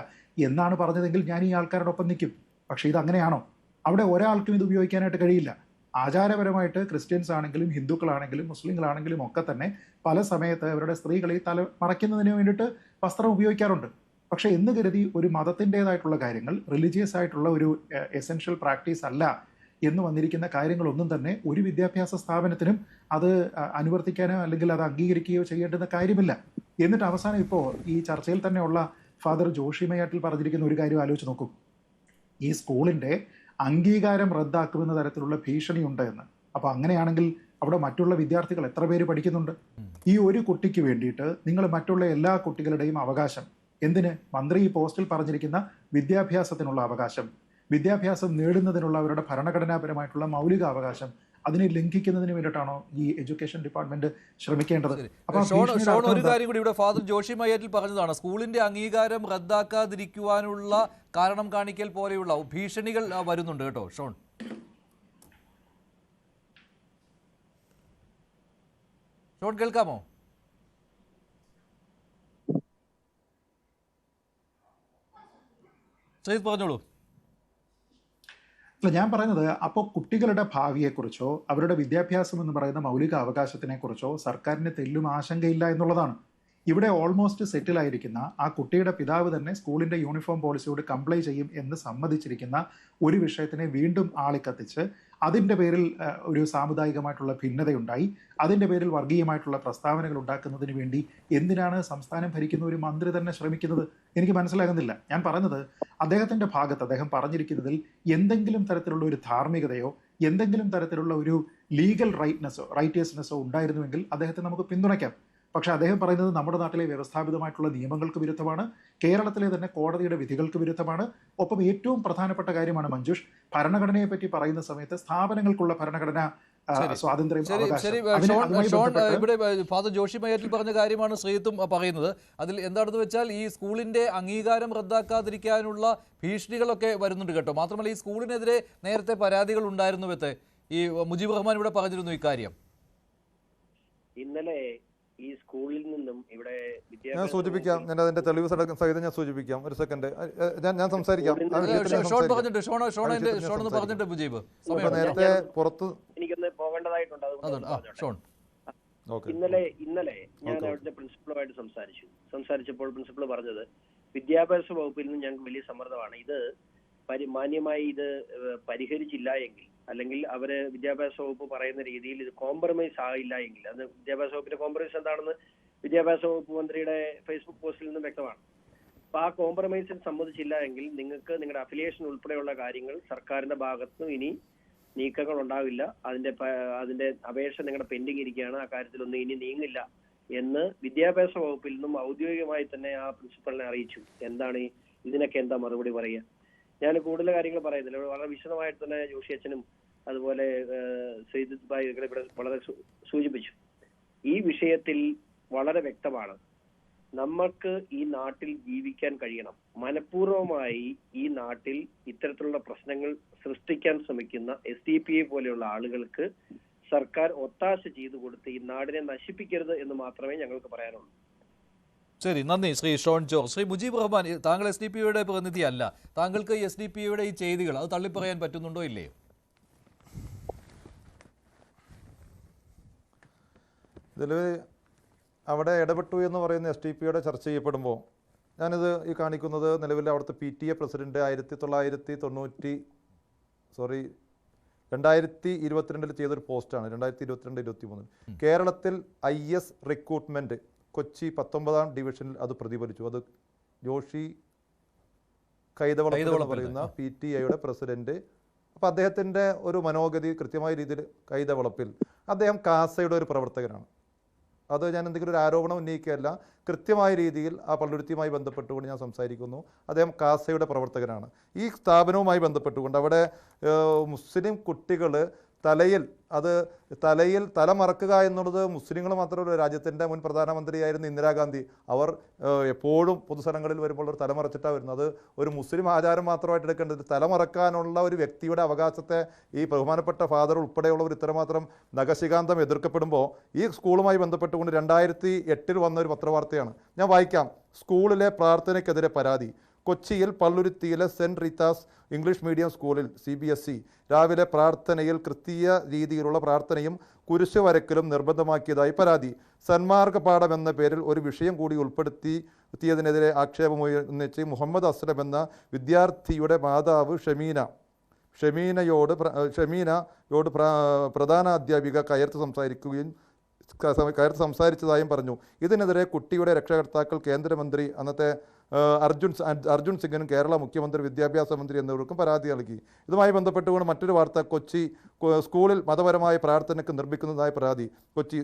എന്നാണ് പറഞ്ഞതെങ്കിൽ ഞാൻ ഈ ആൾക്കാരോടൊപ്പം നിൽക്കും. പക്ഷേ ഇതങ്ങനെയാണോ? അവിടെ ഒരാൾക്കും ഇത് ഉപയോഗിക്കാനായിട്ട് കഴിയില്ല. ആചാരപരമായിട്ട് ക്രിസ്ത്യൻസ് ആണെങ്കിലും ഹിന്ദുക്കളാണെങ്കിലും മുസ്ലിങ്ങളാണെങ്കിലും ഒക്കെ തന്നെ പല സമയത്ത് അവരുടെ സ്ത്രീകളെ തല മറയ്ക്കുന്നതിന് വേണ്ടിയിട്ട് വസ്ത്രം ഉപയോഗിക്കാറുണ്ട്. പക്ഷേ എന്ന് കരുതി ഒരു മതത്തിൻ്റെതായിട്ടുള്ള കാര്യങ്ങൾ റിലീജിയസ് ആയിട്ടുള്ള ഒരു എസെൻഷ്യൽ പ്രാക്ടീസ് അല്ല എന്ന് വന്നിരിക്കുന്ന കാര്യങ്ങളൊന്നും തന്നെ ഒരു വിദ്യാഭ്യാസ സ്ഥാപനത്തിനും അത് അനുവർത്തിക്കാനോ അല്ലെങ്കിൽ അത് അംഗീകരിക്കുകയോ ചെയ്യേണ്ടുന്ന കാര്യമില്ല. എന്നിട്ട് അവസാനം ഇപ്പോൾ ഈ ചർച്ചയിൽ തന്നെയുള്ള ഫാദർ ജോഷി മയ്യാട്ടിൽ പറഞ്ഞിരിക്കുന്ന ഒരു കാര്യം ആലോചിച്ച് നോക്കൂ. ഈ സ്കൂളിൻ്റെ അംഗീകാരം റദ്ദാക്കുമെന്ന തരത്തിലുള്ള ഭീഷണിയുണ്ട് എന്ന്. അപ്പോൾ അങ്ങനെയാണെങ്കിൽ അവിടെ മറ്റുള്ള വിദ്യാർത്ഥികൾ എത്ര പേര് പഠിക്കുന്നുണ്ട്? ഈ ഒരു കുട്ടിക്ക് വേണ്ടിയിട്ട് നിങ്ങൾ മറ്റുള്ള എല്ലാ കുട്ടികളുടെയും അവകാശം എന്തിന്? മന്ത്രി ഈ പോസ്റ്റിൽ പറഞ്ഞിരിക്കുന്ന വിദ്യാഭ്യാസത്തിനുള്ള അവകാശം, വിദ്യാഭ്യാസം നേടുന്നതിനുള്ള അവരുടെ ഭരണഘടനാപരമായിട്ടുള്ള മൗലിക അവകാശം, അതിനെ ലംഘിക്കുന്നതിന് വേണ്ടിയിട്ടാണോ ഈ എഡ്യൂക്കേഷൻ ഡിപ്പാർട്ട്മെന്റ് ശ്രമിക്കേണ്ടത്? ഒരു കാര്യം കൂടി ഇവിടെ ഫാദർ ജോഷി മയ്യാറ്റിൽ പറഞ്ഞതാണ്, സ്കൂളിന്റെ അംഗീകാരം റദ്ദാക്കാതിരിക്കുവാനുള്ള കാരണം കാണിക്കൽ പോലെയുള്ള ഭീഷണികൾ വരുന്നുണ്ട് കേട്ടോ. ഷോൺ കേൾക്കാമോ? ശ്രീജിത്ത് പറഞ്ഞോളൂ. അല്ല, ഞാൻ പറയുന്നത് അപ്പോൾ കുട്ടികളുടെ ഭാവിയെക്കുറിച്ചോ അവരുടെ വിദ്യാഭ്യാസം എന്ന് പറയുന്ന മൗലിക അവകാശത്തിനെക്കുറിച്ചോ സർക്കാരിന് തെല്ലും ആശങ്കയില്ല എന്നുള്ളതാണ്. ഇവിടെ ഓൾമോസ്റ്റ് സെറ്റിലായിരിക്കുന്ന ആ കുട്ടിയുടെ പിതാവ് തന്നെ സ്കൂളിൻ്റെ യൂണിഫോം പോളിസിയോട് കംപ്ലൈ ചെയ്യും എന്ന് സമ്മതിച്ചിരിക്കുന്ന ഒരു വിഷയത്തിനെ വീണ്ടും ആളിക്കത്തിച്ച് അതിൻ്റെ പേരിൽ ഒരു സാമുദായികമായിട്ടുള്ള ഭിന്നതയുണ്ടായി, അതിൻ്റെ പേരിൽ വർഗീയമായിട്ടുള്ള പ്രസ്താവനകൾ ഉണ്ടാക്കുന്നതിന് വേണ്ടി എന്തിനാണ് സംസ്ഥാനം ഭരിക്കുന്ന ഒരു മന്ത്രി തന്നെ ശ്രമിക്കുന്നത്? എനിക്ക് മനസ്സിലാകുന്നില്ല. ഞാൻ പറഞ്ഞത് അദ്ദേഹത്തിൻ്റെ ഭാഗത്ത് അദ്ദേഹം പറഞ്ഞിരിക്കുന്നതിൽ എന്തെങ്കിലും തരത്തിലുള്ള ഒരു ധാർമ്മികതയോ എന്തെങ്കിലും തരത്തിലുള്ള ഒരു ലീഗൽ റൈറ്റിയസ്നെസ്സോ ഉണ്ടായിരുന്നുവെങ്കിൽ അദ്ദേഹത്തെ നമുക്ക് പിന്തുണയ്ക്കാം. പക്ഷേ അദ്ദേഹം പറയുന്നത് നമ്മുടെ നാട്ടിലെ വ്യവസ്ഥാപിതമായിട്ടുള്ള നിയമങ്ങൾക്ക് വിരുദ്ധമാണ്, കേരളത്തിലെ തന്നെ കോടതിയുടെ വിധികൾക്ക് വിരുദ്ധമാണ്. ഒപ്പം ഏറ്റവും പ്രധാനപ്പെട്ട കാര്യമാണ് മഞ്ജുഷ്, ഭരണഘടനയെ പറ്റി പറയുന്ന സമയത്ത് സ്ഥാപനങ്ങൾക്കുള്ള ഭരണഘടന സ്വാതന്ത്ര്യം. ഇവിടെ ഫാദർ ജോഷി മയ്യാറ്റിൽ പറഞ്ഞ കാര്യമാണ് ശ്രീത്തും പറയുന്നത്. അതിൽ എന്താണെന്ന് വെച്ചാൽ ഈ സ്കൂളിന്റെ അംഗീകാരം റദ്ദാക്കാതിരിക്കാനുള്ള ഭീഷണികളൊക്കെ വരുന്നുണ്ട് കേട്ടോ. മാത്രമല്ല ഈ സ്കൂളിനെതിരെ നേരത്തെ പരാതികൾ ഉണ്ടായിരുന്നു. ഈ മുജീബ് റഹ്മാൻ ഇവിടെ പറഞ്ഞിരുന്നു ഇക്കാര്യം. ഇന്നലെ ഈ സ്കൂളിൽ നിന്നും ഇവിടെ ഞാൻ സൂചിപ്പിക്കാം, ഞാൻ അതിന്റെ തെളിവ് സഹിതം ഞാൻ സൂചിപ്പിക്കാം. ഒരു സെക്കൻഡ് ഞാൻ സംസാരിക്കാം. നേരത്തെ പുറത്ത് എനിക്കൊന്ന് പോകേണ്ടതായിട്ടുണ്ട്. ഇന്നലെ ഞാൻ അവിടുത്തെ പ്രിൻസിപ്പളുമായിട്ട് സംസാരിച്ചപ്പോൾ പ്രിൻസിപ്പൾ പറഞ്ഞത് വിദ്യാഭ്യാസ വകുപ്പിൽ നിന്ന് ഞങ്ങൾക്ക് വലിയ സമ്മർദ്ദമാണ്. ഇത് മാന്യമായി ഇത് പരിഹരിച്ചില്ല എങ്കിൽ, അല്ലെങ്കിൽ അവര് വിദ്യാഭ്യാസ വകുപ്പ് പറയുന്ന രീതിയിൽ ഇത് കോംപ്രമൈസ് ആയില്ല എങ്കിൽ, അത് വിദ്യാഭ്യാസ വകുപ്പിന്റെ കോംപ്രമൈസ് എന്താണെന്ന് വിദ്യാഭ്യാസ വകുപ്പ് മന്ത്രിയുടെ ഫേസ്ബുക്ക് പോസ്റ്റിൽ നിന്നും വ്യക്തമാണ്. അപ്പൊ ആ കോംപ്രമൈസിൽ സമ്മതിച്ചില്ല എങ്കിൽ നിങ്ങൾക്ക് നിങ്ങളുടെ അഫിലിയേഷൻ ഉൾപ്പെടെയുള്ള കാര്യങ്ങൾ സർക്കാരിന്റെ ഭാഗത്തുനിന്നും ഇനി നീക്കങ്ങൾ ഉണ്ടാവില്ല, അതിന്റെ അപേക്ഷ നിങ്ങളുടെ പെൻഡിങ് ഇരിക്കുകയാണ്, ആ കാര്യത്തിലൊന്നും ഇനി നീങ്ങില്ല എന്ന് വിദ്യാഭ്യാസ വകുപ്പിൽ നിന്നും ഔദ്യോഗികമായി തന്നെ ആ പ്രിൻസിപ്പലിനെ അറിയിച്ചു. എന്താണ് ഇതിനൊക്കെ എന്താ മറുപടി പറയുക? ഞാൻ കൂടുതൽ കാര്യങ്ങൾ പറയുന്നില്ല. വളരെ വിശദമായിട്ട് തന്നെ ജോഷി അച്ഛനും അതുപോലെ സയ്യിദ് ഭായ് ഇവിടെ വളരെ സൂചിപ്പിച്ചു. ഈ വിഷയത്തിൽ വളരെ വ്യക്തമാണ്, നമ്മൾക്ക് ഈ നാട്ടിൽ ജീവിക്കാൻ കഴിയണം. മനഃപൂർവ്വമായി ഈ നാട്ടിൽ ഇത്തരത്തിലുള്ള പ്രശ്നങ്ങൾ സൃഷ്ടിക്കാൻ ശ്രമിക്കുന്ന SDPI പോലെയുള്ള ആളുകൾക്ക് സർക്കാർ ഒത്താശ ചെയ്തു കൊടുത്ത് ഈ നാടിനെ നശിപ്പിക്കരുത് എന്ന് മാത്രമേ ഞങ്ങൾക്ക് പറയാനുള്ളൂ. ശരി, നന്ദി ശ്രീ ഷോൺ ജോർജ്. ശ്രീ മുജീബ് റഹ്മാൻ, താങ്കൾ SDPIയുടെ പ്രതിനിധിയല്ല, താങ്കൾക്ക് SDPIയുടെ ഈ ചെയ്തികൾ അത് തള്ളിപ്പറയാൻ പറ്റുന്നുണ്ടോ ഇല്ലയോ? ഇതിൽ അവിടെ ഇടപെട്ടു എന്ന് പറയുന്ന SDPIയുടെ ചർച്ച ചെയ്യപ്പെടുമ്പോൾ ഞാനിത് ഈ കാണിക്കുന്നത് നിലവിൽ അവിടുത്തെ PTA പ്രസിഡന്റ് 2022 ചെയ്തൊരു പോസ്റ്റാണ്. 2022-23 കേരളത്തിൽ IS റിക്രൂട്ട്മെൻറ്റ് കൊച്ചി 19ാം ഡിവിഷനിൽ അത് പ്രതിഫലിച്ചു. അത് ജോഷി കൈതവളപ്പിൽ എന്ന് പറയുന്ന PTAയുടെ പ്രസിഡന്റ്. അപ്പോൾ അദ്ദേഹത്തിൻ്റെ ഒരു മനോഗതി കൃത്യമായ രീതിയിൽ കൈതവളപ്പിൽ അദ്ദേഹം കാസയുടെ ഒരു പ്രവർത്തകനാണ്. അത് ഞാൻ എന്തെങ്കിലും ഒരു ആരോപണം ഉന്നയിക്കുകയല്ല, കൃത്യമായ രീതിയിൽ ആ പള്ളുരുത്തിയുമായി ബന്ധപ്പെട്ടുകൊണ്ട് ഞാൻ സംസാരിക്കുന്നു. അദ്ദേഹം കാസയുടെ പ്രവർത്തകനാണ്. ഈ സ്ഥാപനവുമായി ബന്ധപ്പെട്ടുകൊണ്ട് അവിടെ മുസ്ലിം കുട്ടികൾ തലയിൽ തലമറക്കുക എന്നുള്ളത് മുസ്ലിങ്ങൾ മാത്രമല്ല, രാജ്യത്തിൻ്റെ മുൻ പ്രധാനമന്ത്രിയായിരുന്ന ഇന്ദിരാഗാന്ധി അവർ എപ്പോഴും പൊതുസ്ഥലങ്ങളിൽ വരുമ്പോൾ ഒരു തലമറച്ചിട്ടാണ് വരുന്നത്. അത് ഒരു മുസ്ലിം ആചാരം മാത്രമായിട്ട് എടുക്കേണ്ടത്. തലമറക്കാനുള്ള ഒരു വ്യക്തിയുടെ അവകാശത്തെ ഈ ബഹുമാനപ്പെട്ട ഫാദർ ഉൾപ്പെടെയുള്ളവർ ഇത്രമാത്രം നഖശികാന്തം എതിർക്കപ്പെടുമ്പോൾ ഈ സ്കൂളുമായി ബന്ധപ്പെട്ടുകൊണ്ട് 2008 വന്ന ഒരു പത്രവാർത്തയാണ് ഞാൻ വായിക്കാം. സ്കൂളിലെ പ്രാർത്ഥനയ്ക്കെതിരെ പരാതി. കൊച്ചിയിൽ പള്ളുരുത്തിയിലെ സെൻറ്റ് റീത്താസ് ഇംഗ്ലീഷ് മീഡിയം സ്കൂളിൽ CBSE രാവിലെ പ്രാർത്ഥനയിൽ കൃത്യ രീതിയിലുള്ള പ്രാർത്ഥനയും കുരിശ് വരക്കലും നിർബന്ധമാക്കിയതായി പരാതി. സന്മാർഗ പാഠം എന്ന പേരിൽ ഒരു വിഷയം കൂടി ഉൾപ്പെടുത്തിയതിനെതിരെ ആക്ഷേപമുന്നയിച്ച് മുഹമ്മദ് അസ്ലം എന്ന വിദ്യാർത്ഥിയുടെ മാതാവ് ഷമീനയോട് പ്രധാന അധ്യാപിക കയർത്ത് സംസാരിച്ചതായും പറഞ്ഞു. ഇതിനെതിരെ കുട്ടിയുടെ രക്ഷകർത്താക്കൾ കേന്ദ്രമന്ത്രി അന്നത്തെ അർജുൻ സിംഗിനും കേരള മുഖ്യമന്ത്രി വിദ്യാഭ്യാസ മന്ത്രി എന്നിവർക്കും പരാതി നൽകി. ഇതുമായി ബന്ധപ്പെട്ടുകൊണ്ട് മറ്റൊരു വാർത്ത, കൊച്ചി സ്കൂളിൽ മതപരമായ പ്രാർത്ഥനയ്ക്ക് നിർമ്മിക്കുന്നതായി പരാതി. കൊച്ചി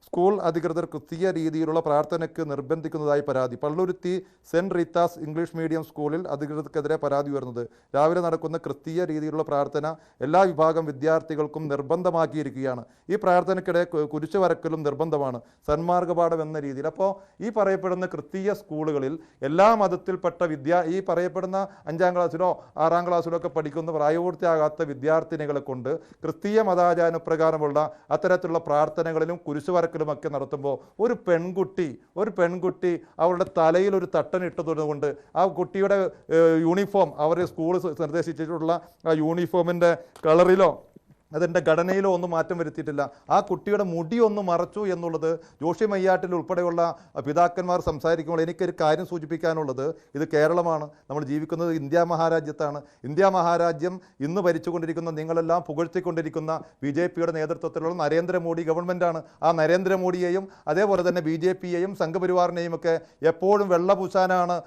സ്കൂൾ അധികൃതർ കൃത്യ രീതിയിലുള്ള പ്രാർത്ഥനയ്ക്ക് നിർബന്ധിക്കുന്നതായി പരാതി. Palluruthy saint Rita's English medium സ്കൂളിൽ അധികൃതർക്കെതിരെ പരാതി ഉയർന്നത്. രാവിലെ നടക്കുന്ന കൃത്യ രീതിയിലുള്ള പ്രാർത്ഥന എല്ലാ വിഭാഗം വിദ്യാർത്ഥികൾക്കും നിർബന്ധമാക്കിയിരിക്കുകയാണ്. ഈ പ്രാർത്ഥനയ്ക്കിടെ കുരിശ് വരക്കലും നിർബന്ധമാണ്, സന്മാർഗപാഠം എന്ന രീതിയിൽ. അപ്പോൾ ഈ പറയപ്പെടുന്ന കൃത്യ സ്കൂളുകളിൽ എല്ലാ മതത്തിൽപ്പെട്ട ഈ പറയപ്പെടുന്ന 5ാം ക്ലാസ്സിലോ 6ാം ക്ലാസ്സിലോ ഒക്കെ പഠിക്കുന്ന പ്രായപൂർത്തിയാകാത്ത വിദ്യാർത്ഥിനികളെ കൊണ്ട് കൃത്യ മതാചാരപ്രകാരമുള്ള അത്തരത്തിലുള്ള പ്രാർത്ഥനകളിലും കുരിശ് ഒക്കെ നടത്തുമ്പോൾ ഒരു പെൺകുട്ടി അവരുടെ തലയിൽ ഒരു തട്ടനിട്ടതുകൊണ്ട് ആ കുട്ടിയുടെ യൂണിഫോം അവർ സ്കൂൾ നിർദ്ദേശിച്ചിട്ടുള്ള ആ യൂണിഫോമിൻ്റെ കളറിലോ അതിൻ്റെ ഘടനയിലോ ഒന്നും മാറ്റം വരുത്തിയിട്ടില്ല. ആ കുട്ടിയുടെ മുടി ഒന്ന് മറച്ചു എന്നുള്ളത് ജോഷി മയ്യാട്ടിൽ ഉൾപ്പെടെയുള്ള പിതാക്കന്മാർ സംസാരിക്കുമ്പോൾ എനിക്കൊരു കാര്യം സൂചിപ്പിക്കാനുള്ളത്, ഇത് കേരളമാണ്, നമ്മൾ ജീവിക്കുന്നത് ഇന്ത്യ മഹാരാജ്യത്താണ്. ഇന്ത്യ മഹാരാജ്യം ഇന്ന് ഭരിച്ചുകൊണ്ടിരിക്കുന്ന നിങ്ങളെല്ലാം പുകഴ്ത്തിക്കൊണ്ടിരിക്കുന്ന BJPയുടെ നേതൃത്വത്തിലുള്ള നരേന്ദ്രമോദി ഗവൺമെൻറ്റാണ്. ആ നരേന്ദ്രമോദിയെയും അതേപോലെ തന്നെ BJPയെയും സംഘപരിവാറിനെയും ഒക്കെ എപ്പോഴും വെള്ളപൂശാനാണ്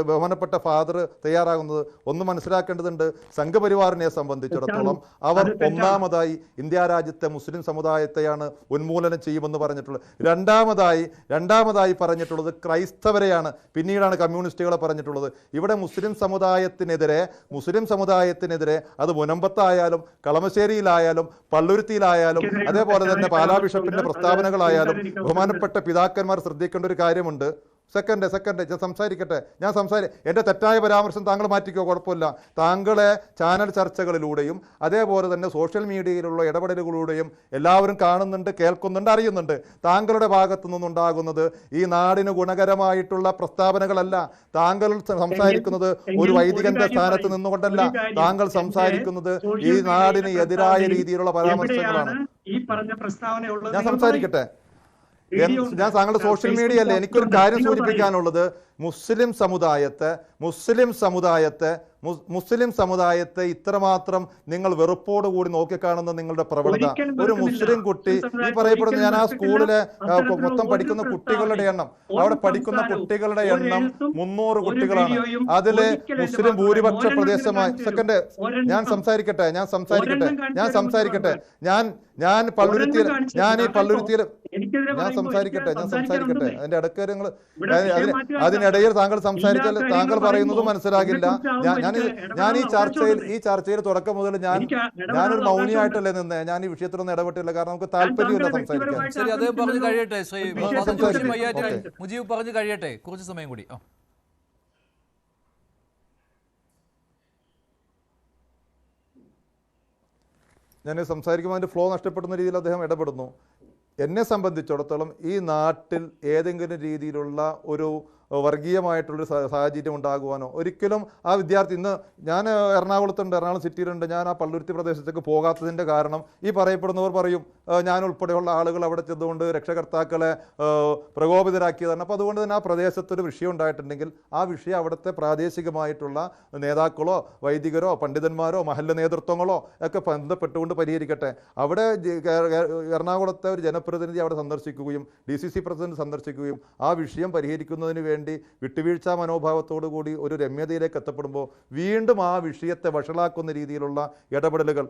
ബഹുമാനപ്പെട്ട ഫാദർ തയ്യാറാകുന്നത്. ഒന്ന് മനസ്സിലാക്കേണ്ടതുണ്ട്, സംഘപരിവാറിനെ സംബന്ധിച്ചിടത്തോളം അവർ ഒന്നാമതായി ഇന്ത്യ രാജ്യത്തെ മുസ്ലിം സമുദായത്തെയാണ് ഉന്മൂലനം ചെയ്യുമെന്ന് പറഞ്ഞിട്ടുള്ളത്. രണ്ടാമതായി പറഞ്ഞിട്ടുള്ളത് ക്രൈസ്തവരെയാണ്, പിന്നീടാണ് കമ്മ്യൂണിസ്റ്റുകളെ പറഞ്ഞിട്ടുള്ളത്. ഇവിടെ മുസ്ലിം സമുദായത്തിനെതിരെ അത് മുനമ്പത്തായാലും കളമശ്ശേരിയിലായാലും പള്ളുരുത്തിയിലായാലും അതേപോലെ തന്നെ പാലാ ബിഷപ്പിന്റെ പ്രസ്താവനകളായാലും ബഹുമാനപ്പെട്ട പിതാക്കന്മാർ ശ്രദ്ധിക്കേണ്ട ഒരു കാര്യമുണ്ട്. സെക്കൻഡ് ഞാൻ എൻ്റെ തെറ്റായ പരാമർശം താങ്കൾ മാറ്റിക്കോ, കുഴപ്പമില്ല. താങ്കളെ ചാനൽ ചർച്ചകളിലൂടെയും അതേപോലെ തന്നെ സോഷ്യൽ മീഡിയയിലുള്ള ഇടപെടലുകളിലൂടെയും എല്ലാവരും കാണുന്നുണ്ട്, കേൾക്കുന്നുണ്ട്, അറിയുന്നുണ്ട്. താങ്കളുടെ ഭാഗത്തു നിന്നുണ്ടാകുന്നത് ഈ നാടിന് ഗുണകരമായിട്ടുള്ള പ്രസ്താവനകളല്ല. താങ്കൾ സംസാരിക്കുന്നത് ഒരു വൈദികന്റെ സ്ഥാനത്ത് നിന്നുകൊണ്ടല്ല, താങ്കൾ സംസാരിക്കുന്നത് ഈ നാടിന് എതിരായ രീതിയിലുള്ള പരാമർശങ്ങളാണ്. ഞാൻ സംസാരിക്കട്ടെ, ഞാൻ താങ്കളുടെ സോഷ്യൽ മീഡിയ അല്ലേ. എനിക്കൊരു കാര്യം സൂചിപ്പിക്കാനുള്ളത്, മുസ്ലിം സമുദായത്തെ ഇത്രമാത്രം നിങ്ങൾ വെറുപ്പോടുകൂടി നോക്കിക്കാണുന്ന നിങ്ങളുടെ പ്രവണത, ഒരു മുസ്ലിം കുട്ടി ഈ പറയപ്പെടുന്ന, ഞാൻ ആ സ്കൂളിലെ മൊത്തം പഠിക്കുന്ന കുട്ടികളുടെ എണ്ണം, അവിടെ പഠിക്കുന്ന കുട്ടികളുടെ എണ്ണം 300 കുട്ടികളാണ്. അതിലെ മുസ്ലിം ഭൂരിപക്ഷ പ്രദേശമായി ഞാൻ സംസാരിക്കട്ടെ ഞാൻ ഈ പള്ളുരുത്തിയിൽ ഞാൻ സംസാരിക്കട്ടെ അതിന്റെ ഇടയ്ക്ക് നിങ്ങൾ അതിനിടയിൽ താങ്കൾ സംസാരിച്ചാൽ താങ്കൾ പറയുന്നത് മനസ്സിലാകില്ല. ഞാൻ ഈ ചർച്ചയിൽ തുടക്കം മുതൽ ഞാനൊരു മൗനിയായിട്ടല്ലേ നിന്നേ. ഞാൻ ഈ വിഷയത്തിലൊന്നും ഇടപെട്ടില്ല, കാരണം നമുക്ക് താല്പര്യമില്ല സംസാരിക്കാൻ. ശരി, അദ്ദേഹം പറഞ്ഞു കഴിയട്ടെ. മുജീബ് പറഞ്ഞു കഴിയട്ടെ, കുറച്ച് സമയം കൂടി. ഞാൻ സംസാരിക്കുമ്പോൾ അതിൻ്റെ ഫ്ലോ നഷ്ടപ്പെടുന്ന രീതിയിൽ അദ്ദേഹം ഇടപെടുന്നു. എന്നെ സംബന്ധിച്ചിടത്തോളം ഈ നാട്ടിൽ ഏതെങ്കിലും രീതിയിലുള്ള ഒരു വർഗീയമായിട്ടുള്ളൊരു സാഹചര്യം ഉണ്ടാകുവാനോ ഒരിക്കലും ആ വിദ്യാർത്ഥി, ഇന്ന് ഞാൻ എറണാകുളത്തുണ്ട്, എറണാകുളം സിറ്റിയിലുണ്ട്, ഞാൻ ആ പള്ളുരുത്തി പ്രദേശത്തേക്ക് പോകാത്തതിൻ്റെ കാരണം ഈ പറയപ്പെടുന്നവർ പറയും ഞാൻ ഉൾപ്പെടെയുള്ള ആളുകൾ അവിടെ ചെന്നുകൊണ്ട് രക്ഷകർത്താക്കളെ പ്രകോപിതരാക്കിയതാണ്. അപ്പോൾ അതുകൊണ്ട് തന്നെ ആ പ്രദേശത്തൊരു വിഷയം ഉണ്ടായിട്ടുണ്ടെങ്കിൽ ആ വിഷയം അവിടുത്തെ പ്രാദേശികമായിട്ടുള്ള നേതാക്കളോ വൈദികരോ പണ്ഡിതന്മാരോ മഹല്ല് നേതൃത്വങ്ങളോ ഒക്കെ ബന്ധപ്പെട്ടുകൊണ്ട് പരിഹരിക്കട്ടെ. അവിടെ എറണാകുളത്തെ ഒരു ജനപ്രതിനിധി അവിടെ സന്ദർശിക്കുകയും DCC പ്രസിഡന്റ് സന്ദർശിക്കുകയും ആ വിഷയം പരിഹരിക്കുന്നതിന് വേണ്ടി വിട്ടുവീഴ്ചാ മനോഭാവത്തോടു കൂടി ഒരു രമ്യതയിലേക്ക് എത്തപ്പെടുമ്പോൾ വീണ്ടും ആ വിഷയത്തെ വഷളാക്കുന്ന രീതിയിലുള്ള ഇടപെടലുകൾ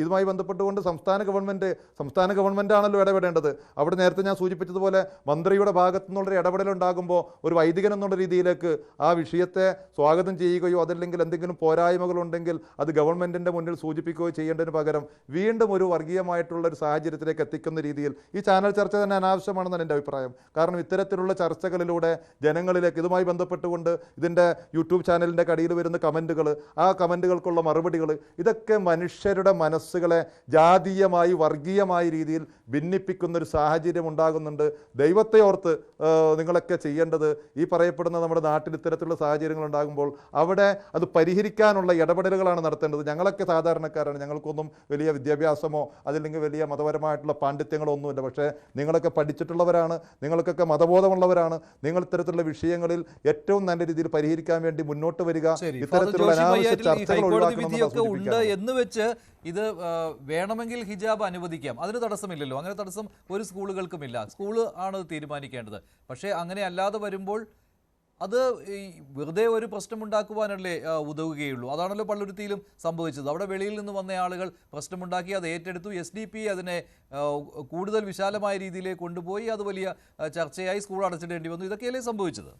ഇതുമായി ബന്ധപ്പെട്ടുകൊണ്ട് സംസ്ഥാന ഗവൺമെന്റ് ആണല്ലോ ഇടപെടേണ്ടത്. അവിടെ നേരത്തെ ഞാൻ സൂചിപ്പിച്ചതുപോലെ മന്ത്രിയുടെ ഭാഗത്തു നിന്നുള്ളൊരു ഇടപെടലുണ്ടാകുമ്പോൾ ഒരു വൈദികൻ എന്നുള്ള രീതിയിലേക്ക് ആ വിഷയത്തെ സ്വാഗതം ചെയ്യുകയോ അതല്ലെങ്കിൽ എന്തെങ്കിലും പോരായ്മകളുണ്ടെങ്കിൽ അത് ഗവൺമെന്റിന്റെ മുന്നിൽ സൂചിപ്പിക്കുകയോ ചെയ്യേണ്ടതിന് പകരം വീണ്ടും ഒരു വർഗീയമായിട്ടുള്ള ഒരു സാഹചര്യത്തിലേക്ക് എത്തിക്കുന്ന രീതിയിൽ ഈ ചാനൽ ചർച്ച തന്നെ അനാവശ്യമാണെന്നാണ് എൻ്റെ അഭിപ്രായം. കാരണം ഇത്തരത്തിലുള്ള ചർച്ചകളിലൂടെ ജനങ്ങളിലേക്ക് ഇതുമായി ബന്ധപ്പെട്ടുകൊണ്ട് ഇതിൻ്റെ യൂട്യൂബ് ചാനലിൻ്റെ കടിയിൽ വരുന്ന കമൻറ്റുകൾ, ആ കമൻറ്റുകൾക്കുള്ള മറുപടികൾ, ഇതൊക്കെ മനുഷ്യരുടെ മനസ്സുകളെ ജാതീയമായി വർഗീയമായ രീതിയിൽ ഭിന്നിപ്പിക്കുന്നൊരു സാഹചര്യം ഉണ്ടാകുന്നുണ്ട്. ദൈവത്തെ ഓർത്ത് നിങ്ങളൊക്കെ ചെയ്യേണ്ടത് ഈ പറയപ്പെടുന്ന നമ്മുടെ നാട്ടിൽ ഇത്തരത്തിലുള്ള സാഹചര്യങ്ങൾ ഉണ്ടാകുമ്പോൾ അവിടെ അത് പരിഹരിക്കാനുള്ള ഇടപെടലുകളാണ് നടത്തേണ്ടത്. ഞങ്ങളൊക്കെ സാധാരണക്കാരാണ്, ഞങ്ങൾക്കൊന്നും വലിയ വിദ്യാഭ്യാസമോ അതല്ലെങ്കിൽ വലിയ മതപരമായിട്ടുള്ള പാണ്ഡിത്യങ്ങളോ ഒന്നുമില്ല. പക്ഷേ നിങ്ങളൊക്കെ പഠിച്ചിട്ടുള്ളവരാണ്, നിങ്ങൾക്കൊക്കെ മതബോധമുള്ളവരാണ്. നിങ്ങൾ ഇത്തരത്തിലുള്ള വിഷയങ്ങളിൽ ഏറ്റവും നല്ല രീതിയിൽ പരിഹരിക്കാൻ വേണ്ടി മുന്നോട്ട് വരിക. ഇത്തരത്തിലുള്ള അനാവശ്യ ചർച്ചകൾ ഉണ്ട് എന്ന് വെച്ച് ഇത് വേണമെങ്കിൽ ഹിജാബ് അനുവദിക്കാം, അതിന് തടസ്സമില്ലല്ലോ. അങ്ങനെ തടസ്സം ഒരു സ്കൂളുകൾക്കുമില്ല, സ്കൂള് ആണ് തീരുമാനിക്കേണ്ടത്. പക്ഷേ അങ്ങനെ അല്ലാതെ വരുമ്പോൾ അത് വെറുതെ ഒരു പ്രശ്നമുണ്ടാക്കുവാനല്ലേ ഉതവുകയുള്ളൂ. അതാണല്ലോ പള്ളുരുത്തിയിലും സംഭവിച്ചത്. അവിടെ വെളിയിൽ നിന്ന് വന്ന ആളുകൾ പ്രശ്നമുണ്ടാക്കി, അത് ഏറ്റെടുത്തു. SDP അതിനെ കൂടുതൽ വിശാലമായ രീതിയിലേക്ക് കൊണ്ടുപോയി, അത് വലിയ ചർച്ചയായി, സ്കൂൾ അടച്ചിടേണ്ടി വന്നു. ഇതൊക്കെയല്ലേ സംഭവിച്ചത്?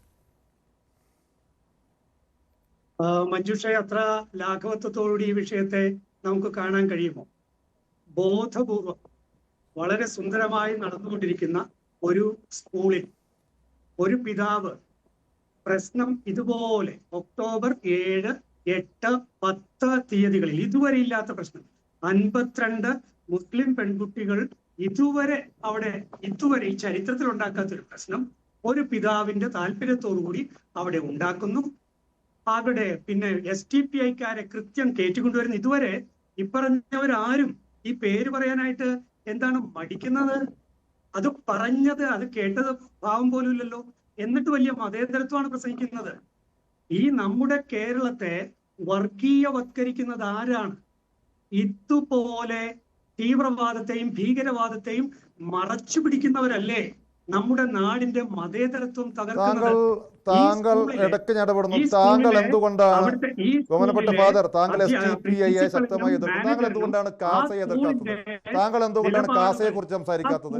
മഞ്ജുഷ, അത്ര ലാഘവത്വത്തോടുകൂടി ഈ വിഷയത്തെ നമുക്ക് കാണാൻ കഴിയുമോ? ബോധപൂർവം വളരെ സുന്ദരമായി നടന്നുകൊണ്ടിരിക്കുന്ന ഒരു സ്കൂളിൽ ഒരു പിതാവ് പ്രശ്നം ഇതുപോലെ ഒക്ടോബർ 7, 8, 10 തീയതികളിൽ ഇതുവരെ ഇല്ലാത്ത പ്രശ്നം 52 മുസ്ലിം പെൺകുട്ടികൾ ഇതുവരെ ഈ ചരിത്രത്തിൽ ഉണ്ടാക്കാത്തൊരു പ്രശ്നം ഒരു പിതാവിന്റെ താല്പര്യത്തോടുകൂടി അവിടെ ഉണ്ടാക്കുന്നു. അവിടെ പിന്നെ STPIക്കാരെ കൃത്യം കയറ്റിക്കൊണ്ടുവരുന്നു. ഇതുവരെ ഇപ്പറഞ്ഞവരാരും ഈ പേര് പറയാനായിട്ട് എന്താണ് മടിക്കുന്നത്? അത് പറഞ്ഞത്, അത് കേട്ടത് ഭാവം പോലും ഇല്ലല്ലോ. എന്നിട്ട് വലിയ മതേതരത്വമാണ് പ്രസംഗിക്കുന്നത്. ഈ നമ്മുടെ കേരളത്തെ വർഗീയവത്കരിക്കുന്നത് ആരാണ്? ഇതുപോലെ തീവ്രവാദത്തെയും ഭീകരവാദത്തെയും മറച്ചു പിടിക്കുന്നവരല്ലേ നമ്മുടെ നാടിന്റെ മതേതരത്വം തകർക്കുന്നത്? താങ്കൾ ഇടയ്ക്ക് ഇടപെടുന്നു. താങ്കൾ എന്തുകൊണ്ടാണ് ബഹുമാനപ്പെട്ട ഫാദർ, താങ്കൾ STPIയെ ശക്തമായി എതിർക്കുന്നു. താങ്കൾ എന്തുകൊണ്ടാണ് കാസയെ എതിർക്കാത്തത്? താങ്കൾ എന്തുകൊണ്ടാണ് കാസയെ കുറിച്ച് സംസാരിക്കാത്തത്?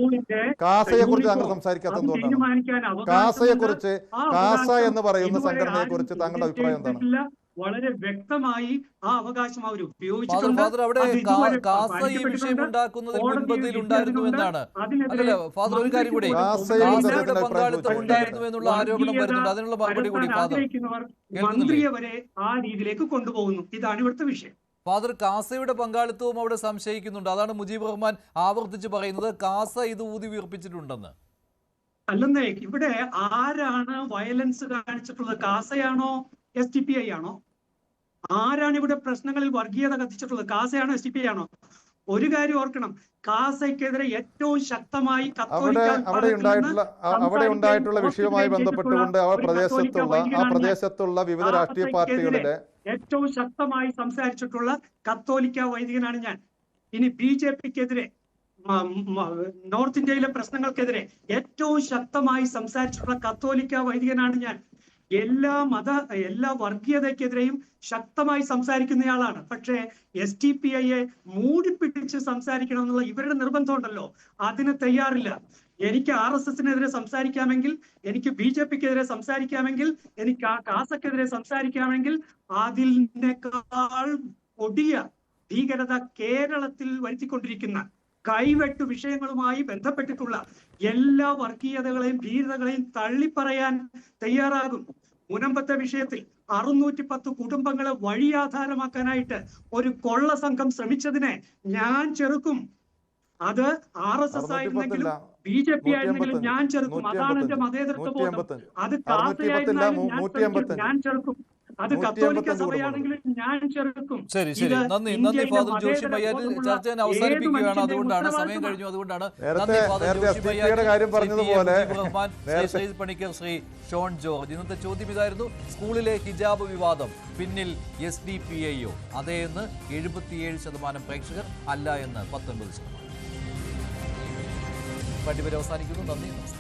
കാസയെ കുറിച്ച് താങ്കൾ സംസാരിക്കാത്തത് എന്തുകൊണ്ടാണ്? കാസയെ കുറിച്ച്, കാസ എന്ന് പറയുന്ന സംഘടനയെ കുറിച്ച് താങ്കളുടെ അഭിപ്രായം എന്താണ്? വളരെ വ്യക്തമായി ആ അവകാശം അവർ ഉപയോഗിച്ചിട്ടുണ്ട്. മന്ത്രിയെ വരെ ആ രീതിയിലേക്ക് കൊണ്ടുപോകുന്നു. ഇതാണ് ഇവിടുത്തെ വിഷയം. ഫാദർ, കാസയുടെ പങ്കാളിത്തവും അവിടെ സംശയിക്കുന്നുണ്ട്. അതാണ് മുജീബ് റഹ്മാൻ ആവർത്തിച്ച് പറയുന്നത്, കാസ ഇത് ഊതി വീർപ്പിച്ചിട്ടുണ്ടെന്ന്. അല്ലെന്നേ, ഇവിടെ ആരാണ് വയലൻസ് കാണിച്ചിട്ടുള്ളത്? കാസയാണോ STPI ആണോ? ആരാണ് ഇവിടെ പ്രശ്നങ്ങളിൽ വർഗീയത കത്തിച്ചിട്ടുള്ളത്? കാസയാണോ STPI ആണോ? ഒരു കാര്യം ഓർക്കണം, കാസയ്ക്കെതിരെ ഏറ്റവും ശക്തമായി അവിടെ ഉണ്ടായിട്ടുള്ള വിഷയവുമായി ബന്ധപ്പെട്ടുകൊണ്ട് ആ പ്രദേശത്തുള്ള വിവിധ രാഷ്ട്രീയ പാർട്ടികളിലെ ഏറ്റവും ശക്തമായി സംസാരിച്ചിട്ടുള്ള കത്തോലിക്ക വൈദികനാണ് ഞാൻ. ഇനി BJPക്കെതിരെ, നോർത്ത് ഇന്ത്യയിലെ പ്രശ്നങ്ങൾക്കെതിരെ ഏറ്റവും ശക്തമായി സംസാരിച്ചിട്ടുള്ള കത്തോലിക്ക വൈദികനാണ് ഞാൻ. എല്ലാ വർഗീയതയ്ക്കെതിരെയും ശക്തമായി സംസാരിക്കുന്നയാളാണ്. പക്ഷേ SDPIയെ മൂടിപ്പിടിച്ച് സംസാരിക്കണം എന്നുള്ള ഇവരുടെ നിർബന്ധമുണ്ടല്ലോ, അതിന് തയ്യാറില്ല. എനിക്ക് RSSനെതിരെ സംസാരിക്കാമെങ്കിൽ, എനിക്ക് BJPക്കെതിരെ സംസാരിക്കാമെങ്കിൽ, എനിക്ക് കാസക്കെതിരെ സംസാരിക്കാമെങ്കിൽ, അതിനേക്കാൾ കൊടിയ ഭീകരത കേരളത്തിൽ വരുത്തിക്കൊണ്ടിരിക്കുന്ന കൈവെട്ടു വിഷയങ്ങളുമായി ബന്ധപ്പെട്ടിട്ടുള്ള എല്ലാ വർഗീയതകളെയും ഭീകരതകളെയും തള്ളിപ്പറയാൻ തയ്യാറാകും. മുനമ്പത്തെ വിഷയത്തിൽ 610 കുടുംബങ്ങളെ വഴിയാധാരമാക്കാനായിട്ട് ഒരു കൊള്ള സംഘം ശ്രമിച്ചതിനെ ഞാൻ ചെറുക്കും. അത് RSS ആയിരുന്നെങ്കിലും BJP ആയിരുന്നെങ്കിലും ഞാൻ ചെറുക്കും. അതാണ് എന്റെ മതേതരത്വ ബോധം. അത് കാസയായിരുന്നാലും ഞാൻ ചെറുക്കും. അത് കത്തോലിക്ക സഭയാണെങ്കിലും ഞാൻ ചെറുക്കും. ശരി ശരി, നന്ദി ഫാദർ ജോഷി പയ്യാറ്റിൽ. ചർച്ച ഞാൻ അവസാനിപ്പിക്കുകയാണ്, അതുകൊണ്ടാണ് സമയം കഴിഞ്ഞു. അതുകൊണ്ടാണ് നന്ദി ഫാദർ ജോഷി പയ്യാറ്റിൽ, ശ്രീ പണിക്കർ, ശ്രീ ഷോൺ ജോർജ്. ഇന്നത്തെ ചോദ്യം ഇതായിരുന്നു: സ്കൂളിലെ ഹിജാബ് വിവാദം പിന്നിൽ SDPIയോ? അതേ എന്ന് 77% പ്രേക്ഷകർ, അല്ല എന്ന് 19%. പരിപാടി അവസാനിക്കുന്നു. നന്ദി, നമസ്കാരം.